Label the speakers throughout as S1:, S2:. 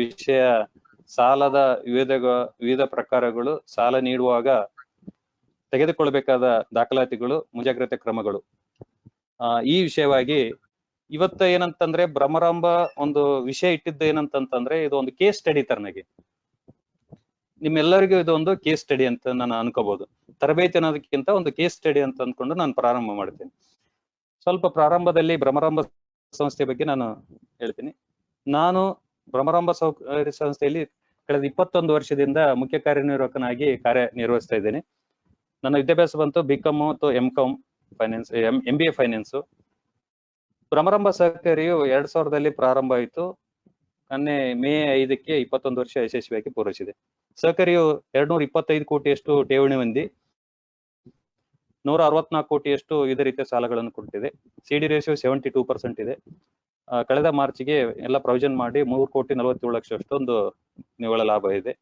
S1: ವಿಷಯ ಸಾಲದ ವಿವಿಧ ಪ್ರಕಾರಗಳು, ಸಾಲ ನೀಡುವಾಗ ತೆಗೆದುಕೊಳ್ಬೇಕಾದ ದಾಖಲಾತಿಗಳು, ಮುಂಜಾಗ್ರತೆ ಕ್ರಮಗಳು. ಈ ವಿಷಯವಾಗಿ ಇವತ್ತ ಏನಂತಂದ್ರೆ ಭ್ರಮರಾಂಬ ಒಂದು ವಿಷಯ ಇಟ್ಟಿದ್ದು ಏನಂತಂದ್ರೆ ಇದು ಒಂದು ಕೇಸ್ ಸ್ಟಡಿ ತರನಾಗಿ. ನಿಮ್ಮೆಲ್ಲರಿಗೂ ಇದೊಂದು ಕೇಸ್ ಸ್ಟಡಿ ಅಂತ ನಾನು ಅನ್ಕೋಬಹುದು. ತರಬೇತಿ ಅನ್ನೋದಕ್ಕಿಂತ ಒಂದು ಕೇಸ್ ಸ್ಟಡಿ ಅಂತ ಅಂದ್ಕೊಂಡು ನಾನು ಪ್ರಾರಂಭ ಮಾಡ್ತೇನೆ. ಸ್ವಲ್ಪ ಪ್ರಾರಂಭದಲ್ಲಿ ಭ್ರಮರಾಂಬ ಸಂಸ್ಥೆ ಬಗ್ಗೆ ನಾನು ಹೇಳ್ತೀನಿ. ನಾನು ಭ್ರಮರಾಂಬ ಸಂಸ್ಥೆಯಲ್ಲಿ ಕಳೆದ 21 ವರ್ಷದಿಂದ ಮುಖ್ಯ ಕಾರ್ಯನಿರ್ವಾಹಕನಾಗಿ ಕಾರ್ಯನಿರ್ವಹಿಸ್ತಾ ಇದ್ದೇನೆ. ನನ್ನ ವಿದ್ಯಾಭ್ಯಾಸ ಬಂತು ಬಿಕಾಮ್ ಮತ್ತು MCom finance, MBA finance. Bhramaramba ಸಹಕಾರಿಯು 2000ದಲ್ಲಿ ಪ್ರಾರಂಭ ಆಯಿತು. ಮೇ 5ಕ್ಕೆ 21 ವರ್ಷ ಯಶಸ್ವಿಯಾಗಿ ಪೂರೈಸಿದೆ. ಸಹಕಾರಿಯು 225 ಕೋಟಿಯಷ್ಟು ಠೇವಣಿ ಹೊಂದಿ 164 ಕೋಟಿಯಷ್ಟು ವಿವಿಧ ರೀತಿಯ ಸಾಲಗಳನ್ನು ಕೊಟ್ಟಿದೆ. CD ರೇಷಿಯೋ 72% ಇದೆ. ಕಳೆದ ಮಾರ್ಚ್ಗೆ ಎಲ್ಲ ಪ್ರೊವಿಷನ್ ಮಾಡಿ 3,47 ಲಕ್ಷ ಅಷ್ಟೊಂದು ನಿವ್ವಳ ಲಾಭ ಇದೆ.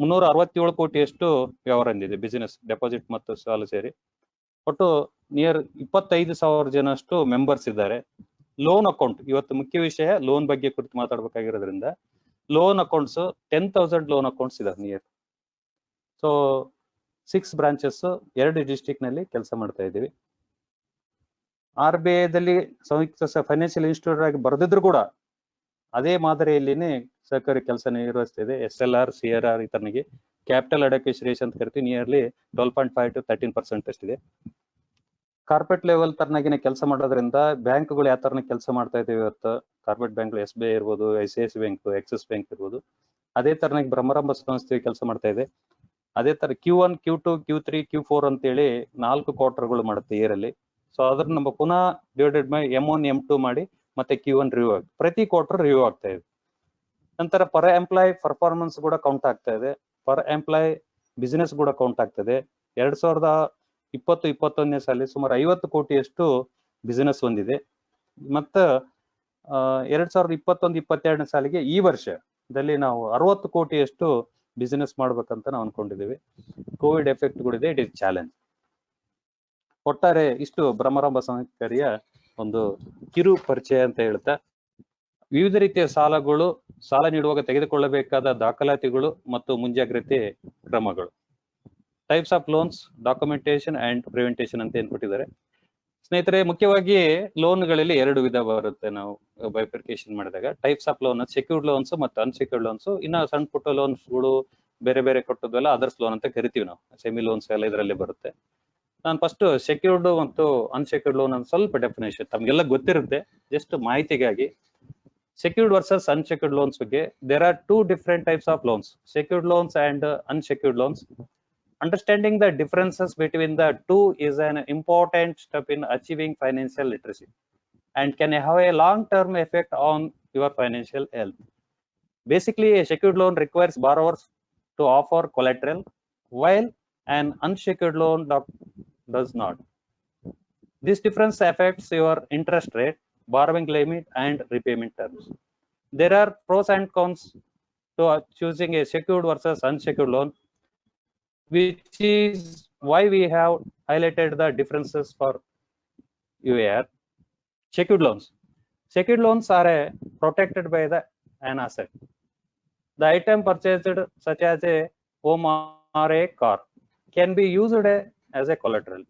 S1: 367 ಕೋಟಿಯಷ್ಟು ವ್ಯವಹಾರ ಹೊಂದಿದೆ, ಬಿಸಿನೆಸ್, ಡೆಪಾಸಿಟ್ ಮತ್ತು ಸಾಲ ಸೇರಿ. ಒಟ್ಟು ನಿಯರ್ 25,000 ಜನಷ್ಟು ಮೆಂಬರ್ಸ್ ಇದ್ದಾರೆ. ಲೋನ್ ಅಕೌಂಟ್, ಇವತ್ತು ಮುಖ್ಯ ವಿಷಯ ಲೋನ್ ಬಗ್ಗೆ ಕುರಿತು ಮಾತಾಡ್ಬೇಕಾಗಿರೋದ್ರಿಂದ ಲೋನ್ ಅಕೌಂಟ್ಸ್ 10,000 ಲೋನ್ ಅಕೌಂಟ್ಸ್ ಇದಾವೆ ನಿಯರ್. ಸೊ 6 ಬ್ರಾಂಚಸ್ 2 ಡಿಸ್ಟ್ರಿಕ್ಟ್ ನಲ್ಲಿ ಕೆಲಸ ಮಾಡ್ತಾ ಇದ್ದೀವಿ. RBI ದಲ್ಲಿ ಸಂಯುಕ್ತ ಫೈನಾನ್ಷಿಯಲ್ ಇನ್ಸ್ಟಿಟ್ಯೂಟ್ ಆಗಿ ಬರೆದಿದ್ರು ಕೂಡ ಅದೇ ಮಾದರಿಯಲ್ಲಿನೇ ಸಹಕಾರಿ ಕೆಲಸ ನಿರ್ವಹಿಸ್ತಿದೆ. SLR, CRR ಇತರನಿಗೆ ಕ್ಯಾಪಿಟಲ್ ಅಡಕ್ವೇಶನ್ ರೇಷಿಯೋ ಅಂತ ಕರಿತೀವಿ, ನಿಯರ್ಲಿ 12.5 to 13% ಅಷ್ಟಿದೆ. ಕಾರ್ಪೊರೇಟ್ ಲೆವೆಲ್ ತರನಾಗಿನೇ ಕೆಲಸ ಮಾಡೋದ್ರಿಂದ ಬ್ಯಾಂಕ್ಗಳು ಯಾವ ತರನ ಕೆಲಸ ಮಾಡ್ತಾ ಇದ್ದೇವೆ ಇವತ್ತು, ಕಾರ್ಪೊರೇಟ್ ಬ್ಯಾಂಕ್ಗಳು SBI ಇರ್ಬೋದು, ICICI ಬ್ಯಾಂಕ್, ಆಕ್ಸಿಸ್ ಬ್ಯಾಂಕ್ ಇರ್ಬೋದು, ಅದೇ ತರನಾಗಿ ಭ್ರಮರಾಂಬ ಸಂಸ್ಥೆ ಕೆಲಸ ಮಾಡ್ತಾ ಇದೆ. ಅದೇ ತರ Q1, Q2, Q3, Q4 ಅಂತೇಳಿ 4 ಕ್ವಾರ್ಟರ್ಗಳು ಮಾಡುತ್ತೆ ಇಯರ್ ಅಲ್ಲಿ. ಸೊ ಅದ್ರ ನಮ್ಮ ಪುನಃ ಡಿವೈಡೆಡ್ ಬೈ M1, M2 ಮಾಡಿ ಮತ್ತೆ Q1 ರಿವ್ಯೂ ಆಗುತ್ತೆ. ಪ್ರತಿ ಕ್ವಾರ್ಟರ್ ರಿವ್ಯೂ ಆಗ್ತಾ ಇದೆ. ನಂತರ ಪರ್ ಎಂಪ್ಲಾಯ್ ಪರ್ಫಾರ್ಮೆನ್ಸ್ ಕೂಡ ಕೌಂಟ್ ಆಗ್ತಾ ಇದೆ. ಪರ್ ಎಂಪ್ಲಾಯ್ ಬಿಸಿನೆಸ್ ಕೂಡ ಕೌಂಟ್ ಆಗ್ತದೆ. 2020-21ನೇ ಸಾಲಿ ಸುಮಾರು 50 ಕೋಟಿಯಷ್ಟು ಬಿಸಿನೆಸ್ ಹೊಂದಿದೆ. ಮತ್ತು 2021-22ನೇ ಸಾಲಿಗೆ ಈ ವರ್ಷದಲ್ಲಿ ನಾವು 60 ಕೋಟಿಯಷ್ಟು ಬಿಸಿನೆಸ್ ಮಾಡ್ಬೇಕಂತ ನಾವು ಅನ್ಕೊಂಡಿದ್ದೀವಿ. ಕೋವಿಡ್ ಎಫೆಕ್ಟ್ಗಳಿದೆ, ಇಟ್ ಇಸ್ ಚಾಲೆಂಜ್. ಒಟ್ಟಾರೆ ಇಷ್ಟು ಭ್ರಮರಾಂಬ ಸಹಕಾರಿಯ ಒಂದು ಕಿರು ಪರಿಚಯ ಅಂತ ಹೇಳ್ತಾ, ವಿವಿಧ ರೀತಿಯ ಸಾಲಗಳು, ಸಾಲ ನೀಡುವಾಗ ತೆಗೆದುಕೊಳ್ಳಬೇಕಾದ ದಾಖಲಾತಿಗಳು ಮತ್ತು ಮುಂಜಾಗ್ರತೆ ಕ್ರಮಗಳು. Types of loans, documentation and preventation ಅಂತ ಏನ್ಕೊಟ್ಟಿದ್ದಾರೆ ಸ್ನೇಹಿತರೆ. ಮುಖ್ಯವಾಗಿ ಲೋನ್ಗಳಲ್ಲಿ 2 ವಿಧ ಬರುತ್ತೆ. ನಾವು ಬೈಫರ್ಕೇಶನ್ ಮಾಡಿದಾಗ types of lone, secured loans ಮತ್ತು ಅನ್ಸೆಕ್ಯೂರ್ಡ್ ಲೋನ್ಸ್. ಇನ್ನ ಸಣ್ಣ ಪುಟ್ಟ ಲೋನ್ಸ್ಗಳು ಬೇರೆ ಬೇರೆ ಕೊಟ್ಟದೆಲ್ಲ ಅದರ್ಸ್ ಲೋನ್ ಅಂತ ಕರಿತೀವಿ ನಾವು. ಸೆಮಿ ಲೋನ್ಸ್ ಎಲ್ಲ ಇದರಲ್ಲಿ ಬರುತ್ತೆ. ನಾನು ಫಸ್ಟ್ ಸೆಕ್ಯೂರ್ಡ್ ಮತ್ತು ಅನ್ಸೆಕ್ಯೂರ್ಡ್ ಲೋನ್ ಅಂತ ಸ್ವಲ್ಪ ಡೆಫಿನೇಷನ್ ತಮ್ಗೆಲ್ಲ ಗೊತ್ತಿರುತ್ತೆ, ಜಸ್ಟ್ ಮಾಹಿತಿಗಾಗಿ. Secured versus unsecured loans ಬಗ್ಗೆ there are 2 different types of loans, secured loans and unsecured loans. Understanding the differences between the two is an important step in achieving financial literacy and can have a long-term effect on your financial health. Basically, a secured loan requires borrowers to offer collateral, while an unsecured loan does not. This difference affects your interest rate, borrowing limit and repayment terms. There are pros and cons to choosing a secured versus unsecured loan, which is why we have highlighted the differences for you here. Secured loans. Secured loans are protected by an asset. The item purchased, such as a home or a car, can be used as a collateral.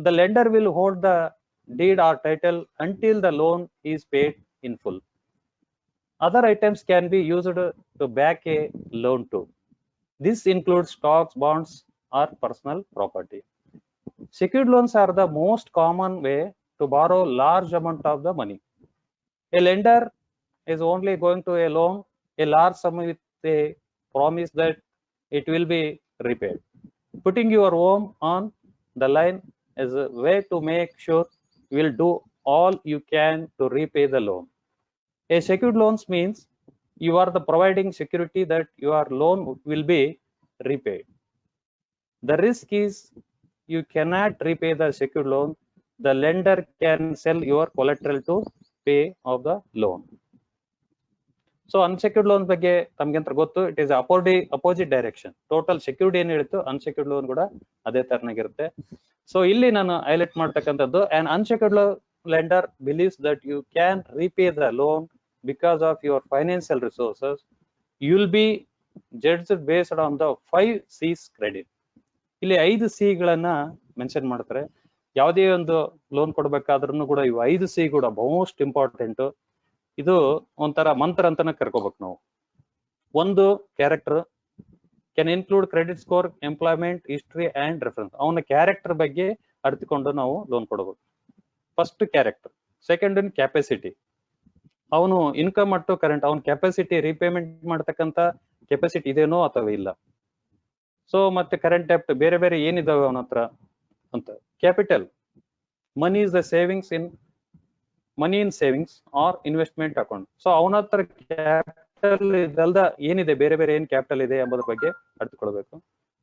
S1: The lender will hold the deed or title until the loan is paid in full. Other items can be used to back a loan too. This includes stocks, bonds, or personal property. Secured loans are the most common way to borrow large amount of the money. A lender is only going to a loan a large sum with a promise that it will be repaid. Putting your home on the line is a way to make sure you will do all you can to repay the loan. A secured loans means you are the providing security that your loan will be repaid. The risk is you cannot repay the secured loan. The lender can sell your collateral to pay off the loan. So unsecured loan ಬಗ್ಗೆ ತಮಗೆಂತ ಗೊತ್ತು, it is opposite direction. Total secured ಏನ್ ಹೇಳ್ತು, unsecured loan ಕೂಡ ಅದೇ ತರನಾಗಿರುತ್ತೆ. So ಇಲ್ಲಿ ನಾನು highlight ಮಾಡ್ತಕ್ಕಂಥದ್ದು, an unsecured lender believes that you can repay the loan because of your financial resources, you will be judged based on the 5 C's credit. ಇಲ್ಲಿ 5 C ಗಳನ್ನ mention ಮಾಡ್ತಾರೆ. ಯಾವುದೇ ಒಂದು ಲೋನ್ ಕೊಡ್ಬೇಕಾದ್ರೂ ಕೂಡ ಇವು 5 ಸಿ ಕೂಡ ಮೋಸ್ಟ್ ಇಂಪಾರ್ಟೆಂಟ್. ಇದು ಒಂಥರ ಮಂತ್ರ ಅಂತಾನೆ ಕರ್ಕೋಬೇಕು ನಾವು. ಒಂದು character, can include credit score, employment history and reference. ಅವನ ಕ್ಯಾರೆಕ್ಟರ್ ಬಗ್ಗೆ ಅರಿತುಕೊಂಡು ನಾವು ಲೋನ್ ಕೊಡಬೇಕು. First character. ಸೆಕೆಂಡ್ ಕ್ಯಾಪಾಸಿಟಿ, ಅವನು ಇನ್ಕಮ್ ಮತ್ತು ಕರೆಂಟ್, ಅವನ ಕೆಪಾಸಿಟಿ ರೀಪೇಮೆಂಟ್ ಮಾಡ್ತಕ್ಕಂತ ಕೆಪಾಸಿಟಿ ಇದೇನೋ ಅಥವಾ ಇಲ್ಲ. ಸೊ ಮತ್ತೆ ಕರೆಂಟ್ ಡೆಪ್ಟ್, ಬೇರೆ ಬೇರೆ ಏನಿದಾವೆ ಅವನ ಹತ್ರ ಅಂತ. Capital, money is the savings in money in savings or investment account. So ಅವನ ಹತ್ರ ಕ್ಯಾಪಿಟಲ್ ಇದಲ್ದ ಏನಿದೆ, ಬೇರೆ ಬೇರೆ ಏನ್ ಕ್ಯಾಪಿಟಲ್ ಇದೆ ಎಂಬುದ್ರ ಬಗ್ಗೆ ಅರ್ಥಕೊಳ್ಬೇಕು.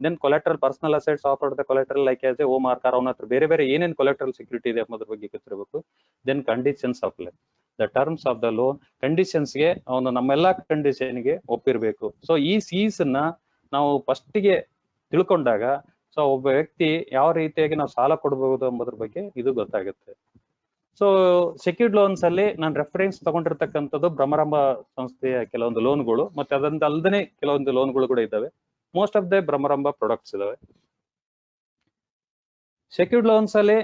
S1: Then collateral, personal assets offer the collateral like as a home or car, ಅವನ ಹತ್ರ ಬೇರೆ ಬೇರೆ ಏನೇನ್ ಕೊಲೆಟ್ರಲ್ ಸೆಕ್ಯೂರಿಟಿ ಇದೆ ಎಂಬುದ್ರ ಬಗ್ಗೆ ಗೊತ್ತಿರಬೇಕು. Then conditions of loan, the terms of the loan, ಕಂಡೀಷನ್ಸ್ಗೆ ಅವನು ನಮ್ಮೆಲ್ಲಾ ಕಂಡೀಷನ್ಗೆ ಒಪ್ಪಿರ್ಬೇಕು. ಸೊ ಈ ಸೀಸ್ ನ ನಾವು ಫಸ್ಟಿಗೆ ತಿಳ್ಕೊಂಡಾಗ ಸೊ ಒಬ್ಬ ವ್ಯಕ್ತಿ ಯಾವ ರೀತಿಯಾಗಿ ನಾವು ಸಾಲ ಕೊಡಬಹುದು ಎಂಬುದ್ರ ಬಗ್ಗೆ ಇದು ಗೊತ್ತಾಗುತ್ತೆ. ಸೊ ಸೆಕ್ಯೂರ್ಡ್ ಲೋನ್ಸ್ ಅಲ್ಲಿ ನಾನು ರೆಫರೆನ್ಸ್ ತಗೊಂಡಿರ್ತಕ್ಕಂಥದ್ದು ಭ್ರಮರಂಭ ಸಂಸ್ಥೆಯ ಕೆಲವೊಂದು ಲೋನ್ಗಳು, ಮತ್ತೆ ಅದಂತ ಅಲ್ಲದೆ ಕೆಲವೊಂದು ಲೋನ್ಗಳು ಕೂಡ ಇದ್ದಾವೆ. Most of the Bhramaramba products ಇದಾವೆ. ಸೆಕ್ಯೂರ್ಡ್ ಲೋನ್ಸ್ ಅಲ್ಲಿ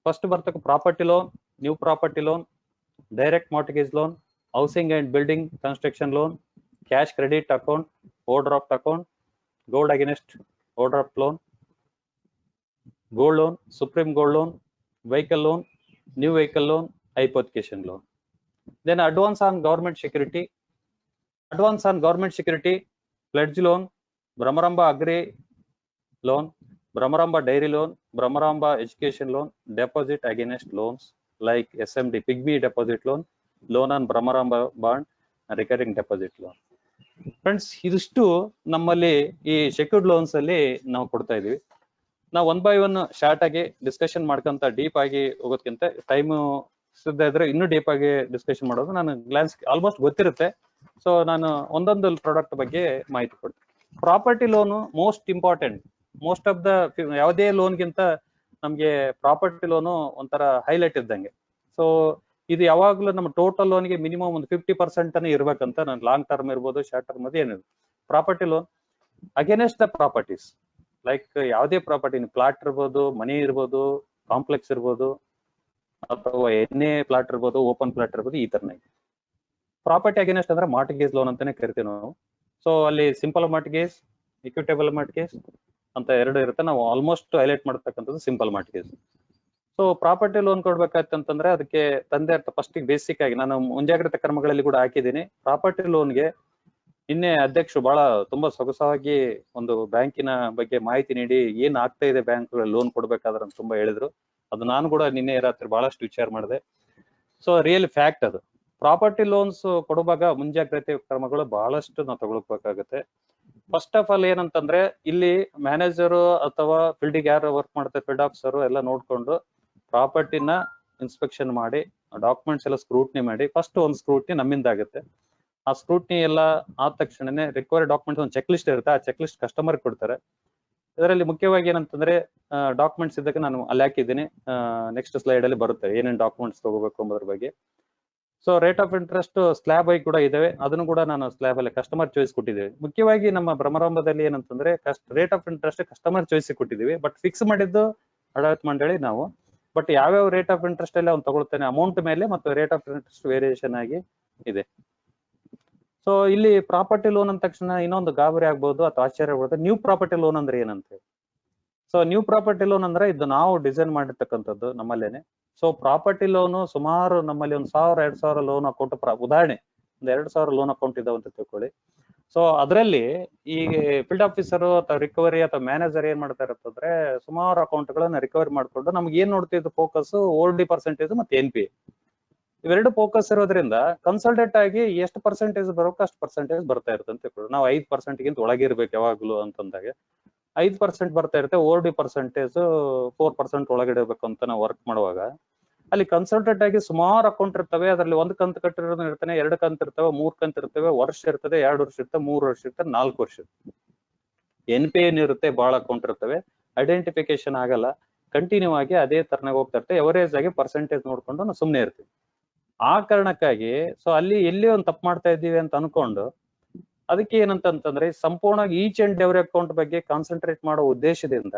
S1: ಫಸ್ಟ್ ಬರ್ತಕ್ಕ property loan, new property loan, direct mortgage loan, housing and building construction loan, cash credit account, overdraft account, gold against overdraft loan, gold loan, supreme gold loan, vehicle loan, new vehicle loan, hypothecation loan. Then advance on government security, pledge loan, Brahmaramba agri loan, Brahmaramba dairy loan, Brahmaramba education loan, deposit against loans like SMD, pigmy deposit loan, loan on Brahmaramba bond, recurring deposit loan. Friends, ಇದಿಷ್ಟು ನಮ್ಮಲ್ಲಿ ಈ secured loans ಅಲ್ಲಿ ನಾವು ಕೊಡ್ತಾ ಇದೀವಿ. ನಾವು one by one short ಆಗಿ discussion ಮಾಡ್ಕೊಂತ ಡೀಪ್ ಆಗಿ ಹೋಗೋದಕ್ಕಿಂತ ಟೈಮ್ ಸಿದ್ಧ ಇದ್ರೆ ಇನ್ನೂ ಡೀಪ್ ಆಗಿ ಡಿಸ್ಕಷನ್ ಮಾಡೋದು. ನಾನು ಗ್ಲಾನ್ಸ್ ಆಲ್ಮೋಸ್ಟ್ ಗೊತ್ತಿರುತ್ತೆ. ಸೊ ನಾನು ಒಂದೊಂದು ಪ್ರಾಡಕ್ಟ್ ಬಗ್ಗೆ ಮಾಹಿತಿ ಕೊಡ್ತೀನಿ. Property loan most important. Most of the ಯಾವುದೇ ಲೋನ್ಗಿಂತ ನಮ್ಗೆ ಪ್ರಾಪರ್ಟಿ ಲೋನು ಒಂಥರ ಹೈಲೈಟ್ ಇದ್ದಂಗೆ. ಸೊ ಇದು ಯಾವಾಗ್ಲೂ ನಮ್ಮ ಟೋಟಲ್ ಲೋನ್ಗೆ ಮಿನಿಮಮ್ ಒಂದು 50% ಅನ್ನ ಇರ್ಬೇಕಂತ. ನಾನು ಲಾಂಗ್ ಟರ್ಮ್ ಇರ್ಬೋದು, ಶಾರ್ಟ್ ಟರ್ಮ್ ಅದು ಏನಿದೆ. Property loan against the properties, like ಯಾವುದೇ ಪ್ರಾಪರ್ಟಿ, ಪ್ಲಾಟ್ ಇರ್ಬೋದು, ಮನಿ ಇರ್ಬೋದು, ಕಾಂಪ್ಲೆಕ್ಸ್ ಇರ್ಬೋದು, ಅಥವಾ ಎನ್ಎ ಪ್ಲಾಟ್ ಇರ್ಬೋದು, ಓಪನ್ ಪ್ಲಾಟ್ ಇರ್ಬೋದು, ಈ ತರನಾಗಿ. ಪ್ರಾಪರ್ಟಿ ಅಗೇನೆಸ್ಟ್ ಅಂದ್ರೆ ಮಾರ್ಟ್ಗೇಜ್ ಲೋನ್ ಅಂತಾನೆ ಕರಿತೀವಿ ನಾವು. ಸೊ ಅಲ್ಲಿ ಸಿಂಪಲ್ ಮಾರ್ಟ್ಗೇಜ್, ಇಕ್ವಿಟೇಬಲ್ ಮಾರ್ಟ್ಗೇಜ್ ಅಂತ ಎರಡು ಇರುತ್ತೆ. ನಾವು ಆಲ್ಮೋಸ್ಟ್ ಹೈಲೈಟ್ ಮಾಡ್ತಕ್ಕಂಥದ್ದು simple mortgage. So property loan ಕೊಡ್ಬೇಕಾಯ್ತಂತಂದ್ರೆ ಅದಕ್ಕೆ ತಂದೆ ಅರ್ಥ ಫಸ್ಟ್ ಬೇಸಿಕ್ ಆಗಿ ನಾನು ಮುಂಜಾಗ್ರತಾ ಕ್ರಮಗಳಲ್ಲಿ ಕೂಡ ಹಾಕಿದ್ದೀನಿ. ಪ್ರಾಪರ್ಟಿ ಲೋನ್ಗೆ ನಿನ್ನೆ ಅಧ್ಯಕ್ಷರು ಬಹಳ ತುಂಬಾ ಸೊಗಸಾಗಿ ಒಂದು ಬ್ಯಾಂಕಿನ ಬಗ್ಗೆ ಮಾಹಿತಿ ನೀಡಿ ಏನ್ ಆಗ್ತಾ ಇದೆ ಬ್ಯಾಂಕ್ ಲೋನ್ ಕೊಡ್ಬೇಕಾದ್ರೆ ಅಂತ ತುಂಬಾ ಹೇಳಿದ್ರು. ಅದು ನಾನು ಕೂಡ ನಿನ್ನೆ ರಾತ್ರಿ ಬಹಳಷ್ಟು ವಿಚಾರ ಮಾಡಿದೆ. ಸೊ ರಿಯಲ್ ಫ್ಯಾಕ್ಟ್ ಅದು. ಪ್ರಾಪರ್ಟಿ ಲೋನ್ಸ್ ಕೊಡುವಾಗ ಮುಂಜಾಗ್ರತೆ ಕ್ರಮಗಳು ಬಹಳಷ್ಟು ನಾವು ತಗೊಳ್ಬೇಕಾಗುತ್ತೆ. ಫಸ್ಟ್ ಆಫ್ ಆಲ್ ಏನಂತಂದ್ರೆ ಇಲ್ಲಿ ಮ್ಯಾನೇಜರು ಅಥವಾ ಫೀಲ್ಡಿಗೆ ಯಾರು ವರ್ಕ್ ಮಾಡ್ತಾರೆ, ಫೀಲ್ಡ್ ಆಫೀಸರು ಎಲ್ಲ ನೋಡ್ಕೊಂಡು ಪ್ರಾಪರ್ಟಿನ ಇನ್ಸ್ಪೆಕ್ಷನ್ ಮಾಡಿ ಡಾಕ್ಯುಮೆಂಟ್ಸ್ ಎಲ್ಲ ಸ್ಕ್ರೂಟ್ನಿ ಮಾಡಿ, ಫಸ್ಟ್ ಒಂದು ಸ್ಕ್ರೂಟ್ನಿ ನಮ್ಮಿಂದ ಆಗುತ್ತೆ. ಆ ಸ್ಕ್ರೂಟ್ನಿ ಎಲ್ಲ ಆದ ತಕ್ಷಣನೇ ರಿಕ್ವೈರ್ಡ್ ಡಾಕ್ಯುಮೆಂಟ್ಸ್ ಒಂದು ಚೆಕ್ ಲಿಸ್ಟ್ ಇರುತ್ತೆ. ಆ ಚೆಕ್ ಲಿಸ್ಟ್ ಕಸ್ಟಮರ್ ಕೊಡ್ತಾರೆ. ಇದರಲ್ಲಿ ಮುಖ್ಯವಾಗಿ ಏನಂತಂದ್ರೆ ಡಾಕ್ಯುಮೆಂಟ್ಸ್ ಇದ್ದಕ್ಕೆ ನಾನು ಅಲ್ಲಿ ಹಾಕಿದ್ದೀನಿ. ನೆಕ್ಸ್ಟ್ ಸ್ಲೈಡ್ ಅಲ್ಲಿ ಬರುತ್ತೆ ಏನೇನು ಡಾಕ್ಯುಮೆಂಟ್ಸ್ ತಗೋಬೇಕು ಎಂಬುದ್ರ ಬಗ್ಗೆ. So rate of interest slab ಆಗಿ ಕೂಡ ಇದಾವೆ. ಅದನ್ನು ಕೂಡ ನಾನು ಸ್ಲ್ಯಾಬ್ ಅಲ್ಲಿ ಕಸ್ಟಮರ್ ಚಾಯ್ಸ್ ಕೊಟ್ಟಿದ್ದೇವೆ. ಮುಖ್ಯವಾಗಿ ನಮ್ಮ ಭ್ರಮರಂಭದಲ್ಲಿ ಏನಂತಂದ್ರೆ rate of interest customer choice ಕೊಟ್ಟಿದ್ದೀವಿ. ಬಟ್ ಫಿಕ್ಸ್ ಮಾಡಿದ್ದು ಆಡಳಿತ ಮಂಡಳಿ ನಾವು. ಬಟ್ ಯಾವ್ಯಾವ ರೇಟ್ ಆಫ್ ಇಂಟ್ರೆಸ್ಟ್ ಅಲ್ಲಿ ಅವ್ನು ತಗೊಳ್ತಾನೆ ಅಮೌಂಟ್ ಮೇಲೆ ಮತ್ತು ರೇಟ್ ಆಫ್ ಇಂಟ್ರೆಸ್ಟ್ ವೇರಿಯೇಷನ್ ಆಗಿ ಇದೆ. ಸೊ ಇಲ್ಲಿ ಪ್ರಾಪರ್ಟಿ ಲೋನ್ ಅಂದ ತಕ್ಷಣ ಇನ್ನೊಂದು ಗಾಬರಿ ಆಗ್ಬಹುದು ಅಥವಾ ಆಶ್ಚರ್ಯ ಆಗ್ಬೋದು. ನ್ಯೂ ಪ್ರಾಪರ್ಟಿ ಲೋನ್ ಅಂದ್ರೆ ಏನಂತ. ಸೊ ನ್ಯೂ ಪ್ರಾಪರ್ಟಿ ಲೋನ್ ಅಂದ್ರೆ ಇದು ನಾವು ಡಿಸೈನ್ ಮಾಡಿರ್ತಕ್ಕಂಥದ್ದು ನಮ್ಮಲ್ಲೇನೆ. ಸೊ ಪ್ರಾಪರ್ಟಿ ಲೋನು ಸುಮಾರು ನಮ್ಮಲ್ಲಿ 1000-2000 ಲೋನ್ ಅಕೌಂಟ್, ಉದಾಹರಣೆ ಒಂದು 2000 ಲೋನ್ ಅಕೌಂಟ್ ಇದಾವೆ ಅಂತ ತಿಳ್ಕೊಳ್ಳಿ. ಸೊ ಅದರಲ್ಲಿ ಈಗ ಫೀಲ್ಡ್ ಆಫೀಸರ್ ಅಥವಾ ರಿಕವರಿ ಅಥವಾ ಮ್ಯಾನೇಜರ್ ಏನ್ ಮಾಡ್ತಾ ಇರ್ತಂದ್ರೆ ಸುಮಾರು ಅಕೌಂಟ್ ಗಳನ್ನ ರಿಕವರಿ ಮಾಡ್ಕೊಂಡು ನಮ್ಗೆ ಏನ್ ನೋಡ್ತಿದ್ದು ಫೋಕಸ್ ಓಲ್ಡಿ ಪರ್ಸೆಂಟೇಜ್ ಮತ್ತೆ NPA ಇವೆರಡು ಫೋಕಸ್ ಇರೋದ್ರಿಂದ ಕನ್ಸಲ್ಟೇಟ್ ಆಗಿ ಎಷ್ಟು ಪರ್ಸೆಂಟೇಜ್ ಬರೋಕೆ ಅಷ್ಟು ಪರ್ಸೆಂಟೇಜ್ ಬರ್ತಾ ಇರುತ್ತೆ ಅಂತ ತಿಳ್ಕೊಳ್ಳಿ. ನಾವು 5% ಗಿಂತ ಒಳಗಿರ್ಬೇಕು ಯಾವಾಗ್ಲೂ ಅಂತಂದಾಗ 5% ಬರ್ತಾ ಇರುತ್ತೆ. ಓಲ್ಡಿ ಪರ್ಸೆಂಟೇಜ್ 4% ಒಳಗಡೆ ಇರ್ಬೇಕು ಅಂತ ನಾವು ವರ್ಕ್ ಮಾಡುವಾಗ ಅಲ್ಲಿ ಕನ್ಸಲ್ಟೇಟ್ ಆಗಿ ಸುಮಾರು ಅಕೌಂಟ್ ಇರ್ತವೆ. ಅದರಲ್ಲಿ ಒಂದು ಕಂತು ಕಟ್ಟಿರೋದು ಇರ್ತಾನೆ, 2 ಕಂತು ಇರ್ತವೆ, 3 ಕಂತು ಇರ್ತವೆ, ವರ್ಷ ಇರ್ತದೆ, 2 ವರ್ಷ ಇರ್ತದೆ, 3 ವರ್ಷ ಇರ್ತದೆ, 4 ವರ್ಷ NPA ಇರುತ್ತೆ. ಬಹಳ ಅಕೌಂಟ್ ಇರ್ತವೆ, ಐಡೆಂಟಿಫಿಕೇಶನ್ ಆಗಲ್ಲ, ಕಂಟಿನ್ಯೂ ಆಗಿ ಅದೇ ತರನಾಗ ಹೋಗ್ತಾ ಇರ್ತವೆ. ಎವರೇಜ್ ಆಗಿ ಪರ್ಸೆಂಟೇಜ್ ನೋಡ್ಕೊಂಡು ನಾವು ಸುಮ್ಮನೆ ಇರ್ತೀವಿ. ಆ ಕಾರಣಕ್ಕಾಗಿ ಸೊ ಅಲ್ಲಿ ಎಲ್ಲಿ ಒಂದು ತಪ್ಪು ಮಾಡ್ತಾ ಇದ್ದೀವಿ ಅಂತ ಅನ್ಕೊಂಡು ಅದಕ್ಕೆ ಏನಂತಂದ್ರೆ ಸಂಪೂರ್ಣವಾಗಿ ಈಚ್ ಅಂಡ್ ಎವ್ರಿ ಅಕೌಂಟ್ ಬಗ್ಗೆ ಕಾನ್ಸಂಟ್ರೇಟ್ ಮಾಡೋ ಉದ್ದೇಶದಿಂದ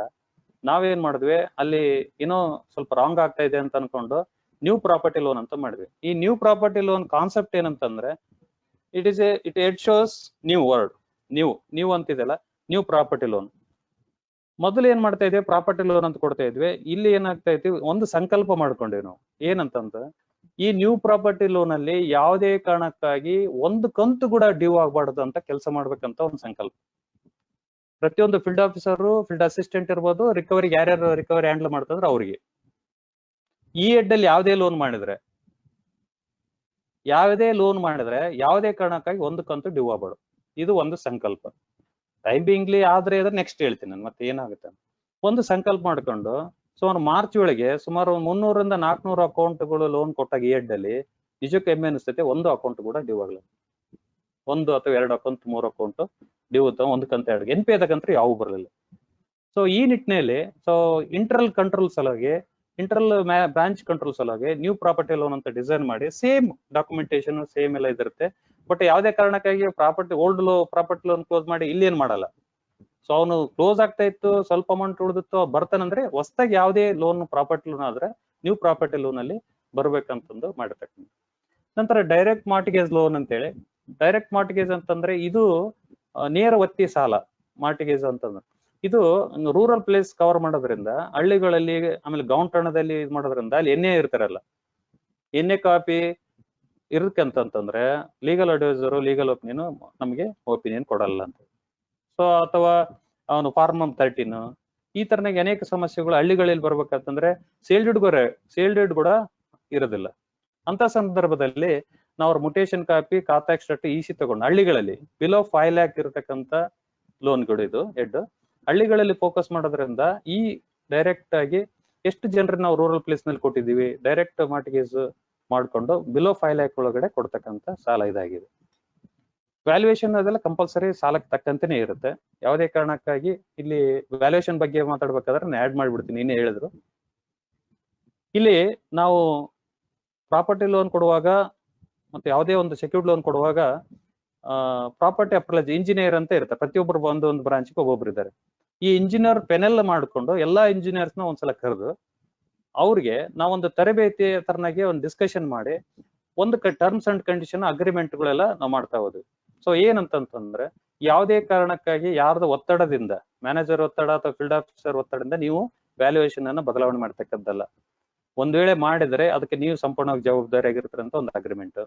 S1: ನಾವೇನ್ ಮಾಡಿದ್ವಿ, ಅಲ್ಲಿ ಏನೋ ಸ್ವಲ್ಪ ರಾಂಗ್ ಆಗ್ತಾ ಇದೆ ಅಂತ ಅನ್ಕೊಂಡು ನ್ಯೂ ಪ್ರಾಪರ್ಟಿ ಲೋನ್ ಅಂತ ಮಾಡಿದ್ವಿ. ಈ ನ್ಯೂ ಪ್ರಾಪರ್ಟಿ ಲೋನ್ ಕಾನ್ಸೆಪ್ಟ್ ಏನಂತಂದ್ರೆ it shows new word, new ಅಂತಿದೆಲ್ಲ, ನ್ಯೂ ಪ್ರಾಪರ್ಟಿ ಲೋನ್. ಮೊದಲು ಏನ್ ಮಾಡ್ತಾ ಇದ್ವಿ, ಪ್ರಾಪರ್ಟಿ ಲೋನ್ ಅಂತ ಕೊಡ್ತಾ ಇದ್ವಿ. ಇಲ್ಲಿ ಏನಾಗ್ತಾ ಇದ್ವಿ, ಒಂದು ಸಂಕಲ್ಪ ಮಾಡ್ಕೊಂಡಿವಿ ನಾವು, ಏನಂತಂದ್ರೆ ಈ ನ್ಯೂ ಪ್ರಾಪರ್ಟಿ ಲೋನ್ ಅಲ್ಲಿ ಯಾವುದೇ ಕಾರಣಕ್ಕಾಗಿ ಒಂದು ಕಂತು ಕೂಡ ಡ್ಯೂ ಆಗ್ಬಾರ್ದು ಅಂತ ಕೆಲಸ ಮಾಡ್ಬೇಕಂತ ಒಂದು ಸಂಕಲ್ಪ. ಪ್ರತಿಯೊಂದು ಫೀಲ್ಡ್ ಆಫೀಸರು, ಫೀಲ್ಡ್ ಅಸಿಸ್ಟೆಂಟ್ ಇರ್ಬೋದು, ರಿಕವರಿ ಯಾರ್ಯಾರು ರಿಕವರಿ ಹ್ಯಾಂಡಲ್ ಮಾಡ್ತಂದ್ರೆ ಅವ್ರಿಗೆ ಈ ಹೆಡ್ಡಲ್ಲಿ ಯಾವುದೇ ಲೋನ್ ಮಾಡಿದ್ರೆ ಯಾವುದೇ ಕಾರಣಕ್ಕಾಗಿ ಒಂದು ಕಂತು ಡ್ಯೂ ಆಗ್ಬಾರ್ದು. ಇದು ಒಂದು ಸಂಕಲ್ಪ. ಟೈಮಿಂಗ್ಲಿ ಆದ್ರೆ ನೆಕ್ಸ್ಟ್ ಹೇಳ್ತೀನಿ ನಾನು ಮತ್ತೆ ಏನಾಗುತ್ತೆ. ಒಂದು ಸಂಕಲ್ಪ ಮಾಡ್ಕೊಂಡು ಸುಮಾರು ಮಾರ್ಚ್ ಒಳಗೆ ಸುಮಾರು 300 ರಿಂದ 400 ಅಕೌಂಟ್ಗಳು ಲೋನ್ ಕೊಟ್ಟಾಗ ಈ ಹೆಡ್ಡಲ್ಲಿ ನಿಜಕ್ಕೆ ಹೆಮ್ಮೆ ಅನಿಸ್ತೈತೆ, ಒಂದು ಅಕೌಂಟ್ ಕೂಡ ಡ್ಯೂ ಆಗಲ್ಲ. 1 ಅಥವಾ 2 ಅಕೌಂಟ್ 3 ಅಕೌಂಟ್ ಡ್ಯೂ ಇರ್ತಾವ, 1 ಕಂತ 2 NPA ಅದಕ್ಕಂತೂ ಯಾವ ಬರಲಿಲ್ಲ. ಸೊ ಈ ನಿಟ್ಟಿನಲ್ಲಿ ಇಂಟರ್ನಲ್ ಕಂಟ್ರೋಲ್ ಸಲುವಾಗಿ, ಇಂಟರ್ನಲ್ ಬ್ರಾಂಚ್ ಕಂಟ್ರೋಲ್ ಸಲುವಾಗಿ ನ್ಯೂ ಪ್ರಾಪರ್ಟಿ ಲೋನ್ ಅಂತ ಡಿಸೈನ್ ಮಾಡಿ ಸೇಮ್ ಡಾಕ್ಯುಮೆಂಟೇಶನ್ ಸೇಮ್ ಎಲ್ಲ ಇದಿರುತ್ತೆ. ಬಟ್ ಯಾವುದೇ ಕಾರಣಕ್ಕಾಗಿ ಓಲ್ಡ್ ಪ್ರಾಪರ್ಟಿ ಲೋನ್ ಕ್ಲೋಸ್ ಮಾಡಿ ಇಲ್ಲಿ ಏನ್ ಮಾಡಲ್ಲ. ಸೊ ಅವನು ಕ್ಲೋಸ್ ಆಗ್ತಾ ಇತ್ತು, ಸ್ವಲ್ಪ ಅಮೌಂಟ್ ಉಳಿದಿತ್ತು, ಬರ್ತಾನಂದ್ರೆ ಹೊಸದಾಗಿ ಯಾವುದೇ ಲೋನ್ ಪ್ರಾಪರ್ಟಿ ಲೋನ್ ಆದ್ರೆ ನ್ಯೂ ಪ್ರಾಪರ್ಟಿ ಲೋನ್ ಅಲ್ಲಿ ಬರ್ಬೇಕಂತಂದು ಮಾಡಿರ್ತಕ್ಕಂಥ. ನಂತರ ಡೈರೆಕ್ಟ್ ಮಾರ್ಟಿಗೇಜ್ ಲೋನ್ ಅಂತೇಳಿ, ಡೈರೆಕ್ಟ್ ಮಾರ್ಟಿಗೇಜ್ ಅಂತಂದ್ರೆ ಇದು ನೇರ ಒತ್ತಿ ಸಾಲ. ಮಾರ್ಟಿಗೇಜ್ ಅಂತಂದ್ರೆ ಇದು ರೂರಲ್ ಪ್ಲೇಸ್ ಕವರ್ ಮಾಡೋದ್ರಿಂದ, ಹಳ್ಳಿಗಳಲ್ಲಿ ಆಮೇಲೆ ಗೌಂಟಣದಲ್ಲಿ ಇದು ಮಾಡೋದ್ರಿಂದ ಅಲ್ಲಿ ಎನ್ಎ ಇರ್ತಾರಲ್ಲ, ಎನ್ಎ ಕಾಪಿ ಇರಕ್ಕಂತಂದ್ರೆ ಲೀಗಲ್ ಅಡ್ವೈಸರು, ಲೀಗಲ್ ಒಪಿನಿಯನ್ ನಮಗೆ ಒಪಿನಿಯನ್ ಕೊಡಲ್ಲ ಅಂತ. ಸೊ ಅಥವಾ ಅವನು ಫಾರ್ಮ್ 13 ಈ ತರನಾಗಿ ಅನೇಕ ಸಮಸ್ಯೆಗಳು ಹಳ್ಳಿಗಳಲ್ಲಿ ಬರ್ಬೇಕಂತಂದ್ರೆ ಸೇಲ್ಡ್ ಕೂಡ ಇರೋದಿಲ್ಲ. ಅಂತ ಸಂದರ್ಭದಲ್ಲಿ ನಾವು ಅವ್ರ mutation copy, khata extract, EC ತಗೊಂಡು ಹಳ್ಳಿಗಳಲ್ಲಿ ಬಿಲೋ 5 lakh ಇರತಕ್ಕಂತ ಲೋನ್ಗಳು ಇದು ಹೆಡ್ ಹಳ್ಳಿಗಳಲ್ಲಿ ಫೋಕಸ್ ಮಾಡೋದ್ರಿಂದ ಈ ಡೈರೆಕ್ಟ್ ಆಗಿ ಎಷ್ಟು ಜನರನ್ನ ನಾವು ರೂರಲ್ ಪ್ಲೇಸ್ ನಲ್ಲಿ ಕೊಟ್ಟಿದ್ದೀವಿ, ಡೈರೆಕ್ಟ್ ಮಾರ್ಟಿಗೇಜ್ ಮಾಡ್ಕೊಂಡು ಬಿಲೋ 5 lakh ಒಳಗಡೆ ಕೊಡ್ತಕ್ಕಂತ ಸಾಲ ಇದಾಗಿದೆ. ವ್ಯಾಲ್ಯೂಯೇಷನ್ ಅದೆಲ್ಲ ಕಂಪಲ್ಸರಿ ಸಾಲಕ್ಕೆ ತಕ್ಕಂತೆನೇ ಇರುತ್ತೆ. ಯಾವುದೇ ಕಾರಣಕ್ಕಾಗಿ ಇಲ್ಲಿ ವ್ಯಾಲ್ಯೂಯೇಷನ್ ಬಗ್ಗೆ ಮಾತಾಡ್ಬೇಕಾದ್ರೆ ನಾನು ಆಡ್ ಮಾಡ್ಬಿಡ್ತೀನಿ, ಇನ್ನೇ ಹೇಳಿದ್ರು. ಇಲ್ಲಿ ನಾವು ಪ್ರಾಪರ್ಟಿ ಲೋನ್ ಕೊಡುವಾಗ ಮತ್ತೆ ಯಾವುದೇ ಒಂದು ಸೆಕ್ಯೂರ್ಡ್ ಲೋನ್ ಕೊಡುವಾಗ ಪ್ರಾಪರ್ಟಿ ಅಪ್ರೈಜ್ ಇಂಜಿನಿಯರ್ ಅಂತ ಇರುತ್ತೆ. ಪ್ರತಿಯೊಬ್ಬರು ಒಂದು ಬ್ರಾಂಚ್ಗೆ ಒಬ್ಬೊಬ್ರು ಇದ್ದಾರೆ. ಈ ಇಂಜಿನಿಯರ್ ಪೆನೆಲ್ ಮಾಡ್ಕೊಂಡು ಎಲ್ಲಾ ಇಂಜಿನಿಯರ್ಸ್ನ ಒಂದ್ಸಲ ಕರೆದು ಅವ್ರಿಗೆ ನಾವೊಂದು ತರಬೇತಿ ತರನಾಗಿ ಒಂದು ಡಿಸ್ಕಷನ್ ಮಾಡಿ ಒಂದು ಟರ್ಮ್ಸ್ ಅಂಡ್ ಕಂಡೀಷನ್ ಅಗ್ರಿಮೆಂಟ್ಗಳೆಲ್ಲ ನಾವು ಮಾಡ್ತಾ ಹೋದ್ವಿ. ಸೊ ಏನಂತಂದ್ರೆ ಯಾವುದೇ ಕಾರಣಕ್ಕಾಗಿ ಯಾರ್ದು ಒತ್ತಡದಿಂದ, ಮ್ಯಾನೇಜರ್ ಒತ್ತಡ ಅಥವಾ ಫೀಲ್ಡ್ ಆಫೀಸರ್ ಒತ್ತಡದಿಂದ ನೀವು ವ್ಯಾಲ್ಯೂಯೇಷನ್ ಅನ್ನ ಬದಲಾವಣೆ ಮಾಡ್ತಕ್ಕಂಥದ್ದಲ್ಲ. ಒಂದ್ ವೇಳೆ ಮಾಡಿದ್ರೆ ಅದಕ್ಕೆ ನೀವು ಸಂಪೂರ್ಣವಾಗಿ ಜವಾಬ್ದಾರಿ ಆಗಿರ್ತೀರಂತ ಒಂದು ಅಗ್ರಿಮೆಂಟ್.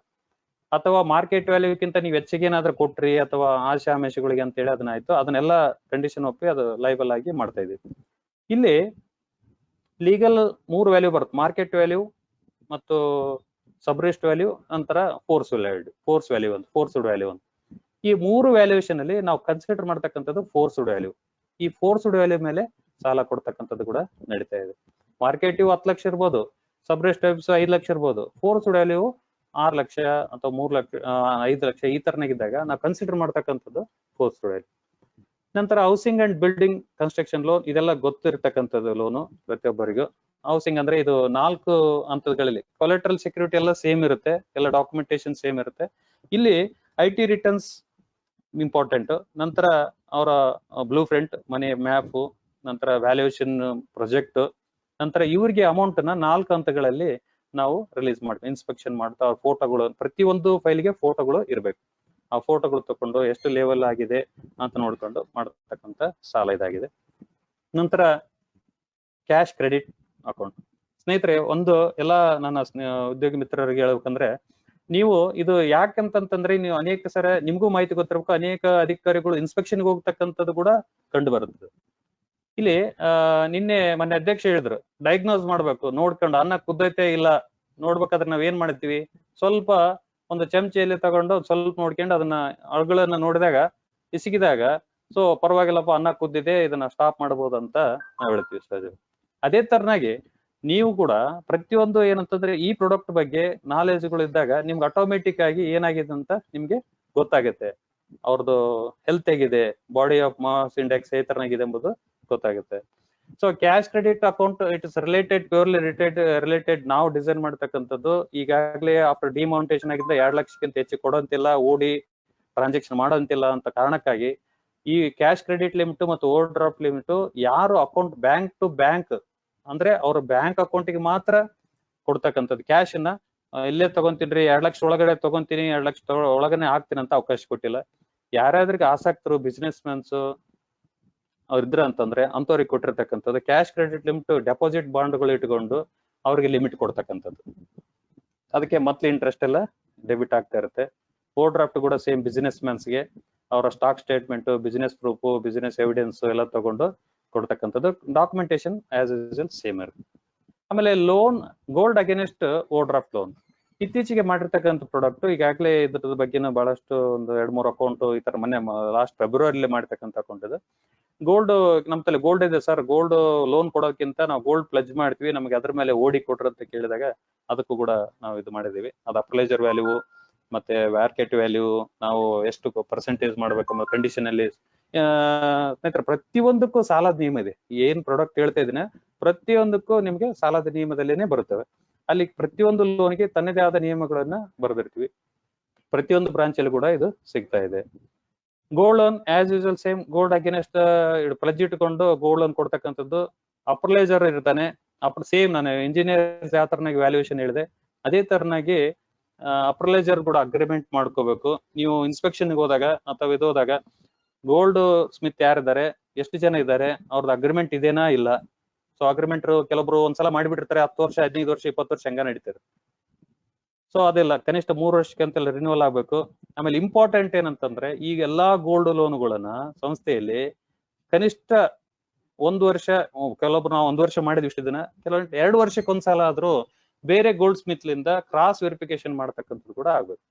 S1: ಅಥವಾ ಮಾರ್ಕೆಟ್ ವ್ಯಾಲ್ಯೂಕ್ಕಿಂತ ನೀವು ಹೆಚ್ಚಿಗೆ ಏನಾದ್ರೂ ಕೊಟ್ರಿ ಅಥವಾ ಆಶಾ ಆಮಿಷಗಳಿಗೆ ಅಂತ ಹೇಳಿ ಅದನ್ನಾಯ್ತು, ಅದನ್ನೆಲ್ಲ ಕಂಡೀಷನ್ ಒಪ್ಪಿ ಅದು ಲೈಬಲ್ ಆಗಿ ಮಾಡ್ತಾ ಇದೀವಿ. ಇಲ್ಲಿ ಲೀಗಲ್ 3 ವ್ಯಾಲ್ಯೂ ಬರುತ್ತೆ, ಮಾರ್ಕೆಟ್ ವ್ಯಾಲ್ಯೂ ಮತ್ತು ಸಬ್ರಿಸ್ಟ್ ವ್ಯಾಲ್ಯೂ, ನಂತರ ಫೋರ್ಸ್ ವ್ಯಾಲ್ಯೂ ಅಂತ. ಈ 3 ವ್ಯಾಲ್ಯೂಯೇಷನ್ ಅಲ್ಲಿ ನಾವು ಕನ್ಸಿಡರ್ ಮಾಡ್ತಕ್ಕಂಥದ್ದು ಫೋರ್ಸ್ಡ್ ವ್ಯಾಲ್ಯೂ. ಈ ಫೋರ್ಸ್ಡ್ ವ್ಯಾಲ್ಯೂ ಮೇಲೆ ಸಾಲ ಕೊಡ್ತಕ್ಕಂಥದ್ದು ಕೂಡ ನಡೀತಾ ಇದೆ. ಮಾರ್ಕೆಟ್ 10 ಲಕ್ಷ ಇರ್ಬೋದು, ಸಬ್ರಿಸ್ಟ್ 5 ಲಕ್ಷ ಇರ್ಬೋದು, ಫೋರ್ಸ್ಡ್ ವ್ಯಾಲ್ಯೂ 6 ಲಕ್ಷ ಅಥವಾ 3 ಲಕ್ಷ 5 ಲಕ್ಷ ಈ ತರನಾಗಿದ್ದಾಗ ನಾವು ಕನ್ಸಿಡರ್ ಮಾಡ್ತಕ್ಕಂಥದ್ದು ಫೋರ್ಸ್ಡ್ ವ್ಯಾಲ್ಯೂ. ನಂತರ housing and building construction loan, ಇದೆಲ್ಲ ಗೊತ್ತಿರ್ತಕ್ಕಂಥದ್ದು ಲೋನು ಪ್ರತಿಯೊಬ್ಬರಿಗೂ. ಹೌಸಿಂಗ್ ಅಂದ್ರೆ ಇದು 4 ಹಂತಗಳಲ್ಲಿ ಕೊಲೆಟ್ರಲ್ ಸೆಕ್ಯೂರಿಟಿ ಎಲ್ಲ ಸೇಮ್ ಇರುತ್ತೆ, ಎಲ್ಲ ಡಾಕ್ಯುಮೆಂಟೇಶನ್ ಸೇಮ್ ಇರುತ್ತೆ. ಇಲ್ಲಿ IT ರಿಟರ್ನ್ಸ್ ಇಂಪಾರ್ಟೆಂಟ್, ನಂತರ ಅವರ ಬ್ಲೂ ಪ್ರಿಂಟ್, ಮನೆ ಮ್ಯಾಪ್, ನಂತರ ವ್ಯಾಲ್ಯೂಯೇಷನ್ ಪ್ರಾಜೆಕ್ಟ್, ನಂತರ ಇವ್ರಿಗೆ ಅಮೌಂಟ್ ನ 4 ಹಂತಗಳಲ್ಲಿ ನಾವು ರಿಲೀಸ್ ಮಾಡ್ತೀವಿ. ಇನ್ಸ್ಪೆಕ್ಷನ್ ಮಾಡ್ತಾ ಅವ್ರ ಫೋಟೋಗಳು, ಪ್ರತಿಯೊಂದು ಫೈಲ್ಗೆ ಫೋಟೋಗಳು ಇರ್ಬೇಕು. ಆ ಫೋಟೋಗಳು ತಕೊಂಡು ಎಷ್ಟು ಲೆವೆಲ್ ಆಗಿದೆ ಅಂತ ನೋಡ್ಕೊಂಡು ಮಾಡತಕ್ಕಂತ ಸಾಲ ಇದಾಗಿದೆ. ನಂತರ ಕ್ಯಾಶ್ ಕ್ರೆಡಿಟ್ ಅಕೌಂಟ್. ಸ್ನೇಹಿತರೆ, ಒಂದು ಎಲ್ಲ ನನ್ನ ಉದ್ಯೋಗಿ ಮಿತ್ರರಿಗೆ ಹೇಳ್ಬೇಕಂದ್ರೆ, ನೀವು ಇದು ಯಾಕಂತಂದ್ರೆ ನೀವು ಅನೇಕ ಸರ ನಿಮ್ಗೂ ಮಾಹಿತಿ ಗೊತ್ತಿರ್ಬೇಕು, ಅನೇಕ ಅಧಿಕಾರಿಗಳು ಇನ್ಸ್ಪೆಕ್ಷನ್ಗೆ ಹೋಗ್ತಕ್ಕಂಥದ್ದು ಕೂಡ ಕಂಡು ಬರುತ್ತದೆ. ಇಲ್ಲಿ ಮೊನ್ನೆ ಅಧ್ಯಕ್ಷ ಹೇಳಿದ್ರು, ಡಯಾಗ್ನೋಸ್ ಮಾಡ್ಬೇಕು, ನೋಡ್ಕೊಂಡು ಅನ್ನ ಕುದ್ದೈತೆ ಇಲ್ಲ ನೋಡ್ಬೇಕಾದ್ರೆ ನಾವ್ ಏನ್ ಮಾಡ್ತೀವಿ, ಸ್ವಲ್ಪ ಒಂದು ಚಮಚೆಯಲ್ಲಿ ತಗೊಂಡು ಸ್ವಲ್ಪ ನೋಡ್ಕೊಂಡು ಅದನ್ನ ಅಳುಗಳನ್ನ ನೋಡಿದಾಗ ಇಸಿಗಿದಾಗ ಸೊ ಪರವಾಗಿಲ್ಲಪ್ಪ ಅನ್ನ ಕುದ್ದಿದೆ, ಇದನ್ನ ಸ್ಟಾಪ್ ಮಾಡ್ಬೋದು ಅಂತ ನಾವ್ ಹೇಳ್ತೀವಿ ಸಹಜ. ಅದೇ ತರನಾಗಿ ನೀವು ಕೂಡ ಪ್ರತಿಯೊಂದು ಏನಂತಂದ್ರೆ ಈ ಪ್ರಾಡಕ್ಟ್ ಬಗ್ಗೆ ನಾಲೆಜ್ಗಳು ಇದ್ದಾಗ ನಿಮ್ಗೆ ಆಟೋಮೆಟಿಕ್ ಆಗಿ ಏನಾಗಿದೆ ಅಂತ ನಿಮ್ಗೆ ಗೊತ್ತಾಗುತ್ತೆ. ಅವ್ರದ್ದು ಹೆಲ್ತ್ ಹೇಗಿದೆ, ಬಾಡಿ ಆಫ್ ಮಾಸ್ ಇಂಡೆಕ್ಸ್ ಈ ತರನಾಗಿದೆ ಎಂಬುದು ಗೊತ್ತಾಗುತ್ತೆ. So cash credit account it is related purely related ನಾವು ಡಿಸೈನ್ ಮಾಡ್ತಕ್ಕಂಥದ್ದು. ಈಗಾಗಲೇ ಆಫ್ಟರ್ ಡಿಮೌಂಟೇಶನ್ ಆಗಿದ್ದ 2 ಲಕ್ಷಕ್ಕಿಂತ ಹೆಚ್ಚು ಕೊಡೋಂತಿಲ್ಲ, ಓಡಿ ಟ್ರಾನ್ಸಾಕ್ಷನ್ ಮಾಡೋಂತಿಲ್ಲ ಅಂತ ಕಾರಣಕ್ಕಾಗಿ ಈ ಕ್ಯಾಶ್ ಕ್ರೆಡಿಟ್ ಲಿಮಿಟ್ ಮತ್ತು ಓವರ್ ಡ್ರಾಫ್ಟ್ ಲಿಮಿಟ್ ಯಾರು ಅಕೌಂಟ್ ಬ್ಯಾಂಕ್ ಟು ಬ್ಯಾಂಕ್ ಅಂದ್ರೆ ಅವ್ರ ಬ್ಯಾಂಕ್ ಅಕೌಂಟಿಗೆ ಮಾತ್ರ ಕೊಡ್ತಕ್ಕಂಥದ್ದು. ಕ್ಯಾಶ್ ಅನ್ನ ಇಲ್ಲೇ ತಗೊಂತೀನಿ 2 ಲಕ್ಷ ಒಳಗಡೆ ತಗೊಂತೀನಿ 2 ಲಕ್ಷ ಒಳಗನೆ ಹಾಕ್ತೀನಿ ಅಂತ ಅವಕಾಶ ಕೊಟ್ಟಿಲ್ಲ. ಯಾರ್ಯಾದ್ರಿಗೆ ಆಸಕ್ತರು ಬಿಸ್ನೆಸ್ ಮ್ಯಾನ್ಸ್ ಅವ್ರ ಇದ್ರ ಅಂತಂದ್ರೆ ಅಂತವ್ರಿಗೆ ಕೊಟ್ಟಿರ್ತಕ್ಕಂಥದ್ದು. ಕ್ಯಾಶ್ ಕ್ರೆಡಿಟ್ ಲಿಮಿಟ್ ಡೆಪಾಸಿಟ್ ಬಾಂಡ್ಗಳು ಇಟ್ಕೊಂಡು ಅವ್ರಿಗೆ ಲಿಮಿಟ್ ಕೊಡ್ತಕ್ಕಂಥದ್ದು. ಅದಕ್ಕೆ ಮಂತ್ಲಿ ಇಂಟ್ರೆಸ್ಟ್ ಎಲ್ಲ ಡೆಬಿಟ್ ಆಗ್ತಾ ಇರುತ್ತೆ. ಓವರ್ ಡ್ರಾಫ್ಟ್ ಕೂಡ ಸೇಮ್ ಬಿಸ್ನೆಸ್ ಮ್ಯಾನ್ಸ್ಗೆ ಅವರ stock statement, business proof, business evidence ಎಲ್ಲ ತಗೊಂಡು ಕೊಡ್ತಕ್ಕಂಥದ್ದು. ಡಾಕ್ಯುಮೆಂಟೇಶನ್ ಆಸ್ ಯೂಶುವಲ್ ಸೇಮ್ ಇರುತ್ತೆ. ಆಮೇಲೆ loan gold against overdraft loan ಇತ್ತೀಚೆಗೆ ಮಾಡಿರ್ತಕ್ಕಂಥ ಪ್ರಾಡಕ್ಟ್. ಈಗಾಗಲೇ ಇದ್ರ ಬಗ್ಗೆನೂ ಬಹಳಷ್ಟು ಒಂದು 2-3 ಅಕೌಂಟ್ ಈ ತರ ಮೊನ್ನೆ ಲಾಸ್ಟ್ ಫೆಬ್ರವರಿಲಿ ಮಾಡ್ತಕ್ಕಂಥ ಅಕೌಂಟ್ ಇದು. ಗೋಲ್ಡ್ ನಮ್ ತಲೆ ಗೋಲ್ಡ್ ಇದೆ ಸರ್, ಗೋಲ್ಡ್ ಲೋನ್ ಕೊಡೋಕ್ಕಿಂತ ನಾವು ಗೋಲ್ಡ್ ಪ್ಲೆಜ್ ಮಾಡ್ತೀವಿ, ನಮಗೆ ಅದ್ರ ಮೇಲೆ ಓಡಿ ಕೊಟ್ರು ಅಂತ ಕೇಳಿದಾಗ ಅದಕ್ಕೂ ಕೂಡ ನಾವು ಇದು ಮಾಡಿದೀವಿ. ಅದು ಅಪ್ರೈಸರ್ ವ್ಯಾಲ್ಯೂ ಮತ್ತೆ ಮಾರ್ಕೆಟ್ ವ್ಯಾಲ್ಯೂ ನಾವು ಎಷ್ಟು ಪರ್ಸೆಂಟೇಜ್ ಮಾಡ್ಬೇಕು ಅನ್ನೋ ಕಂಡೀಷನ್ ಅಲ್ಲಿ ಸ್ನೇಹಿತರೆ ಪ್ರತಿಯೊಂದಕ್ಕೂ ಸಾಲದ ನಿಯಮ ಇದೆ. ಏನ್ ಪ್ರಾಡಕ್ಟ್ ಹೇಳ್ತಾ ಇದೀನಿ ಪ್ರತಿಯೊಂದಕ್ಕೂ ನಿಮ್ಗೆ ಸಾಲದ ನಿಯಮದಲ್ಲೇನೆ ಬರುತ್ತವೆ. ಅಲ್ಲಿ ಪ್ರತಿಯೊಂದು ಲೋನ್ಗೆ ತನ್ನದೇ ಆದ ನಿಯಮಗಳನ್ನ ಬರೆದಿರ್ತೀವಿ. ಪ್ರತಿಯೊಂದು ಬ್ರಾಂಚ್ ಅಲ್ಲಿ ಕೂಡ ಇದು ಸಿಗ್ತಾ ಇದೆ. Gold loan as usual same gold against pledge ಇಟ್ಕೊಂಡು ಗೋಲ್ಡ್ ಲೋನ್ ಕೊಡ್ತಕ್ಕಂಥದ್ದು. ಅಪ್ರೈಸರ್ ಇರ್ತಾನೆ, ಸೇಮ್ ನಾನು ಇಂಜಿನಿಯರ್ಸ್ ಯಾವ ತರನಾಗಿ ವ್ಯಾಲ್ಯೂಯೇಷನ್ ಹೇಳಿದೆ ಅದೇ ತರನಾಗಿ ಅಪ್ರೈಸರ್ ಕೂಡ ಅಗ್ರಿಮೆಂಟ್ ಮಾಡ್ಕೋಬೇಕು. ನೀವು ಇನ್ಸ್ಪೆಕ್ಷನ್ ಹೋದಾಗ ಅಥವಾ ಇದು ಹೋದಾಗ ಗೋಲ್ಡ್ ಸ್ಮಿತ್ ಯಾರಿದ್ದಾರೆ, ಎಷ್ಟು ಜನ ಇದ್ದಾರೆ, ಅವ್ರದ್ದು ಅಗ್ರಿಮೆಂಟ್ ಇದೇನಾ ಇಲ್ಲ. ಸೊ ಅಗ್ರಿಮೆಂಟ್ ಕೆಲವೊಬ್ರು ಒಂದ್ಸಲ ಮಾಡಿಬಿಟ್ಟಿರ್ತಾರೆ, 10 ವರ್ಷ 15 ವರ್ಷ 20 ವರ್ಷ ಹಂಗ ನಡೀತಾರೆ. ಸೊ ಅದೆಲ್ಲ ಕನಿಷ್ಠ 3 ವರ್ಷಕ್ಕೆಂತೆಲ್ಲ ರಿನ್ಯೂವಲ್ ಆಗ್ಬೇಕು. ಆಮೇಲೆ ಇಂಪಾರ್ಟೆಂಟ್ ಏನಂತಂದ್ರೆ ಈಗ ಎಲ್ಲಾ ಗೋಲ್ಡ್ ಲೋನ್ಗಳನ್ನ ಸಂಸ್ಥೆಯಲ್ಲಿ ಕನಿಷ್ಠ 1 ವರ್ಷ, ಕೆಲವೊಬ್ರು ನಾವು 1 ವರ್ಷ ಮಾಡಿದ್ವಿ ಇಷ್ಟು ದಿನ, ಕೆಲವೊಂದು 2 ವರ್ಷಕ್ಕೆ ಒಂದ್ಸಲ ಆದ್ರೂ ಬೇರೆ ಗೋಲ್ಡ್ ಸ್ಮಿತ್ ಲಿಂದ ಕ್ರಾಸ್ ವೆರಿಫಿಕೇಶನ್ ಮಾಡ್ತಕ್ಕಂಥದ್ದು ಕೂಡ ಆಗ್ಬೇಕು.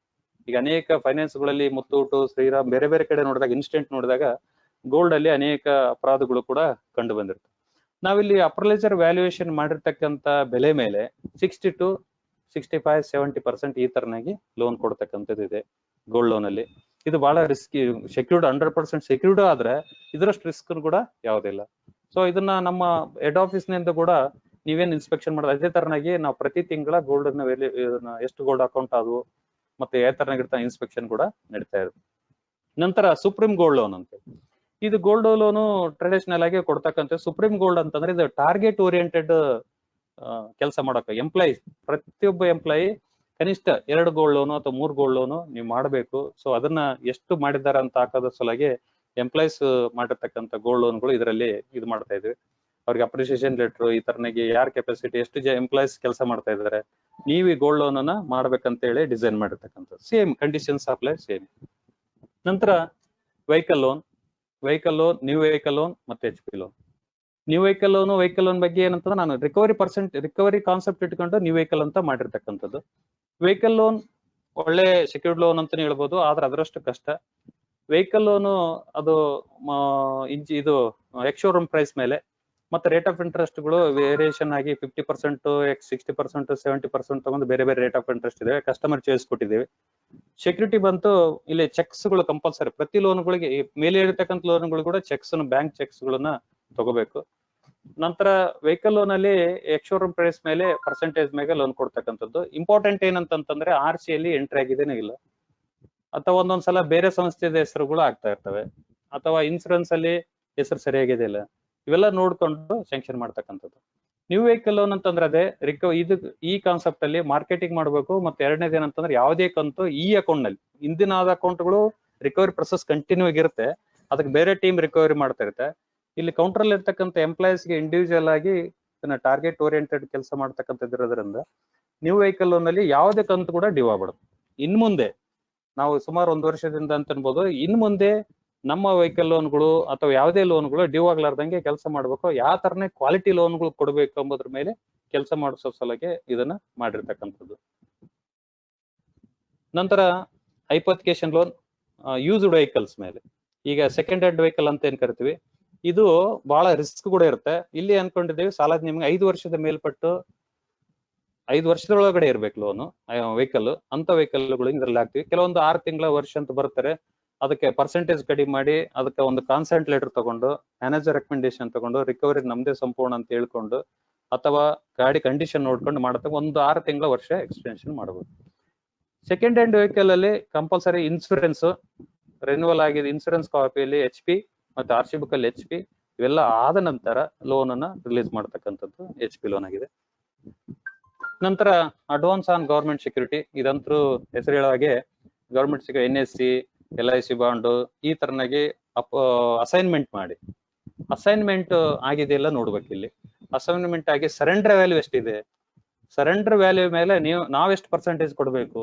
S1: ಈಗ ಅನೇಕ ಫೈನಾನ್ಸ್ ಗಳಲ್ಲಿ ಮುತ್ತೂಟು, ಶ್ರೀರಾಮ್ ಬೇರೆ ಬೇರೆ ಕಡೆ ನೋಡಿದಾಗ ಇನ್ಸ್ಟೆಂಟ್ ನೋಡಿದಾಗ ಗೋಲ್ಡ್ ಅಲ್ಲಿ ಅನೇಕ ಅಪರಾಧಗಳು ಕೂಡ ಕಂಡು ಬಂದಿರ್ತವೆ. ನಾವಿಲ್ಲಿ ಅಪ್ರೈಸರ್ ವ್ಯಾಲ್ಯೂಯೇಷನ್ ಮಾಡಿರ್ತಕ್ಕಂಥ ಬೆಲೆ ಮೇಲೆ 60 to 65, 70% ಈ ತರನಾಗಿ ಲೋನ್ ಕೊಡ್ತಕ್ಕಂಥದ್ದು ಇದೆ ಗೋಲ್ಡ್ ಲೋನ್ ಅಲ್ಲಿ. ಇದು ಬಹಳ ರಿಸ್ಕಿ, ಸೆಕ್ಯೂರ್ಡ್ 100% ಸೆಕ್ಯೂರ್ಡ್ ಆದ್ರೆ ಇದರಷ್ಟು ರಿಸ್ಕ್ ಕೂಡ ಯಾವುದಿಲ್ಲ. ಸೊ ಇದನ್ನ ನಮ್ಮ ಹೆಡ್ ಆಫೀಸ್ ನಿಂದ ಕೂಡ ನೀವೇನ್ ಇನ್ಸ್ಪೆಕ್ಷನ್ ಮಾಡೋದು ಅದೇ ತರನಾಗಿ ನಾವು ಪ್ರತಿ ತಿಂಗಳ ಗೋಲ್ಡ್ ಎಷ್ಟು ಗೋಲ್ಡ್ ಅಕೌಂಟ್ ಆದವು ಮತ್ತೆ ಯಾವ ತರನಾಗಿರ್ತಾ ಇನ್ಸ್ಪೆಕ್ಷನ್ ಕೂಡ ನಡೀತಾ ಇರುತ್ತೆ. ನಂತರ ಸುಪ್ರೀಂ ಗೋಲ್ಡ್ ಲೋನ್ ಅಂತ, ಇದು ಗೋಲ್ಡ್ ಲೋನು ಟ್ರೆಡಿಷನಲ್ ಆಗಿ ಕೊಡ್ತಕ್ಕಂಥ. ಸುಪ್ರೀಂ ಗೋಲ್ಡ್ ಅಂತಂದ್ರೆ ಇದು ಟಾರ್ಗೆಟ್ ಓರಿಯೆಂಟೆಡ್ ಕೆಲಸ ಮಾಡೋಕೆ ಎಂಪ್ಲಾಯಿ, ಪ್ರತಿಯೊಬ್ಬ ಎಂಪ್ಲಾಯಿ ಕನಿಷ್ಠ 2 ಗೋಲ್ಡ್ ಲೋನು ಅಥವಾ 3 ಗೋಲ್ಡ್ ಲೋನು ನೀವು ಮಾಡಬೇಕು. ಸೊ ಅದನ್ನ ಎಷ್ಟು ಮಾಡಿದ್ದಾರೆ ಅಂತ ಹಾಕೋದ್ರ ಸಲುವಾಗಿ ಎಂಪ್ಲಾಯ್ಸ್ ಮಾಡಿರ್ತಕ್ಕಂಥ ಗೋಲ್ಡ್ ಲೋನ್ಗಳು ಇದರಲ್ಲಿ ಇದು ಮಾಡ್ತಾ ಇದ್ವಿ. ಅವ್ರಿಗೆ ಅಪ್ರಿಸಿಯೇಷನ್ ಲೆಟರ್ ಈ ತರನಾಗಿ ಯಾರ್ ಕೆಪಾಸಿಟಿ ಎಷ್ಟು ಎಂಪ್ಲಾಯ್ಸ್ ಕೆಲಸ ಮಾಡ್ತಾ ಇದ್ದಾರೆ, ನೀವು ಈ ಗೋಲ್ಡ್ ಲೋನ್ ಅನ್ನ ಮಾಡ್ಬೇಕಂತ ಹೇಳಿ ಡಿಸೈನ್ ಮಾಡಿರ್ತಕ್ಕಂಥದ್ದು. Same conditions apply same. ನಂತರ vehicle loan, new vehicle loan ಮತ್ತೆ HP loan. New vehicle loan ಬಗ್ಗೆ ಏನಂತಂದ್ರೆ ನಾನು ರಿಕವರಿ ಕಾನ್ಸೆಪ್ಟ್ ಇಟ್ಕೊಂಡು ನ್ಯೂ ವೆಹಿಕಲ್ ಅಂತ ಮಾಡಿರ್ತಕ್ಕಂಥದ್ದು. ವೆಹಿಕಲ್ ಲೋನ್ ಒಳ್ಳೆ ಸೆಕ್ಯೂರ್ಡ್ ಲೋನ್ ಅಂತಾನೆ ಹೇಳ್ಬೋದು, ಆದ್ರೆ ಅದರಷ್ಟು ಕಷ್ಟ. ವೆಹಿಕಲ್ ಲೋನು ಅದು ಇದು ಎಕ್ಸ್ ಶೋರೂಮ್ ಪ್ರೈಸ್ ಮೇಲೆ ಮತ್ತೆ ರೇಟ್ ಆಫ್ ಇಂಟ್ರೆಸ್ಟ್ ಗಳು ವೇರಿಯೇಷನ್ ಆಗಿ 50%, 60%, 70% ತಗೊಂಡು ಬೇರೆ ಬೇರೆ ರೇಟ್ ಆಫ್ ಇಂಟ್ರೆಸ್ಟ್ ಇದೆ. ಕಸ್ಟಮರ್ ಚಾಯ್ಸ್ ಕೊಟ್ಟಿದ್ದೇವೆ. ಸೆಕ್ಯೂರಿಟಿ ಬಂತು ಇಲ್ಲಿ ಚೆಕ್ಸ್ ಗಳು ಕಂಪಲ್ಸರಿ. ಪ್ರತಿ ಲೋನ್ಗಳಿಗೆ ಮೇಲೆ ಇರತಕ್ಕಂಥ ಲೋನ್ಗಳು ಕೂಡ ಚೆಕ್ಸ್, ಬ್ಯಾಂಕ್ ಚೆಕ್ಸ್ ಗಳನ್ನ ತಗೋಬೇಕು. ನಂತರ ವೆಹಿಕಲ್ ಲೋನ್ ಅಲ್ಲಿ ಎಕ್ಸ್ ಶೋರೂಮ್ ಪ್ರೈಸ್ ಮೇಲೆ ಪರ್ಸೆಂಟೇಜ್ ಮೇಲೆ ಲೋನ್ ಕೊಡ್ತಕ್ಕಂಥದ್ದು. ಇಂಪಾರ್ಟೆಂಟ್ ಏನಂತಂದ್ರೆ RC ಅಲ್ಲಿ ಎಂಟ್ರಿ ಆಗಿದೇನೋ ಇಲ್ಲ, ಅಥವಾ ಒಂದೊಂದ್ಸಲ ಬೇರೆ ಸಂಸ್ಥೆದ ಹೆಸರುಗಳು ಆಗ್ತಾ ಇರ್ತವೆ, ಅಥವಾ ಇನ್ಸೂರೆನ್ಸ್ ಅಲ್ಲಿ ಹೆಸರು ಸರಿಯಾಗಿದೆ ಇಲ್ಲ, ಇವೆಲ್ಲ ನೋಡ್ಕೊಂಡು ಸ್ಯಾಂಕ್ಷನ್ ಮಾಡ್ತಕ್ಕಂಥದ್ದು. ನ್ಯೂ ವೆಹಿಕಲ್ ಲೋನ್ ಅಂತಂದ್ರೆ ಅದೇ ಈ ಕಾನ್ಸೆಪ್ಟ್ ಅಲ್ಲಿ ಮಾರ್ಕೆಟಿಂಗ್ ಮಾಡ್ಬೇಕು. ಮತ್ತೆ ಎರಡನೇದು ಏನಂತಂದ್ರೆ ಯಾವುದೇ ಕಂತು ಈ ಅಕೌಂಟ್ ನಲ್ಲಿ ಹಿಂದಿನ ಅಕೌಂಟ್ಗಳು ರಿಕವರಿ ಪ್ರೊಸೆಸ್ ಕಂಟಿನ್ಯೂ ಆಗಿರುತ್ತೆ, ಅದಕ್ಕೆ ಬೇರೆ ಟೀಮ್ ರಿಕವರಿ ಮಾಡ್ತಾ ಇರುತ್ತೆ. ಇಲ್ಲಿ ಕೌಂಟರ್ ಅಲ್ಲಿ ಇರ್ತಕ್ಕಂಥ ಎಂಪ್ಲಾಯೀಸ್ಗೆ ಇಂಡಿವಿಜುವಲ್ ಆಗಿ ಟಾರ್ಗೆಟ್ ಓರಿಯೆಂಟೆಡ್ ಕೆಲಸ ಮಾಡ್ತಕ್ಕಂಥದ್ದು ಇರೋದ್ರಿಂದ ನ್ಯೂ ವೆಹಿಕಲ್ ಲೋನ್ ಅಲ್ಲಿ ಯಾವುದೇ ಕಂತು ಕೂಡ ಡ್ಯೂ ಆಗ್ಬಾರ್ದು. ಇನ್ ಮುಂದೆ ನಾವು ಸುಮಾರು 1 ವರ್ಷದಿಂದ ಅಂತ ಅನ್ಬೋದು, ಇನ್ ಮುಂದೆ ನಮ್ಮ ವೆಹಿಕಲ್ ಲೋನ್ಗಳು ಅಥವಾ ಯಾವುದೇ ಲೋನ್ಗಳು ಡ್ಯೂ ಆಗ್ಲಾರ್ದಂಗೆ ಕೆಲಸ ಮಾಡ್ಬೇಕು. ಯಾವ ತರನೇ ಕ್ವಾಲಿಟಿ ಲೋನ್ಗಳು ಕೊಡ್ಬೇಕು ಎಂಬುದ್ರ ಮೇಲೆ ಕೆಲಸ ಮಾಡಿಸೋ ಸಲುವಾಗಿ ಇದನ್ನ ಮಾಡಿರ್ತಕ್ಕಂಥದ್ದು. ನಂತರ ಹೈಪೋಥಿಕೇಶನ್ ಲೋನ್ ಯೂಸ್ಡ್ ವೆಹಿಕಲ್ಸ್ ಮೇಲೆ. ಈಗ ಸೆಕೆಂಡ್ ಹ್ಯಾಂಡ್ ವೆಹಿಕಲ್ ಅಂತ ಏನ್ ಕರಿತೀವಿ, ಇದು ಬಹಳ ರಿಸ್ಕ್ ಕೂಡ ಇರುತ್ತೆ. ಇಲ್ಲಿ ಅನ್ಕೊಂಡಿದ್ದೀವಿ ಸಾಲದ ನಿಮ್ಗೆ 5 ವರ್ಷದ ಮೇಲ್ಪಟ್ಟು 5 ವರ್ಷದೊಳಗಡೆ ಇರ್ಬೇಕು ಲೋನು ವೆಹಿಕಲ್. ಅಂತ ವೆಹಿಕಲ್ಗಳು ಇದ್ರಲ್ಲಿ ಹಾಕ್ತಿವಿ. ಕೆಲವೊಂದು 6 ತಿಂಗಳ ವರ್ಷ ಅಂತ ಬರ್ತಾರೆ, ಅದಕ್ಕೆ ಪರ್ಸೆಂಟೇಜ್ ಕಡಿಮೆ ಮಾಡಿ ಅದಕ್ಕೆ ಒಂದು ಕಾನ್ಸೆಂಟ್ ಲೆಟರ್ ತಗೊಂಡು ಮ್ಯಾನೇಜರ್ ರೆಕಮೆಂಡೇಶನ್ ತಗೊಂಡು ರಿಕವರಿ ನಮ್ದೇ ಸಂಪೂರ್ಣ ಅಂತ ಹೇಳ್ಕೊಂಡು ಅಥವಾ ಗಾಡಿ ಕಂಡೀಷನ್ ನೋಡ್ಕೊಂಡು ಮಾಡತ್ತೆ ಒಂದು 6 ತಿಂಗಳ ವರ್ಷ ಎಕ್ಸ್ಟೆನ್ಷನ್ ಮಾಡಬಹುದು. ಸೆಕೆಂಡ್ ಹ್ಯಾಂಡ್ ವೆಹಿಕಲ್ ಅಲ್ಲಿ ಕಂಪಲ್ಸರಿ ಇನ್ಸೂರೆನ್ಸ್ ರಿನ್ಯೂವಲ್ ಆಗಿದೆ, ಇನ್ಸೂರೆನ್ಸ್ ಕಾಪಿಯಲ್ಲಿ HP ಮತ್ತೆ RC ಬುಕ್ ಅಲ್ಲಿ HP ಇವೆಲ್ಲ ಆದ ನಂತರ ಲೋನ್ ಅನ್ನ ರಿಲೀಸ್ ಮಾಡ್ತಕ್ಕಂಥದ್ದು HP ಲೋನ್ ಆಗಿದೆ. ನಂತರ ಅಡ್ವಾನ್ಸ್ ಆನ್ ಗವರ್ಮೆಂಟ್ ಸೆಕ್ಯೂರಿಟಿ, ಇದಂತೂ ಹೆಸರು ಹೇಳೋ ಹಾಗೆ government security NSC LIC bond ಈ ತರನಾಗಿ ಅಸೈನ್ಮೆಂಟ್ ಮಾಡಿ ಅಸೈನ್ಮೆಂಟ್ ಆಗಿದೆಯಲ್ಲ ನೋಡ್ಬೇಕು. ಇಲ್ಲಿ ಅಸೈನ್ಮೆಂಟ್ ಆಗಿ ಸರೆಂಡರ್ ವ್ಯಾಲ್ಯೂ ಎಷ್ಟಿದೆ, ಸರೆಂಡರ್ ವ್ಯಾಲ್ಯೂ ಮೇಲೆ ನಾವೆಷ್ಟು ಪರ್ಸೆಂಟೇಜ್ ಕೊಡಬೇಕು,